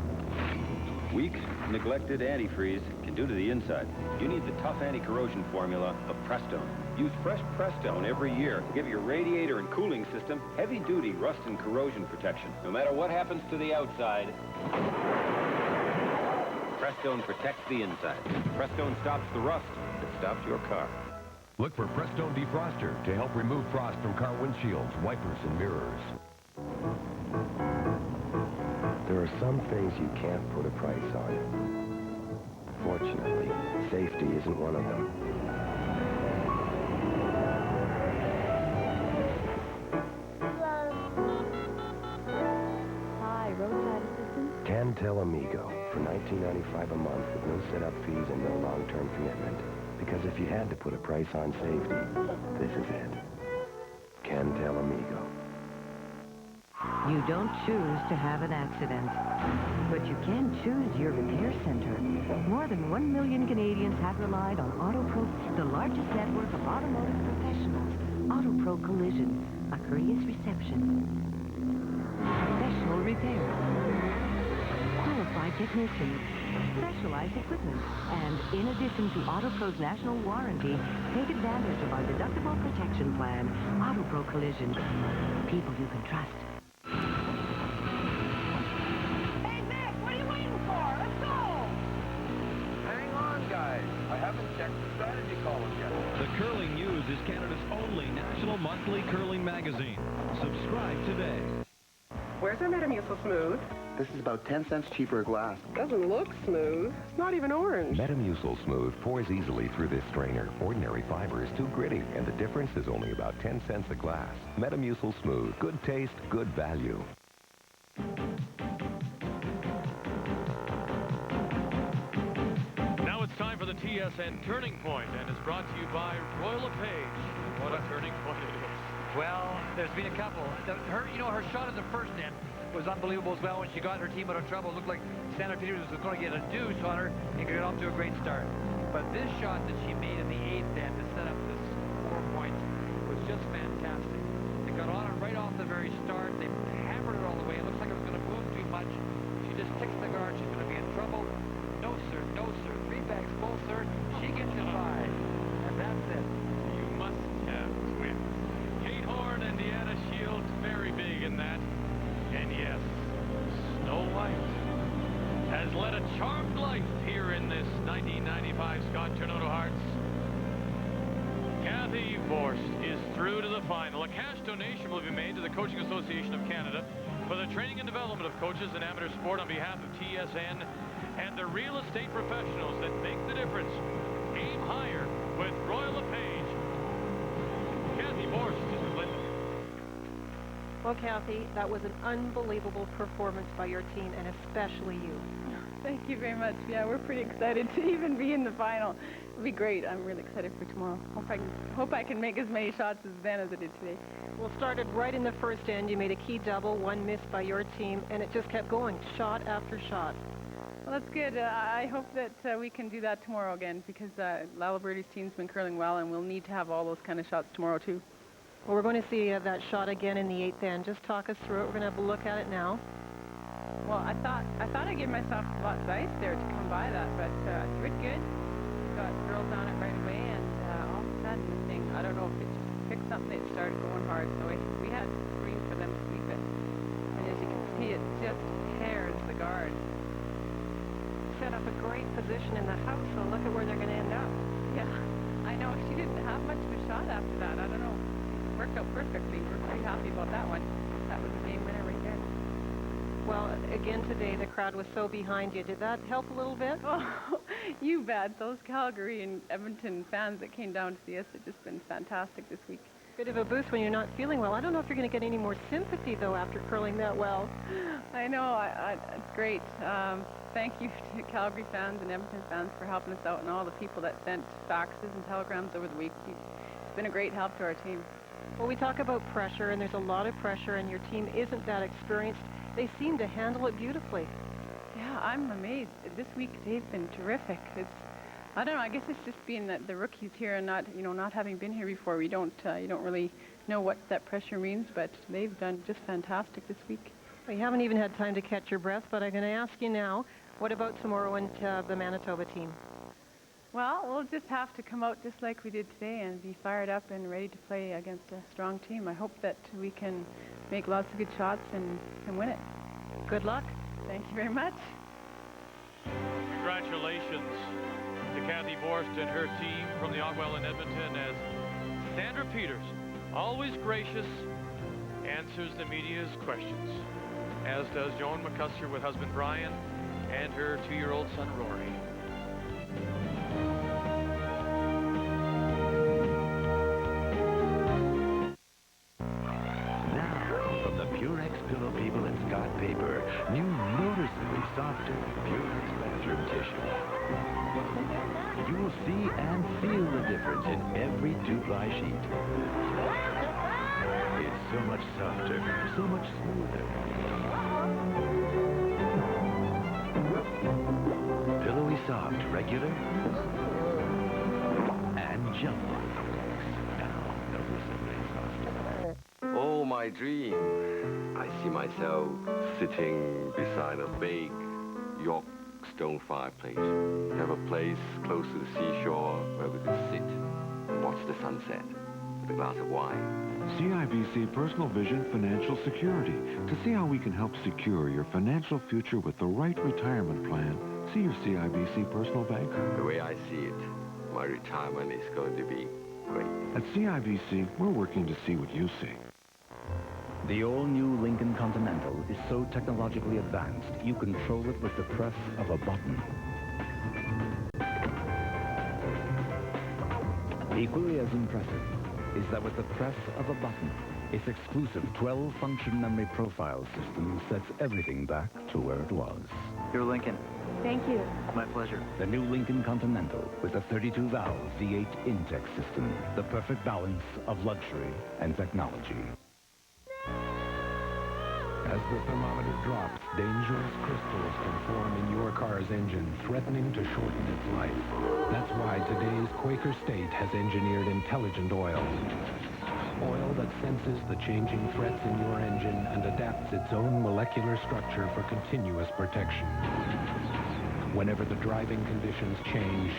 weak, neglected antifreeze can do to the inside. You need the tough anti-corrosion formula of Prestone. Use fresh Prestone every year to give your radiator and cooling system heavy-duty rust and corrosion protection. No matter what happens to the outside, Prestone protects the inside. Prestone stops the rust that stops your car. Look for Prestone Defroster to help remove frost from car windshields, wipers, and mirrors. There are some things you can't put a price on. Fortunately, safety isn't one of them. Hi, roadside assistance? Cantel Amigo for $19.95 a month with no setup fees and no long-term commitment. Because if you had to put a price on safety, this is it. Cantel Amigo. You don't choose to have an accident, but you can choose your repair center. More than 1 million Canadians have relied on AutoPro, the largest network of automotive professionals. AutoPro Collision, a courteous reception, professional repair, qualified technicians, specialized equipment, and in addition to AutoPro's national warranty, take advantage of our deductible protection plan. AutoPro Collision, people you can trust. I haven't checked the strategy column yet. The Curling News is Canada's only national monthly curling magazine. Subscribe today. Where's our Metamucil Smooth? This is about 10 cents cheaper a glass. Doesn't look smooth. It's not even orange. Metamucil Smooth pours easily through this strainer. Ordinary fiber is too gritty, and the difference is only about 10 cents a glass. Metamucil Smooth. Good taste, good value. Time for the TSN Turning Point, and it's brought to you by Royal LePage. What a turning point it is. Well, there's been a couple. Her shot in the first net was unbelievable as well. When she got her team out of trouble, it looked like Sandra Peterson was going to get a deuce on her and get off to a great start. But this shot that she made in the 8th end to set up this 4 points was just fantastic. They got on it right off the very start. They hammered it all the way. It looks like it was going to move too much. She just ticks the guard. She's going to be in trouble. No, sir. No, sir. 3 bags full, sir. She gets you 5. And that's it. You must have twins. Kate Horn and Deanna Shields, very big in that. And yes, Snow White has led a charmed life here in this 1995 Scott Tournament of Hearts. Cathy Borst is through to the final. A cash donation will be made to the Coaching Association of Canada for the training and development of coaches in amateur sport on behalf of TSN and the real estate professionals that make the difference. Aim higher with Royal LePage. Cathy Borst is with Linda. Well, Cathy, that was an unbelievable performance by your team, and especially you. Thank you very much. Yeah, we're pretty excited to even be in the final. It'll be great. I'm really excited for tomorrow. Hope I can make as many shots as then as I did today. Well, started right in the first end. You made a key double, 1 missed by your team, and it just kept going, shot after shot. Well, that's good. I hope that we can do that tomorrow again, because Alberta's team's been curling well, and we'll need to have all those kind of shots tomorrow, too. Well, we're going to see that shot again in the 8th end. Just talk us through it. We're going to have a look at it now. Well, I thought I gave myself lots of ice there to come by that, but I threw it good. Got girls on it right away, and all of a sudden the thing, I don't know if it just picked something, it started going hard, so we had to scream for them to sweep it. And as you can see, it just tears the guard. Set up a great position in the house, so look at where they're going to end up. Yeah, I know. She didn't have much of a shot after that. I don't know. It worked out perfectly. We're pretty happy about that one. That was a game winner right there. Well, again today, the crowd was so behind you. Did that help a little bit? Oh, you bet. Those Calgary and Edmonton fans that came down to see us have just been fantastic this week. Bit of a boost when you're not feeling well. I don't know if you're going to get any more sympathy, though, after curling that well. I know. It's great. Thank you to Calgary fans and Edmonton fans for helping us out, and all the people that sent faxes and telegrams over the week. It's been a great help to our team. Well, we talk about pressure, and there's a lot of pressure, and your team isn't that experienced. They seem to handle it beautifully. Yeah, I'm amazed. This week they've been terrific. I don't know. I guess it's just being that the rookies here and not having been here before. You don't really know what that pressure means, but they've done just fantastic this week. We haven't even had time to catch your breath, but I'm going to ask you now, what about tomorrow and the Manitoba team? Well, we'll just have to come out just like we did today and be fired up and ready to play against a strong team. I hope that we can make lots of good shots and win it. Good luck. Thank you very much. Congratulations to Cathy Borst and her team from the Otwell in Edmonton, as Sandra Peterson, always gracious, answers the media's questions, as does Joan McCusker with husband Brian and her 2-year-old son Rory. Now, from the Purex pillow people at Scott Paper, new noticeably softer Purex bathroom tissue. You will see and feel the difference in every 2-ply sheet. It's so much softer, so much smoother. Pillowy soft, regular, and jumbo. Now, noticeably softer. Oh, my dream. I see myself sitting beside a big York stone fireplace. Have a place close to the seashore where we could sit and watch the sunset with a glass of wine. CIBC Personal Vision Financial Security. To see how we can help secure your financial future with the right retirement plan, see your CIBC personal banker. The way I see it, my retirement is going to be great. At CIBC, we're working to see what you see. The all-new Lincoln Continental is so technologically advanced, you control it with the press of a button. Equally as impressive is that with the press of a button, its exclusive 12-function memory profile system sets everything back to where it was. Your Lincoln. Thank you. My pleasure. The new Lincoln Continental with a 32-valve V8 intake system, the perfect balance of luxury and technology. As the thermometer drops, dangerous crystals can form in your car's engine, threatening to shorten its life. That's why today's Quaker State has engineered intelligent oil. Oil that senses the changing threats in your engine and adapts its own molecular structure for continuous protection. Whenever the driving conditions change,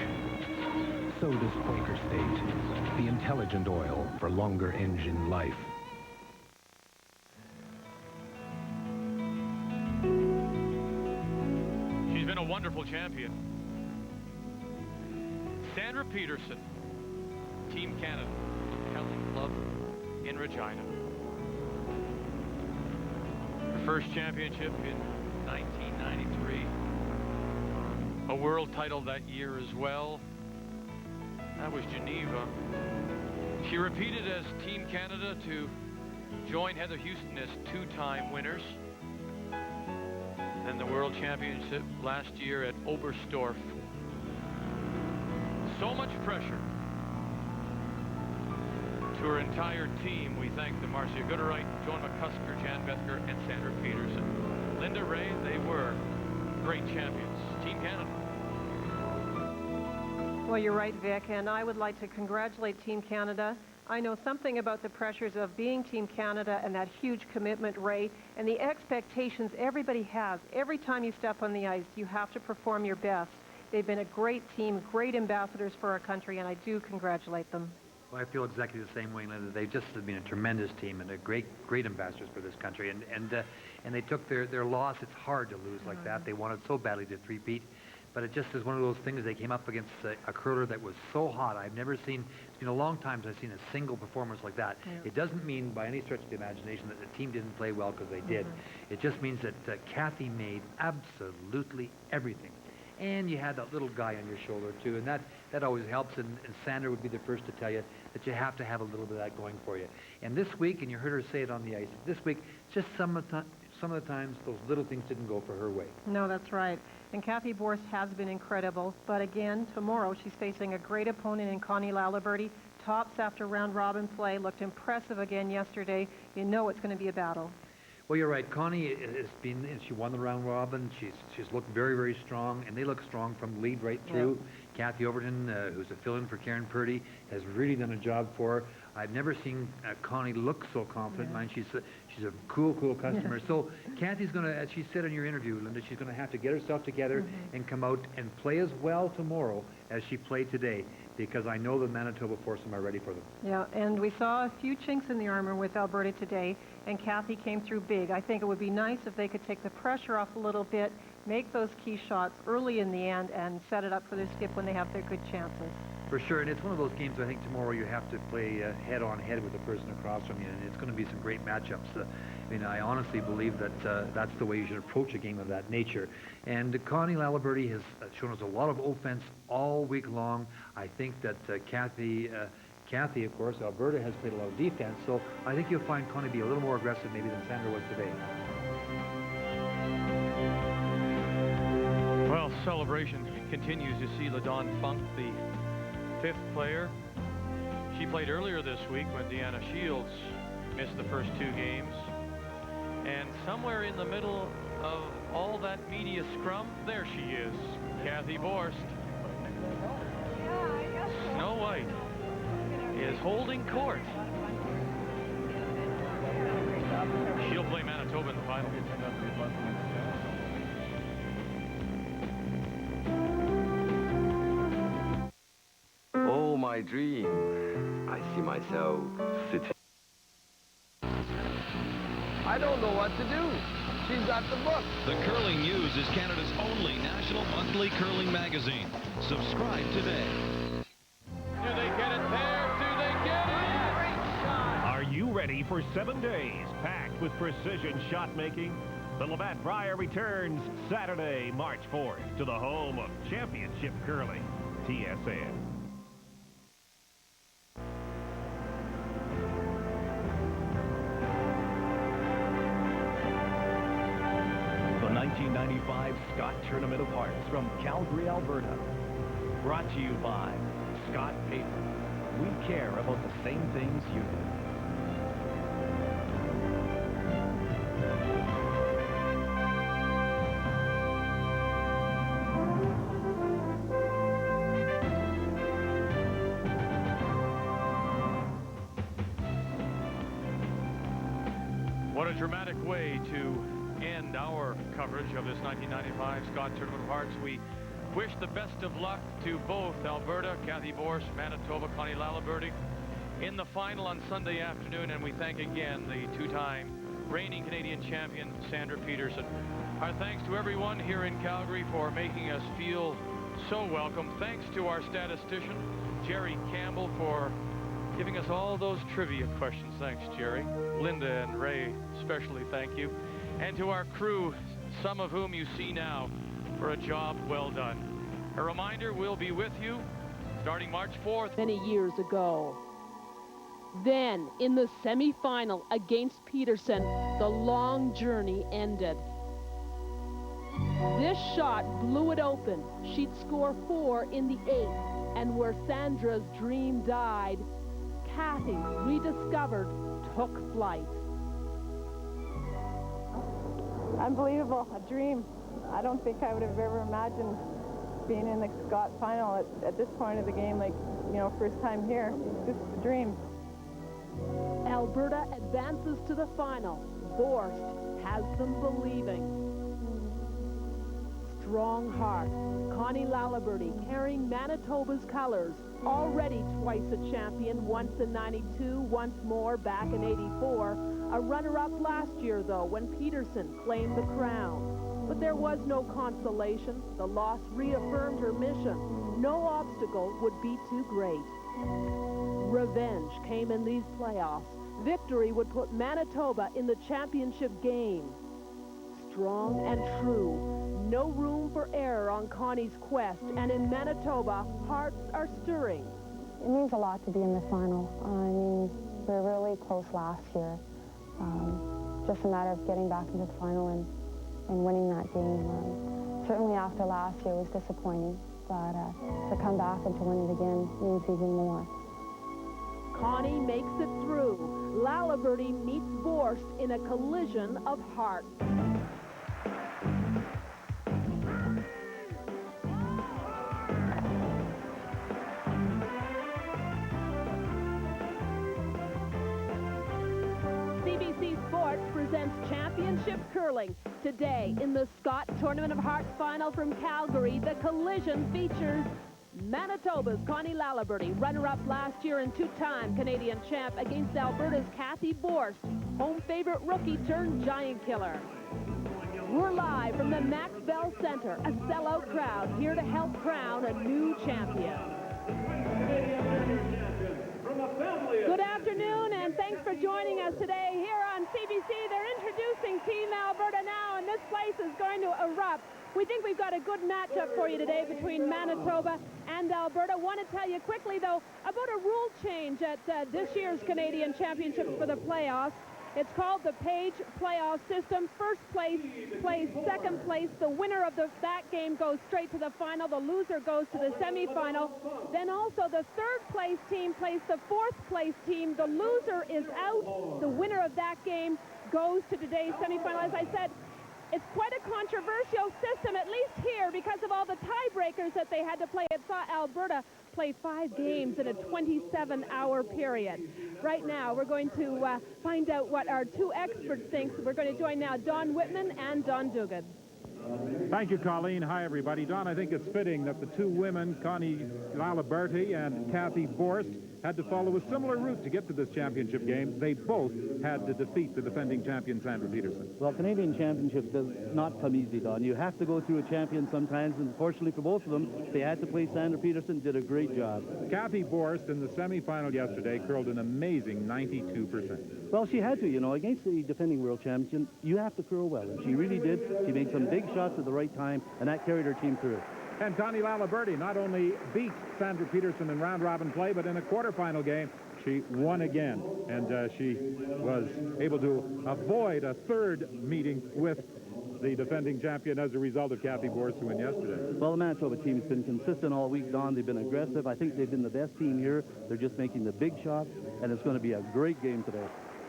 so does Quaker State, the intelligent oil for longer engine life. A wonderful champion. Sandra Peterson, Team Canada, Curling Club in Regina. Her first championship in 1993. A world title that year as well. That was Geneva. She repeated as Team Canada to join Heather Houston as 2-time winners. And the World Championship last year at Oberstdorf. So much pressure to her entire team. We thank the Marcia Gooderite, Joan McCusker, Jan Bethker, and Sandra Peterson. Linda Ray, they were great champions. Team Canada. Well, you're right, Vic, and I would like to congratulate Team Canada. I know something about the pressures of being Team Canada and that huge commitment, Ray, and the expectations everybody has. Every time you step on the ice, you have to perform your best. They've been a great team, great ambassadors for our country, and I do congratulate them. Well, I feel exactly the same way, Linda. They've just been a tremendous team and a great ambassadors for this country. And they took their loss. It's hard to lose like that. They wanted so badly to three-peat. But it just is one of those things. They came up against a curler that was so hot. I've never seen, it's been a long time since I've seen a single performance like that. Yeah. It doesn't mean by any stretch of the imagination that the team didn't play well, because they did. It just means that Cathy made absolutely everything. And you had that little guy on your shoulder, too. And that always helps, and Sandra would be the first to tell you that you have to have a little bit of that going for you. And this week, and you heard her say it on the ice, this week, just some of the times those little things didn't go for her way. No, that's right. And Cathy Borst has been incredible. But again, tomorrow she's facing a great opponent in Connie Laliberty. Tops after round-robin play. Looked impressive again yesterday. You know it's going to be a battle. Well, you're right. Connie has been, and she won the round robin. She's looked very, very strong, and they look strong from lead right through. Yeah. Cathy Overton, who's a fill-in for Karen Purdy, has really done a job for her. I've never seen Connie look so confident. Yeah. Mind, she's a cool customer. So Cathy's going to, as she said in your interview, Linda, she's going to have to get herself together and come out and play as well tomorrow as she played today, because I know the Manitoba foursome are ready for them. Yeah, and we saw a few chinks in the armor with Alberta today, and Cathy came through big. I think it would be nice if they could take the pressure off a little bit, make those key shots early in the end, and set it up for their skip when they have their good chances. For sure, and it's one of those games I think tomorrow you have to play head-on-head with the person across from you, and it's going to be some great matchups. I mean, I honestly believe that that's the way you should approach a game of that nature. And Connie Laliberty has shown us a lot of offense all week long. I think that Cathy, of course, Alberta has played a lot of defense, so I think you'll find Connie be a little more aggressive maybe than Sandra was today. Well, celebration continues. You see LaDawn Funk, the fifth player. She played earlier this week when Deanna Shields missed the first two games. And somewhere in the middle of all that media scrum, there she is, Cathy Borst. Snow White is holding court. She'll play Manitoba in the final. Oh, my dream. I see myself sitting. I don't know what to do. She's got the book. The Curling News is Canada's only national monthly curling magazine. Subscribe today. Do they get it there? Do they get it? Great shot. Are you ready for 7 days packed with precision shot making? The Labatt Brier returns Saturday, March 4th to the home of championship curling, TSN. The 1995 Scott Tournament of Hearts from Calgary, Alberta. Brought to you by Scott Paper. We care about the same things you do. What a dramatic way to end our coverage of this 1995 Scott Tournament of Hearts. We wish the best of luck to both Alberta, Cathy Borst, Manitoba, Connie Laliberty in the final on Sunday afternoon, and we thank again the two-time reigning Canadian champion, Sandra Peterson. Our thanks to everyone here in Calgary for making us feel so welcome. Thanks to our statistician, Jerry Campbell, for giving us all those trivia questions. Thanks, Jerry. Linda and Ray, especially thank you. And to our crew, some of whom you see now, for a job well done. A reminder, we'll be with you starting March 4th. Many years ago. Then, in the semifinal against Peterson, the long journey ended. This shot blew it open. She'd score 4 in the 8th, and where Sandra's dream died, Cathy, rediscovered, took flight. Unbelievable, a dream. I don't think I would have ever imagined being in the Scott final at this point of the game, like, you know, first time here. It's just a dream. Alberta advances to the final. Borst has them believing. Strong heart. Connie Laliberty carrying Manitoba's colors. Already twice a champion, once in '92, once more back in '84. A runner-up last year, though, when Peterson claimed the crown. But there was no consolation. The loss reaffirmed her mission. No obstacle would be too great. Revenge came in these playoffs. Victory would put Manitoba in the championship game. Strong and true, no room for error on Connie's quest, and in Manitoba, hearts are stirring. It means a lot to be in the final. I mean, we were really close last year. Just a matter of getting back into the final and winning that game. Certainly after last year it was disappointing, but to come back and to win it again means even more. Connie makes it through. Lalaberty meets Borst in a collision of hearts. CBC Sports presents Championship Curling. Today, in the Scott Tournament of Hearts final from Calgary, the collision features Manitoba's Connie Lalaberty, runner-up last year and two-time Canadian champ, against Alberta's Cathy Borst, home favorite rookie turned giant killer. We're live from the Max Bell Center, a sellout crowd here to help crown a new champion. Good afternoon, and thanks for joining us today here on CBC. They're introducing Team Alberta now, and this place is going to erupt. We think we've got a good matchup for you today between Manitoba and Alberta. Want to tell you quickly, though, about a rule change at this year's Canadian Championships for the playoffs. It's called the Page Playoff System. First place plays second place. The winner of that game goes straight to the final. The loser goes to the semifinal. Then also the third place team plays the fourth place team. The loser is out. The winner of that game goes to today's semifinal. As I said, it's quite a controversial system, at least here, because of all the tiebreakers that they had to play. It saw Alberta play 5 games in a 27-hour period. Right now, we're going to find out what our two experts think. We're going to join now Don Whitman and Don Dugan. Thank you, Colleen. Hi, everybody. Don, I think it's fitting that the two women, Connie Lalaberty and Cathy Borst, had to follow a similar route to get to this championship game. They both had to defeat the defending champion, Sandra Peterson. Well, Canadian Championship does not come easy, Don. You have to go through a champion sometimes, and fortunately for both of them, they had to play Sandra Peterson, did a great job. Cathy Borst in the semifinal yesterday curled an amazing 92%. Well, she had to, you know, against the defending world champion, you have to curl well, and she really did. She made some big shots at the right time, and that carried her team through. And Connie Lalaberty not only beat Sandra Peterson in round-robin play, but in a quarterfinal game, she won again. And she was able to avoid a third meeting with the defending champion as a result of Cathy Borst's win yesterday. Well, the Manitoba team's been consistent all week, Don. They've been aggressive. I think they've been the best team here. They're just making the big shots, and it's going to be a great game today.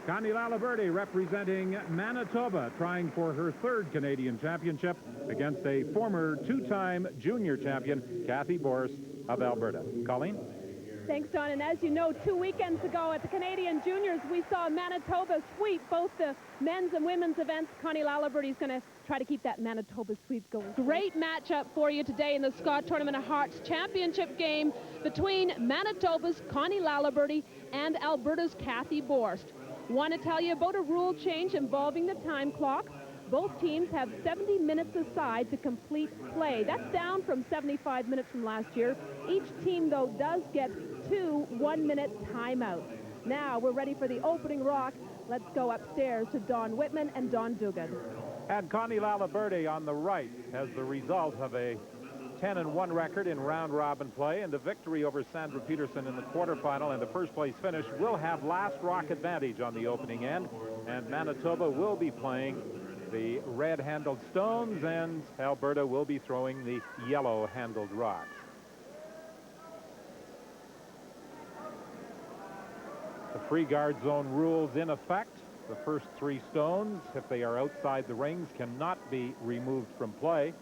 Connie Lalaberty representing Manitoba, trying for her third Canadian championship against a former two-time junior champion, Cathy Borst of Alberta. Colleen? Thanks, Don. And as you know, 2 weekends ago at the Canadian Juniors, we saw Manitoba sweep both the men's and women's events. Connie Lalaberty is going to try to keep that Manitoba sweep going. Great matchup for you today in the Scott Tournament of Hearts championship game between Manitoba's Connie Lalaberty and Alberta's Cathy Borst. Want to tell you about a rule change involving the time clock. Both teams have 70 minutes aside to complete play. That's down from 75 minutes from last year. Each team, though, does get 2 one-minute timeouts. Now we're ready for the opening rock. Let's go upstairs to Don Whitman and Don Dugan. And Connie Lalaberty on the right has the result of a 10-1 record in round-robin play, and the victory over Sandra Peterson in the quarterfinal and the first-place finish will have last rock advantage on the opening end, and Manitoba will be playing the red-handled stones, and Alberta will be throwing the yellow-handled rocks. The free guard zone rules in effect. The first 3 stones, if they are outside the rings, cannot be removed from play.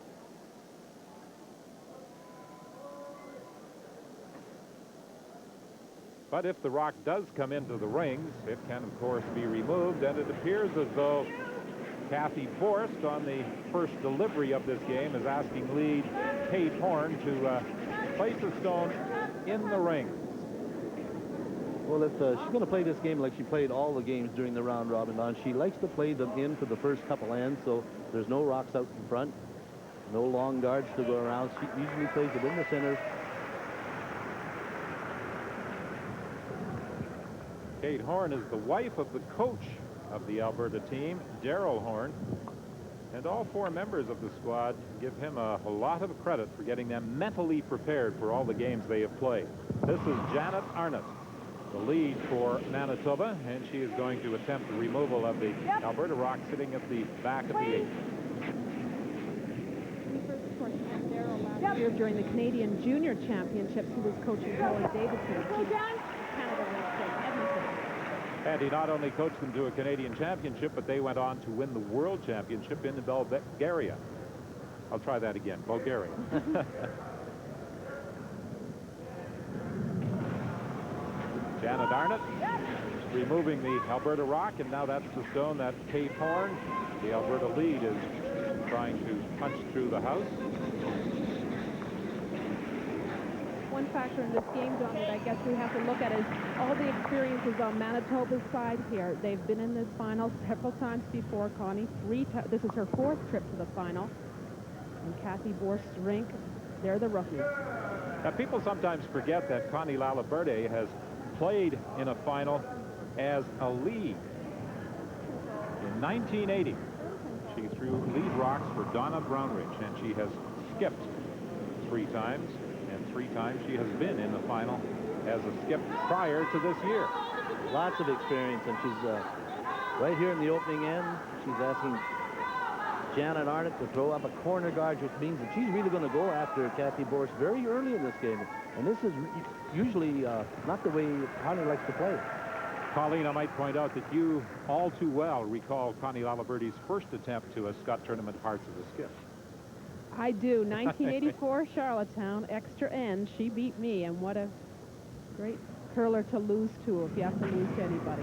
But if the rock does come into the rings, it can, of course, be removed. And it appears as though Cathy Borst, on the first delivery of this game, is asking lead Kate Horn to place a stone in the rings. Well, if she's going to play this game like she played all the games during the round robin, Don, she likes to play them in for the first couple ends, so there's no rocks out in front, no long guards to go around. She usually plays it in the center. Kate Horn is the wife of the coach of the Alberta team, Daryl Horn. And all 4 members of the squad give him a lot of credit for getting them mentally prepared for all the games they have played. This is Janet Arnott, the lead for Manitoba, and she is going to attempt the removal of the Alberta rock sitting at the back of the 8. Last year during the Canadian Junior Championships, he was coaching Colin Davidson. Canada went to Edmonton. And he not only coached them to a Canadian championship, but they went on to win the World Championship in Bulgaria. I'll try that again, Bulgaria. Janet Arnott removing the Alberta rock, and now that's the stone that Kate Horn, the Alberta lead, is trying to punch through the house. One factor in this game, Don, that I guess we have to look at is all the experiences on Manitoba's side here. They've been in this final several times before. Connie, this is her 4th trip to the final. And Cathy, Borst, Rink, they're the rookies. Now, people sometimes forget that Connie Laliberte has played in a final as a lead. In 1980, she threw lead rocks for Donna Brownridge, and she has skipped 3 times. And 3 times she has been in the final as a skip prior to this year. Lots of experience, and she's right here in the opening end. She's asking Janet Arnott to throw up a corner guard, which means that she's really going to go after Cathy Borst very early in this game. And this is usually not the way Connie likes to play. Colleen, I might point out that you all too well recall Connie Laliberte's first attempt to a Scott Tournament Hearts as a skip. I do. 1984 Charlottetown, extra end. She beat me, and what a great curler to lose to if you have to lose to anybody.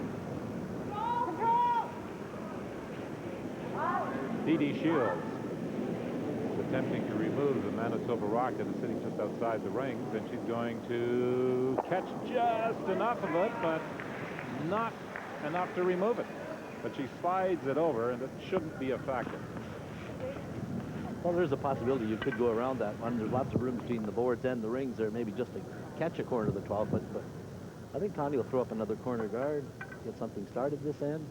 Dee Shields is attempting to remove the Manitoba rock that is sitting just outside the rings, and she's going to catch just enough of it, but not enough to remove it. But she slides it over, and it shouldn't be a factor. Well, there's a possibility you could go around that one. There's lots of room between the boards and the rings there, maybe just to catch a corner of the 12. But I think Connie will throw up another corner guard, get something started this end.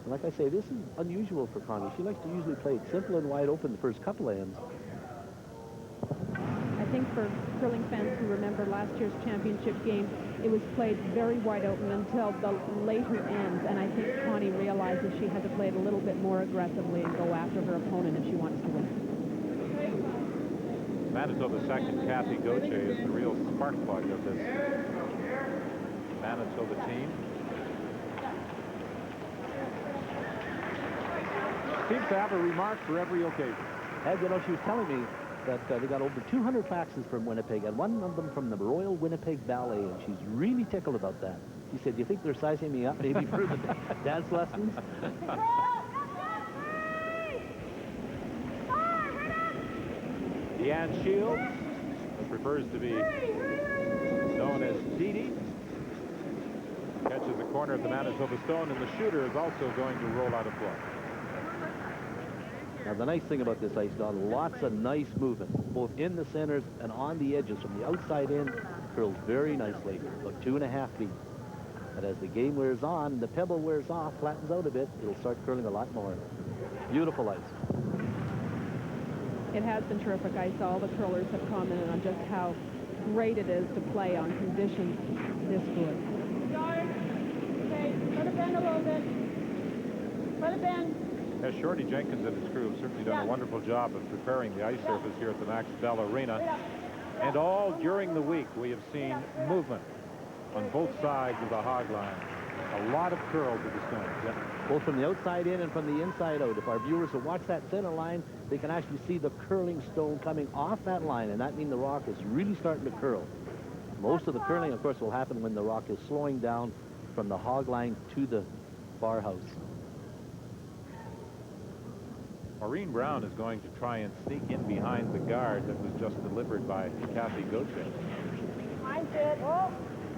And like I say, this is unusual for Connie. She likes to usually play it simple and wide open the first couple of ends. I think for curling fans who remember last year's championship game, it was played very wide open until the later ends, and I think Connie realizes she had to play it a little bit more aggressively and go after her opponent if she wants to win. Manitoba's second, Cathy Gauthier, is the real spark plug of this Manitoba team. Seems to have a remark for every occasion. And, you know, she was telling me that they got over 200 faxes from Winnipeg, and one of them from the Royal Winnipeg Ballet, and she's really tickled about that. She said, do you think they're sizing me up maybe for the dance lessons? Deanne Shields, which prefers to be known as Dee, catches the corner of the Manitoba stone, and the shooter is also going to roll out of play. Now, the nice thing about this ice, Don, lots of nice movement, both in the centers and on the edges. From the outside in, curls very nicely, about 2.5 feet. But as the game wears on, the pebble wears off, flattens out a bit, it'll start curling a lot more. Beautiful ice. It has been terrific ice. All the curlers have commented on just how great it is to play on conditions this good. Okay, let it bend a little bit. Let it bend. As Shorty Jenkins and his crew have certainly done a wonderful job of preparing the ice surface here at the Max Bell Arena. And all during the week, we have seen movement on both sides of the hog line. A lot of curl to the stones. Yep. Both from the outside in and from the inside out. If our viewers will watch that center line, they can actually see the curling stone coming off that line, and that means the rock is really starting to curl. Most of the curling, of course, will happen when the rock is slowing down from the hog line to the bar house. Maureen Brown is going to try and sneak in behind the guard that was just delivered by Cathy Gauthier. Mine's it. Whoa,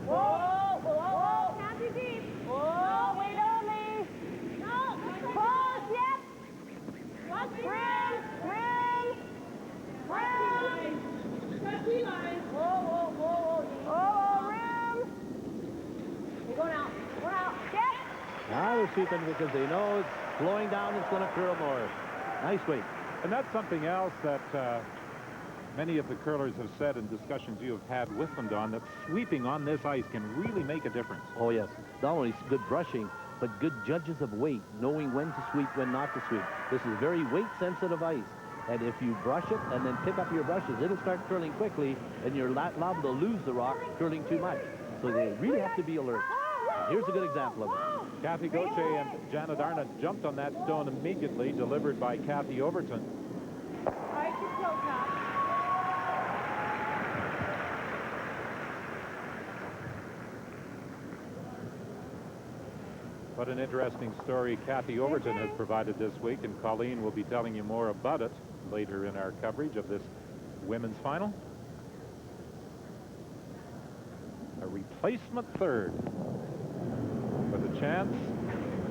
whoa, whoa, Cathy deep. Whoa, wait only. No, close, yep. Rim. Whoa, whoa, rim. You're going out, yep. Now they're sweeping because they know it's slowing down, it's going to curl more. Nice weight. And that's something else that many of the curlers have said in discussions you have had with them, Don, that sweeping on this ice can really make a difference. Oh, yes. Not only good brushing, but good judges of weight, knowing when to sweep, when not to sweep. This is very weight-sensitive ice. And if you brush it and then pick up your brushes, it'll start curling quickly, and you're liable to lose the rock curling too much. So they really have to be alert. Here's a good example of it. Cathy Gauthier and Janet Arnott jumped on that stone immediately, delivered by Cathy Overton. What an interesting story Cathy Overton has provided this week, and Colleen will be telling you more about it later in our coverage of this women's final. A replacement third with a chance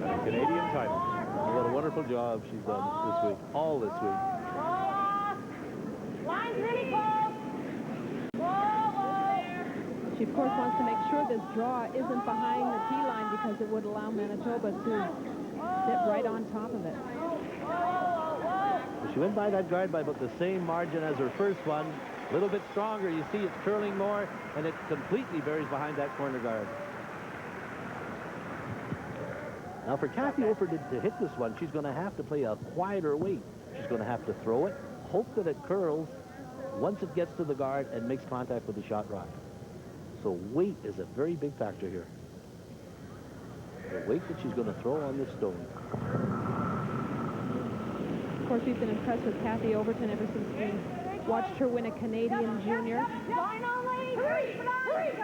at a Canadian title. What a wonderful job she's done this week, all this week. Line's really close. She, of course, wants to make sure this draw isn't behind the tee line because it would allow Manitoba to sit right on top of it. She went by that guard by about the same margin as her first one. A little bit stronger. You see it's curling more, and it completely buries behind that corner guard. Now, for Cathy Overton to hit this one, she's going to have to play a quieter weight. She's going to have to throw it, hope that it curls once it gets to the guard and makes contact with the shot rock. So weight is a very big factor here. The weight that she's going to throw on this stone. Of course, we've been impressed with Cathy Overton ever since we watched her win a Canadian junior a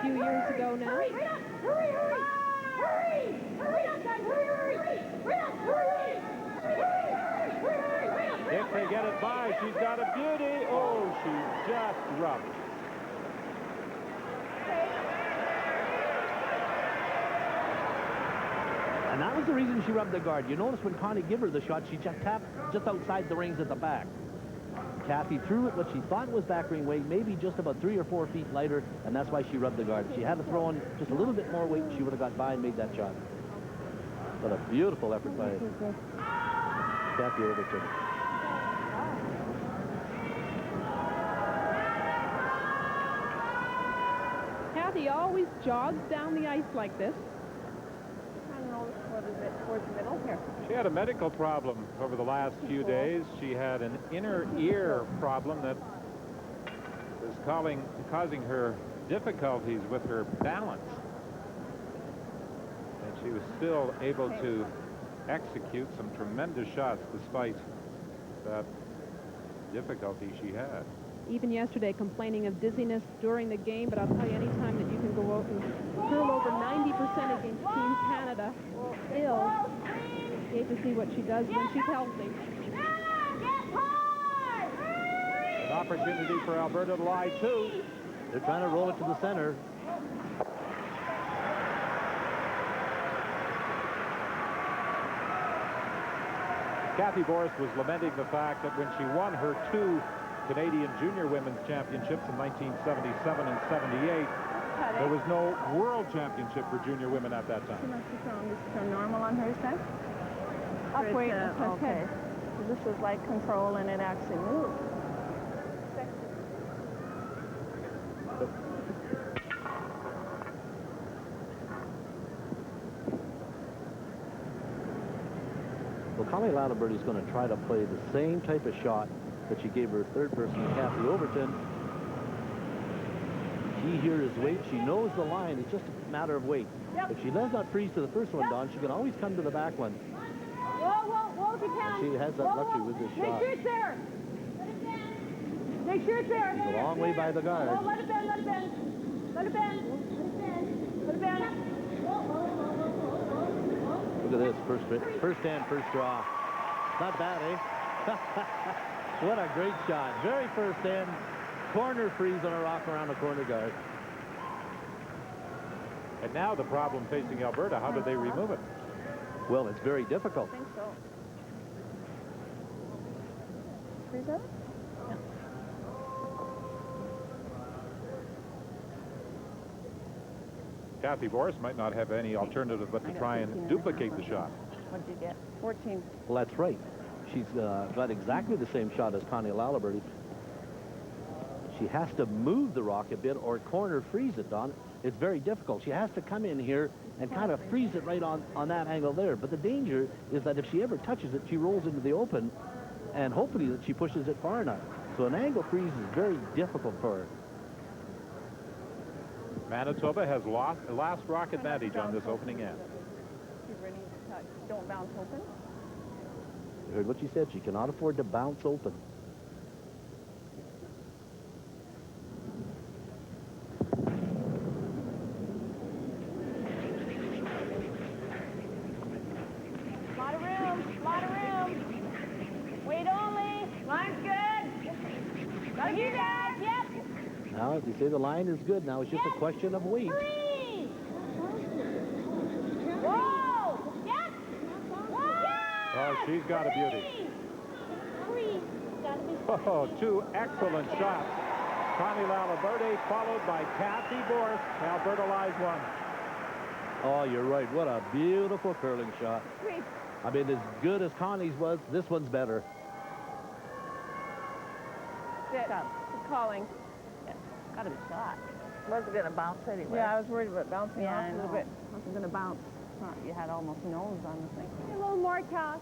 few years ago now. If they get it by, she's got a beauty. Oh, she just rubbed. And that was the reason she rubbed the guard. You notice when Connie gave her the shot, she just tapped just outside the rings at the back. Cathy threw it what she thought was back ring weight, maybe just about 3 or 4 feet lighter, and that's why she rubbed the guard. If she had to throw in just a little bit more weight, she would have got by and made that shot. What a beautiful effort by Cathy Overton. Cathy always jogs down the ice like this. What is it, towards the middle here? She had a medical problem over the last few days. She had an inner ear problem that was causing her difficulties with her balance. And she was still able to execute some tremendous shots despite that difficulty she had. Even yesterday complaining of dizziness during the game, but I'll tell you, anytime that you can go out and curl over 90% against Team Canada, still, hate to see what she does when she's healthy. An opportunity for Alberta to lie too. They're trying to roll it to the center. Cathy Borst was lamenting the fact that when she won her 2 Canadian Junior Women's Championships in 1977 and 78, there was no World Championship for junior women at that time. She must have thrown this so normal on her side. Upward. Okay. So this was like control and it actually moved. Well, Connie Lalibert is going to try to play the same type of shot that she gave her third person, Cathy Overton. Key here is weight. She knows the line. It's just a matter of weight. Yep. If she does not freeze to the first one, Don, she can always come to the back one. Whoa, if you can. She has that luxury with this shot. Make sure it's there. Make sure it's there. She's a long way by the guard. Oh, let it bend, let it bend. Let it bend. Let it bend. Look at this, first stand, first draw. Not bad, eh? What a great shot. Very first stand, corner freeze on a rock around a corner guard. And now the problem facing Alberta, how do they remove it? Well, it's very difficult. I think so. Freeze up? Yeah. Cathy Borst might not have any alternative but to try and duplicate the shot. What did you get? 14. Well, that's right. She's got exactly the same shot as Connie Laliberty. She has to move the rock a bit or corner freeze it, Don. It's very difficult. She has to come in here and kind of freeze it right on that angle there. But the danger is that if she ever touches it, she rolls into the open, and hopefully that she pushes it far enough. So an angle freeze is very difficult for her. Manitoba has lost the last rock advantage on this opening end. Don't bounce open. You heard what she said. She cannot afford to bounce open. Lot of room. Wait only. Line's good. Gotta get that. Yep. Now, as you say, the line is good. Now it's just a question of weight. Freeze. Whoa. Yep. Whoa. Oh, she's got a beauty. Freeze. Gotta be Oh, two excellent shots. Connie Laliberty followed by Cathy Borst. Alberta lies one. Oh, you're right. What a beautiful curling shot. Freeze. I mean, as good as Connie's was, this one's better. Sit up. Good calling. Gotta be shot. Wasn't gonna bounce anyway. Yeah, I was worried about bouncing off a little bit. Wasn't gonna bounce. You had almost nose on the thing. A little more, Cass.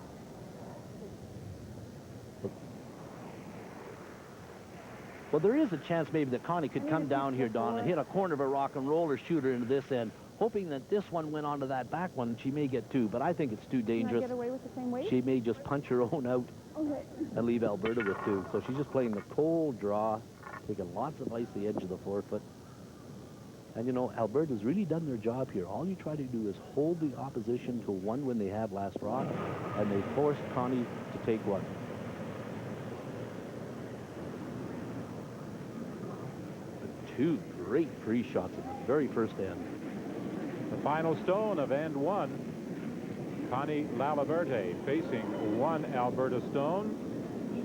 Well, there is a chance maybe that Connie could come down here, Don, and hit a corner of a rock and roller shooter into this end, hoping that this one went onto that back one and she may get two, but I think it's too dangerous. Can I get away with the same weight? She may just punch her own out and leave Alberta with two. So she's just playing the cold draw, taking lots of ice the edge of the forefoot. And, you know, Alberta's really done their job here. All you try to do is hold the opposition to one when they have last rock, and they forced Connie to take one. Two great free shots in the very first end. The final stone of end one. Connie Laliberty facing one Alberta stone.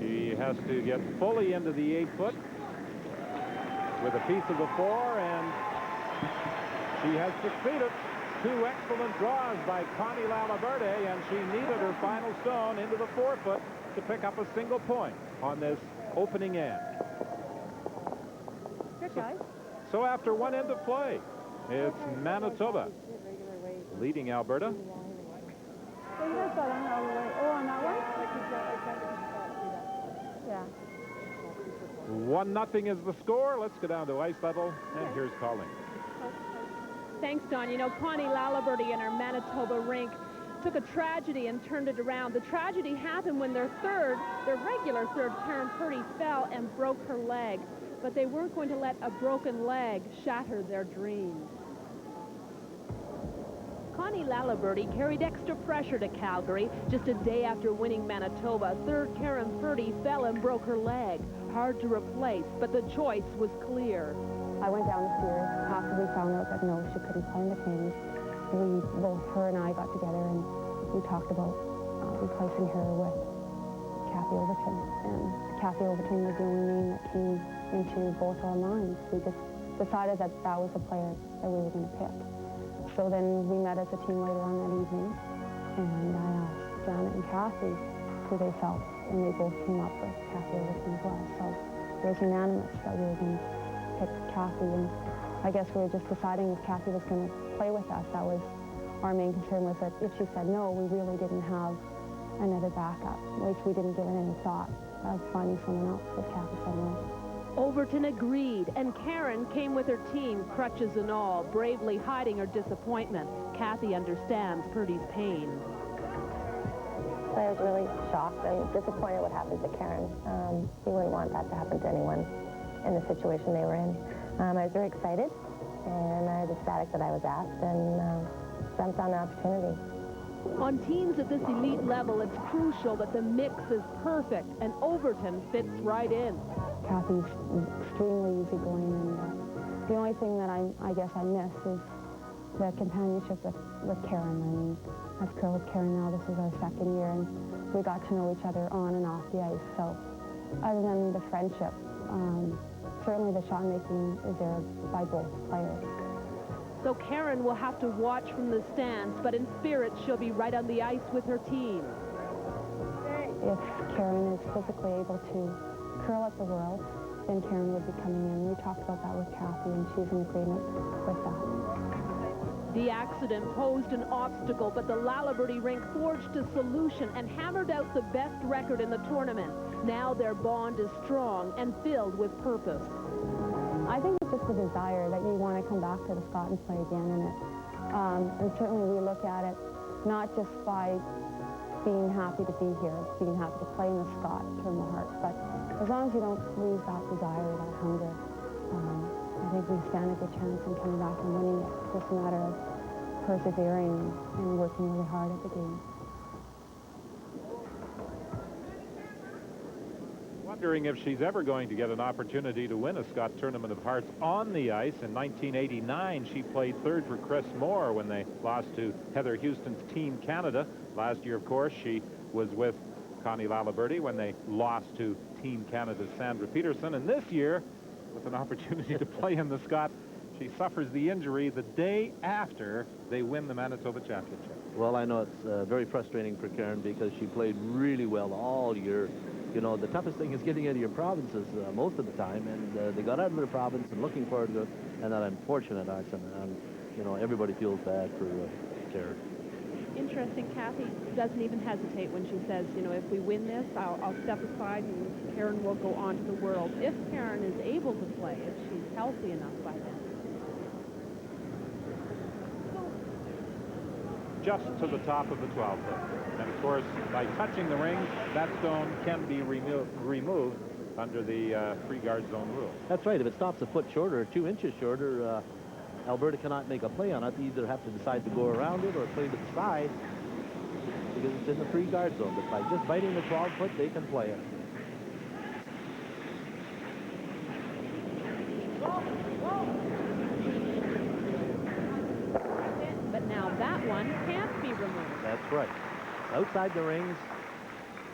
She has to get fully into the 8-foot with a piece of the 4, and she has succeeded. Two excellent draws by Connie Laliberty, and she needed her final stone into the 4-foot to pick up a single point on this opening end. Good, guys. So after one end of play, it's Manitoba leading Alberta. Oh, on that one? Yeah. 1-0 is the score. Let's go down to ice level, and here's Colleen. Thanks, Don. You know, Connie Laliberty in her Manitoba rink took a tragedy and turned it around. The tragedy happened when their regular third, Karen Purdy, fell and broke her leg. But they weren't going to let a broken leg shatter their dreams. Connie Laliberty carried extra pressure to Calgary. Just a day after winning Manitoba, third Karen Purdy fell and broke her leg. Hard to replace, but the choice was clear. I went down the stairs after we found out that no, she couldn't play in the Kings. Her and I got together and we talked about replacing her with Cathy Overton. And Cathy Overton was the only name that came into both our minds. We just decided that that was the player that we were going to pick. So then we met as a team later on that evening, and I asked Janet and Cathy who they felt, and they both came up with Cathy Overton as well. So it was unanimous that we were going to pick Cathy, and I guess we were just deciding if Cathy was going to play with us. That was our main concern, was that if she said no, we really didn't have another backup, which we didn't give it any thought of finding someone else if Cathy said no. Overton agreed, and Karen came with her team, crutches and all, bravely hiding her disappointment. Cathy understands Purdy's pain. I was really shocked and disappointed what happened to Karen. We wouldn't want that to happen to anyone in the situation they were in. I was very excited, and I was ecstatic that I was asked, and jumped on the opportunity. On teams at this elite level, it's crucial that the mix is perfect, and Overton fits right in. Cathy's extremely easygoing, and the only thing that I guess I miss is the companionship with Karen. I mean, I've curled with Karen now. This is our second year, and we got to know each other on and off the ice. So other than the friendship, certainly the shot making is there by both players. So Karen will have to watch from the stands, but in spirit, she'll be right on the ice with her team. if Karen is physically able to curl at the World, then Karen would be coming in. We talked about that with Cathy, and she's in agreement with that. The accident posed an obstacle, but the Lalaberty rink forged a solution and hammered out the best record in the tournament. Now their bond is strong and filled with purpose. I think it's just a desire that you want to come back to the Scott and play again, and certainly we look at it not just by being happy to be here, being happy to play in the Scott Tournament of Hearts, but as long as you don't lose that desire, that hunger, I think we stand a good chance in coming back and winning it. It's just a matter of persevering and working really hard at the game. Wondering if she's ever going to get an opportunity to win a Scott Tournament of Hearts on the ice. In 1989, she played third for Chris Moore when they lost to Heather Houston's Team Canada. Last year, of course, she was with Connie Lalaberty when they lost to Team Canada's Sandra Peterson. And this year, with an opportunity to play in the Scott, she suffers the injury the day after they win the Manitoba Championship. Well, I know it's very frustrating for Karen because she played really well all year. You know, the toughest thing is getting out of your provinces most of the time, and they got out of their province and looking forward to it, and that unfortunate accident. And, you know, everybody feels bad for Karen. Interesting, Cathy doesn't even hesitate when she says, you know, if we win this, I'll step aside and Karen will go on to the World. If Karen is able to play, if she's healthy enough by then. Just to the top of the 12-foot. And, of course, by touching the ring, that stone can be removed under the free-guard zone rule. That's right. If it stops a foot shorter or 2 inches shorter, Alberta cannot make a play on it. They either have to decide to go around it or play to the side because it's in the free-guard zone. But by just biting the 12-foot, they can play it. But now that one can't be removed. That's right. Outside the rings,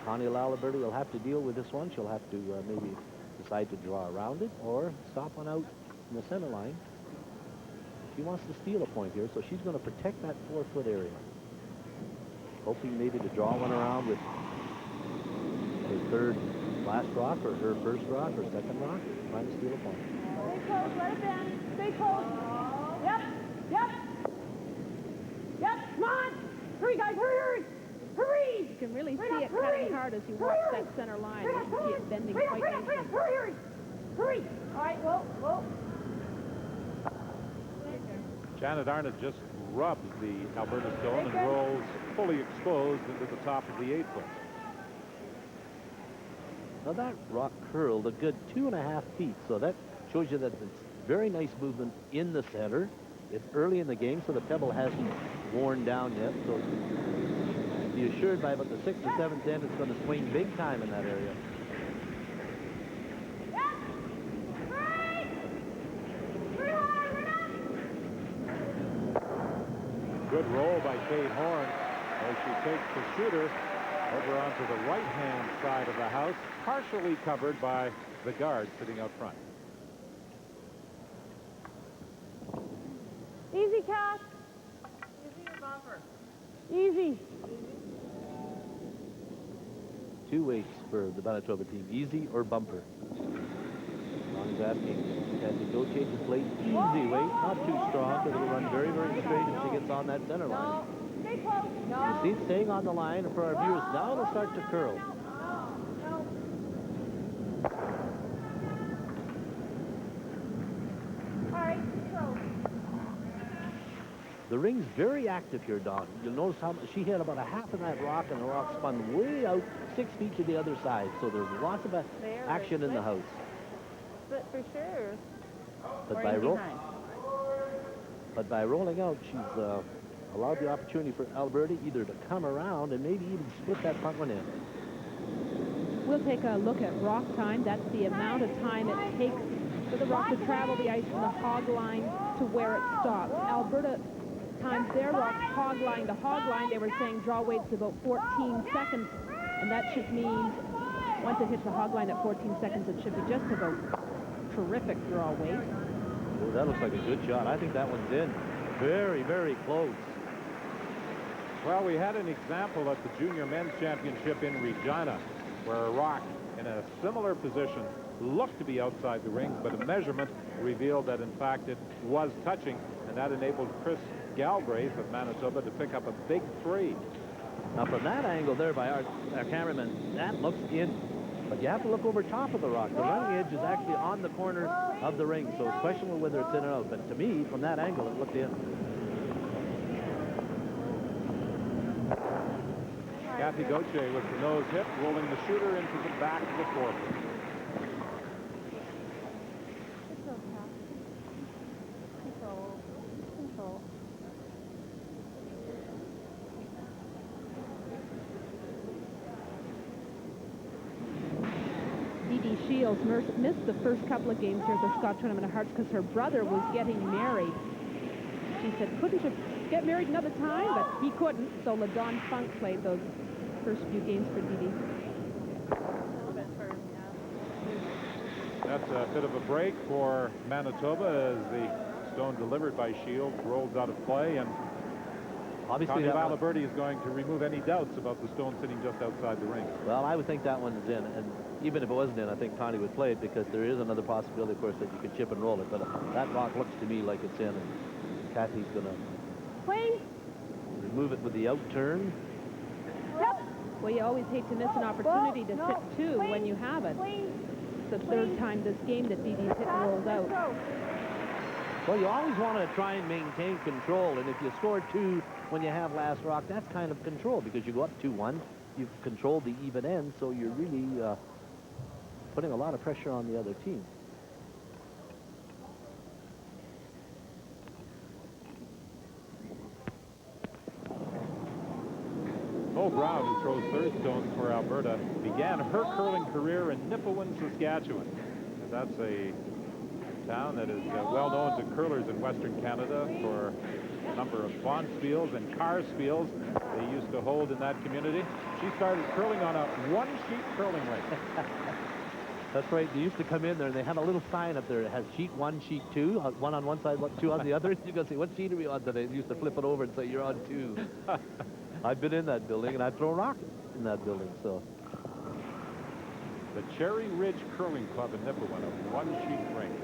Connie Lalaberty will have to deal with this one. She'll have to maybe decide to draw around it or stop one out in the center line. She wants to steal a point here, so she's going to protect that 4-foot area. Hoping maybe to draw one around with her third last rock or her first rock or second rock, trying to steal a point. Stay close, let it bend. Stay close. Yep, yep. Yep, come on. Hurry, guys, hurry, hurry. Hurry! You can really see it cutting hard as you watch that center line. You can see it bending quite nicely. Hurry, hurry. Hurry. All right, whoa. Janet Arnott just rubs the Alberta stone and rolls fully exposed into the top of the 8-foot. Now that rock curled a good 2.5 feet, so that shows you that it's very nice movement in the center. It's early in the game, so the pebble hasn't worn down yet. So be assured by about the 6th or 7th end, it's going to swing big time in that area. Good roll by Kate Horn as she takes the shooter over onto the right-hand side of the house, partially covered by the guard sitting out front. Easy, Cass. Easy or bumper? Easy. 2 weights for the Manitoba team, easy or bumper. Ron's asking Cathy, go change the plate. Easy weight, not too strong, because it'll run very, very straight if she gets on that center line. Stay close. No. You see it staying on the line, and for our viewers, now it'll start to curl. All right, throw. The ring's very active here, Don. You'll notice how she hit about a half of that rock, and the rock spun way out 6 feet to the other side. So there's lots of action in the house. But for sure. But by rolling out, she's allowed the opportunity for Alberta either to come around and maybe even split that front one in. We'll take a look at rock time. That's the amount of time it takes for the rock to travel the ice from the hog line to where it stops. Alberta times their rocks hog line to hog line. They were saying draw weight's about 14 seconds, and that should mean once it hits the hog line at 14 seconds, it should be just about terrific draw weight. Oh, that looks like a good shot. I think that one's in. Very, very close. Well, we had an example at the Junior Men's Championship in Regina, where a rock in a similar position looked to be outside the ring, but a measurement revealed that, in fact, it was touching, and that enabled Chris Galbraith of Manitoba to pick up a big 3. Now, from that angle there by our cameraman, that looks in. But you have to look over top of the rock. The running edge is actually on the corner of the ring, so it's questionable whether it's in or out. But to me, from that angle, it looked in. Cathy Gauthier with the nose hit, rolling the shooter into the back of the forefoot. Control. Dee Shields missed the first couple of games here at the Scott Tournament of Hearts because her brother was getting married. She said, couldn't you get married another time? But he couldn't, so LaDon Funk played those first few games for Dee. That's a bit of a break for Manitoba as the stone delivered by Shields rolls out of play, and obviously Alberta is going to remove any doubts about the stone sitting just outside the ring. Well, I would think that one is in, and even if it wasn't in, I think Connie would play it because there is another possibility, of course, that you could chip and roll it. But that rock looks to me like it's in, and Cathy's going to remove it with the out turn. Well, you always hate to miss an opportunity to sit two when you have it. It's the third time this game that Dee's hit and rolls out. Well, you always want to try and maintain control, and if you score 2 when you have last rock, that's kind of control because you go up 2-1. You've controlled the even end, so you're really putting a lot of pressure on the other team. Mo Brown, who throws third stones for Alberta, began her curling career in Nipawin, Saskatchewan. And that's a town that is well known to curlers in Western Canada for a number of bonspiels and car spiels they used to hold in that community. She started curling on a one-sheet curling rink. That's right. They used to come in there, and they had a little sign up there that has sheet 1, sheet 2, one on one side, 2 on the other. You can say, what sheet are we on today? They used to flip it over and say, you're on 2. I've been in that building, and I've thrown rockets in that building, so. The Cherry Ridge Curling Club in Nipawin, a one-sheet rink.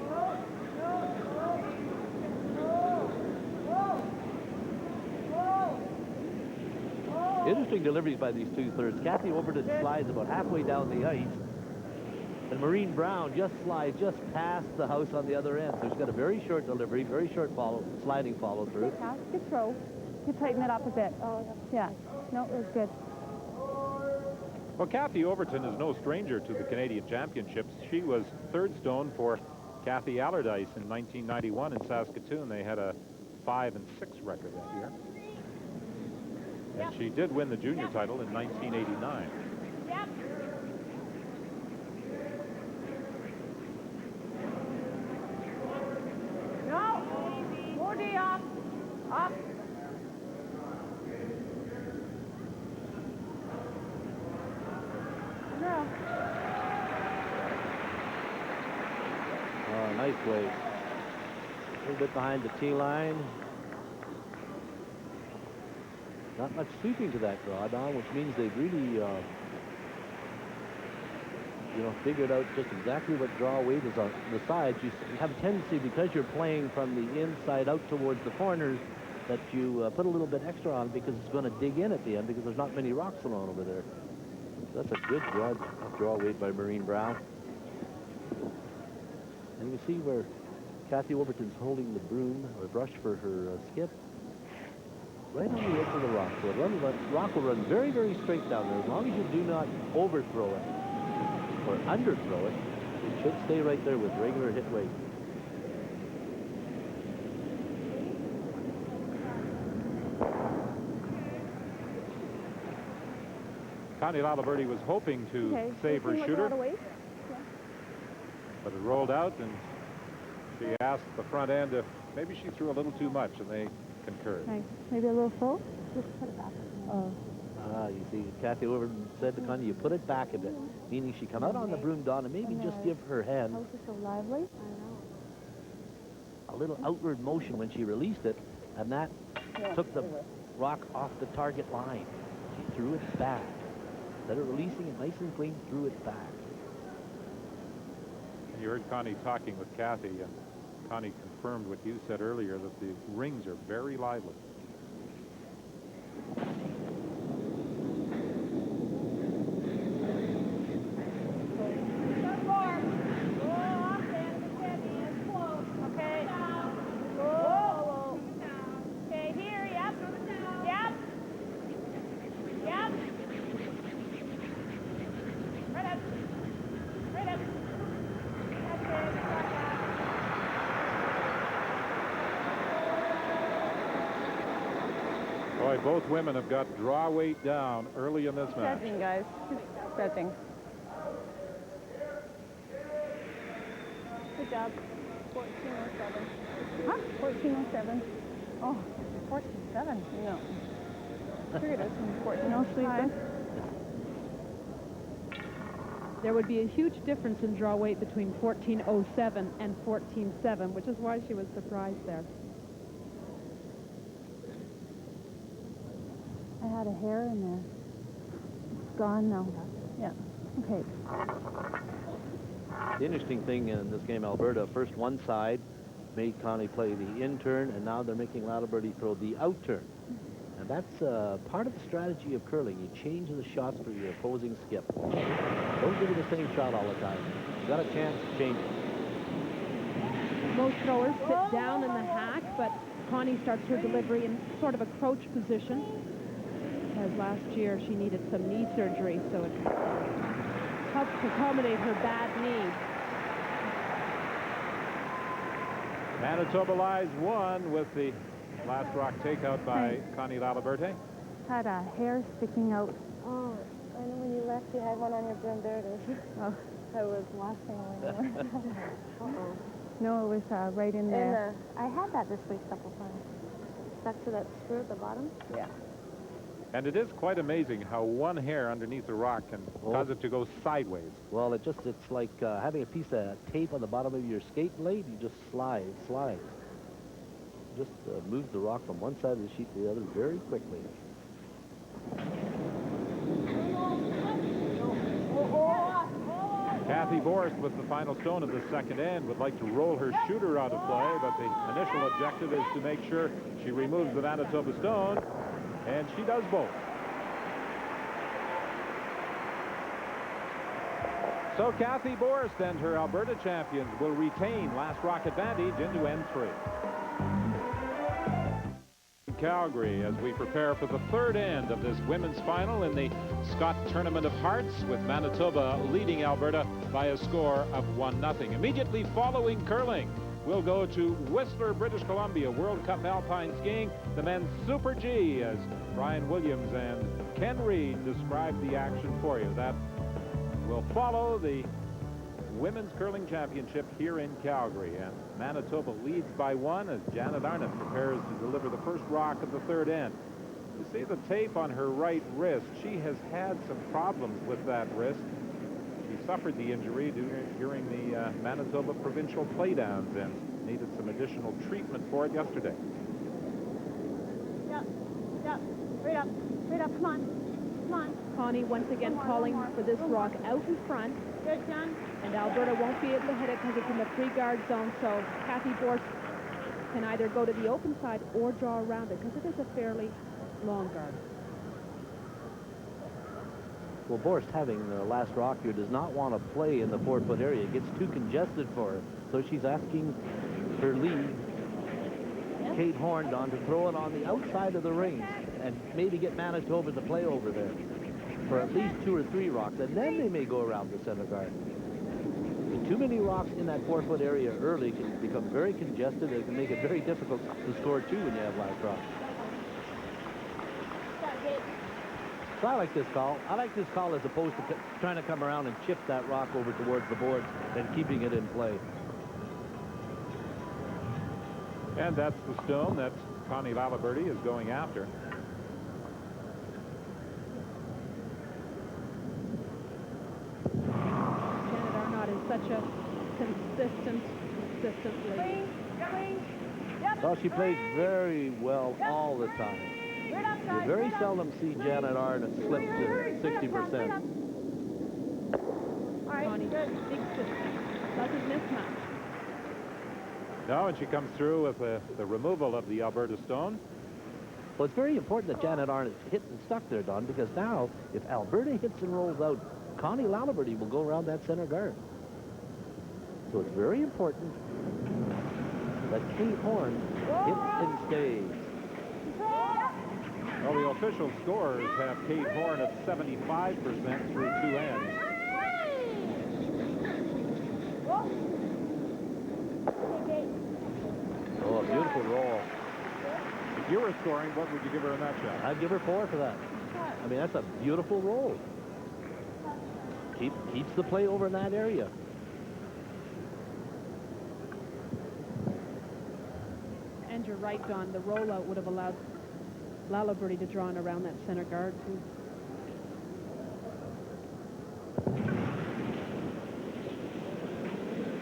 Interesting deliveries by these 2/3. Cathy Overton slides about halfway down the ice, and Maureen Brown just slides just past the house on the other end. So she's got a very short delivery, very short sliding follow through. Good throw. You tighten it up a bit. Oh, yeah. No, it was good. Well, Cathy Overton is no stranger to the Canadian Championships. She was third stone for Kathy Allardyce in 1991 in Saskatoon. They had a 5-6 record that year. And she did win the junior title in 1989. Yep. No. More D off. Up. No. Oh, nice wave. A little bit behind the tee line. Not much sweeping to that drawdown, which means they've really, figured out just exactly what draw weight is on the sides. You have a tendency, because you're playing from the inside out towards the corners, that you put a little bit extra on because it's going to dig in at the end because there's not many rocks around over there. So that's a good draw weight by Maureen Brown. And you see where Cathy Overton's holding the broom or brush for her skip. Right on the edge of the rock. So the rock will run very, very straight down there. As long as you do not overthrow it or underthrow it, it should stay right there with regular hit weight. Connie Lalaberty was hoping to save her shooter, but it rolled out, and she asked the front end if maybe she threw a little too much, and they concurred. Nice. Maybe a little full? Just put it back. Oh. You see, Cathy Overton said to Connie, you put it back a bit, meaning she come out on the broom, Don, and maybe just give her hand House is so lively. I know. a little outward motion when she released it, and that took the rock off the target line. She threw it back. Instead of releasing it nice and clean, threw it back. You heard Connie talking with Cathy, and Connie confirmed what you said earlier, that the rings are very lively. Boy, both women have got draw weight down early in this match. Stretching, guys. Stretching. Good job. 1407. Huh? 1407. Oh, 1407? No. Sure it is. 1405. There would be a huge difference in draw weight between 1407 and 1407, which is why she was surprised there. I had a hair in there. It's gone now. Yeah. Okay. The interesting thing in this game, Alberta, first one side made Connie play the in turn, and now they're making Lalaberty throw the out turn. And that's part of the strategy of curling. You change the shots for your opposing skip. Don't give it the same shot all the time. You got a chance to change it. Most throwers sit down in the hack, but Connie starts her delivery in sort of a crouch position. As last year she needed some knee surgery, so it helps to accommodate her bad knee. Manitoba lies one with the last rock takeout by Connie Lalaberty. Had a hair sticking out. Oh, I know when you left you had one on your brim. There it is. Oh, I was washing away. Uh-oh. No, it was right in there. I had that this week a couple times. Stuck to that screw at the bottom? Yeah. And it is quite amazing how one hair underneath the rock can cause it to go sideways. Well, it's like having a piece of tape on the bottom of your skate blade. You just slide. Just moves the rock from one side of the sheet to the other very quickly. Cathy Borst, with the final stone of the second end, would like to roll her shooter out of play, but the initial objective is to make sure she removes the Manitoba stone. And she does both. So Cathy Borst and her Alberta champions will retain last rock advantage into N3. Calgary, as we prepare for the third end of this women's final in the Scott Tournament of Hearts, with Manitoba leading Alberta by a score of 1-0. Immediately following curling, we'll go to Whistler, British Columbia, World Cup Alpine Skiing, the men's Super G, as Brian Williams and Ken Reed describe the action for you. That will follow the Women's Curling Championship here in Calgary. And Manitoba leads by 1 as Janet Arnott prepares to deliver the first rock of the third end. You see the tape on her right wrist. She has had some problems with that wrist. She suffered the injury during the Manitoba provincial playdowns and needed some additional treatment for it yesterday. Yep, right up, come on. Connie once again calling for this rock out in front. Good, John. And Alberta won't be able to hit it because it's in the 3-guard zone, so Cathy Borst can either go to the open side or draw around it because it is a fairly long guard. Well, Borst, having the last rock here, does not want to play in the 4-foot area. It gets too congested for her. So she's asking her lead, Kate Horndon, to throw it on the outside of the rings and maybe get Manitoba to play over there for at least 2 or 3 rocks, and then they may go around the center guard. But too many rocks in that 4-foot area early can become very congested. It can make it very difficult to score 2 when you have last rock. So I like this call. I like this call as opposed to trying to come around and chip that rock over towards the boards and keeping it in play. And that's the stone that Connie Lalaberty is going after. Janet Arnott is such a consistent lead. Well, she plays very well all the time. You very seldom see Janet Arnott slip to 60%. Connie, big system. Doesn't miss much. No, and she comes through with the removal of the Alberta stone. Well, it's very important that Janet Arnott hit and stuck there, Don, because now, if Alberta hits and rolls out, Connie Laliberty will go around that center guard. So it's very important that Kate Horn hits and stays. Well, the official scores have Kate Horn at 75% through 2 ends. Oh, a beautiful roll. If you were scoring, what would you give her in that shot? I'd give her 4 for that. I mean, that's a beautiful roll. Keeps the play over in that area. And you're right, Don. The rollout would have allowed Laliberty to draw in around that center guard, too.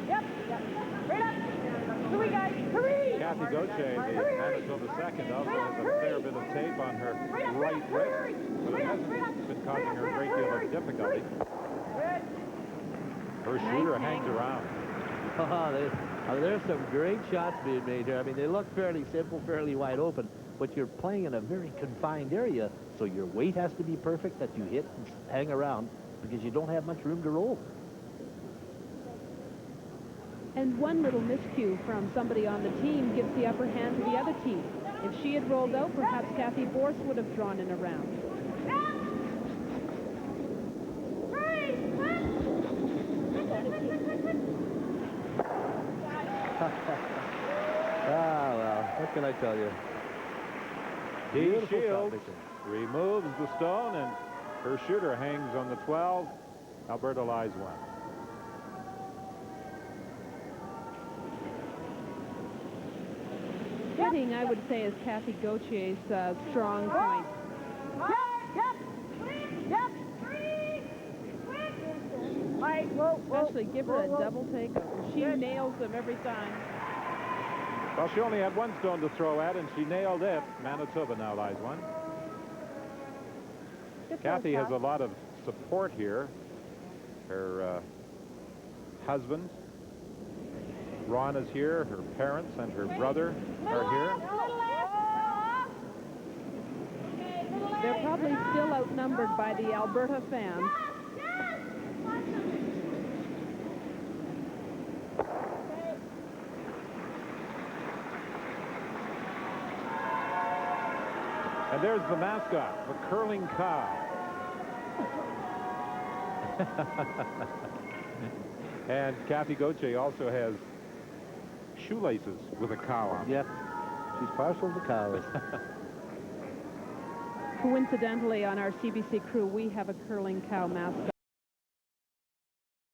Yep. Right up. Hurry, guys. Hurry. Cathy Gauthier, the Manitoba second, also has a fair bit of tape on her right wrist, but it hasn't been causing her a great deal of difficulty. Her shooter hangs around. There's some great shots being made here. I mean, they look fairly simple, fairly wide open, but you're playing in a very confined area, so your weight has to be perfect, that you hit and hang around, because you don't have much room to roll. And one little miscue from somebody on the team gives the upper hand to the other team. If she had rolled out, perhaps Cathy Borst would have drawn in a round. Well, what can I tell you? He Shields removes the stone, and her shooter hangs on the 12. Alberta lies 1. Hitting, I would say, is Cathy Gauthier's strong point. Especially give her a double take. She nails them every time. Well, she only had 1 stone to throw at, and she nailed it. Manitoba now lies 1. Cathy has a lot of support here. Her husband, Ron, is here. Her parents and her brother are here. They're probably still outnumbered by the Alberta fans. And there's the mascot, the curling cow. And Cathy Gauthier also has shoelaces with a cow on. Yep. She's partial to cows. Coincidentally, on our CBC crew, we have a curling cow mascot.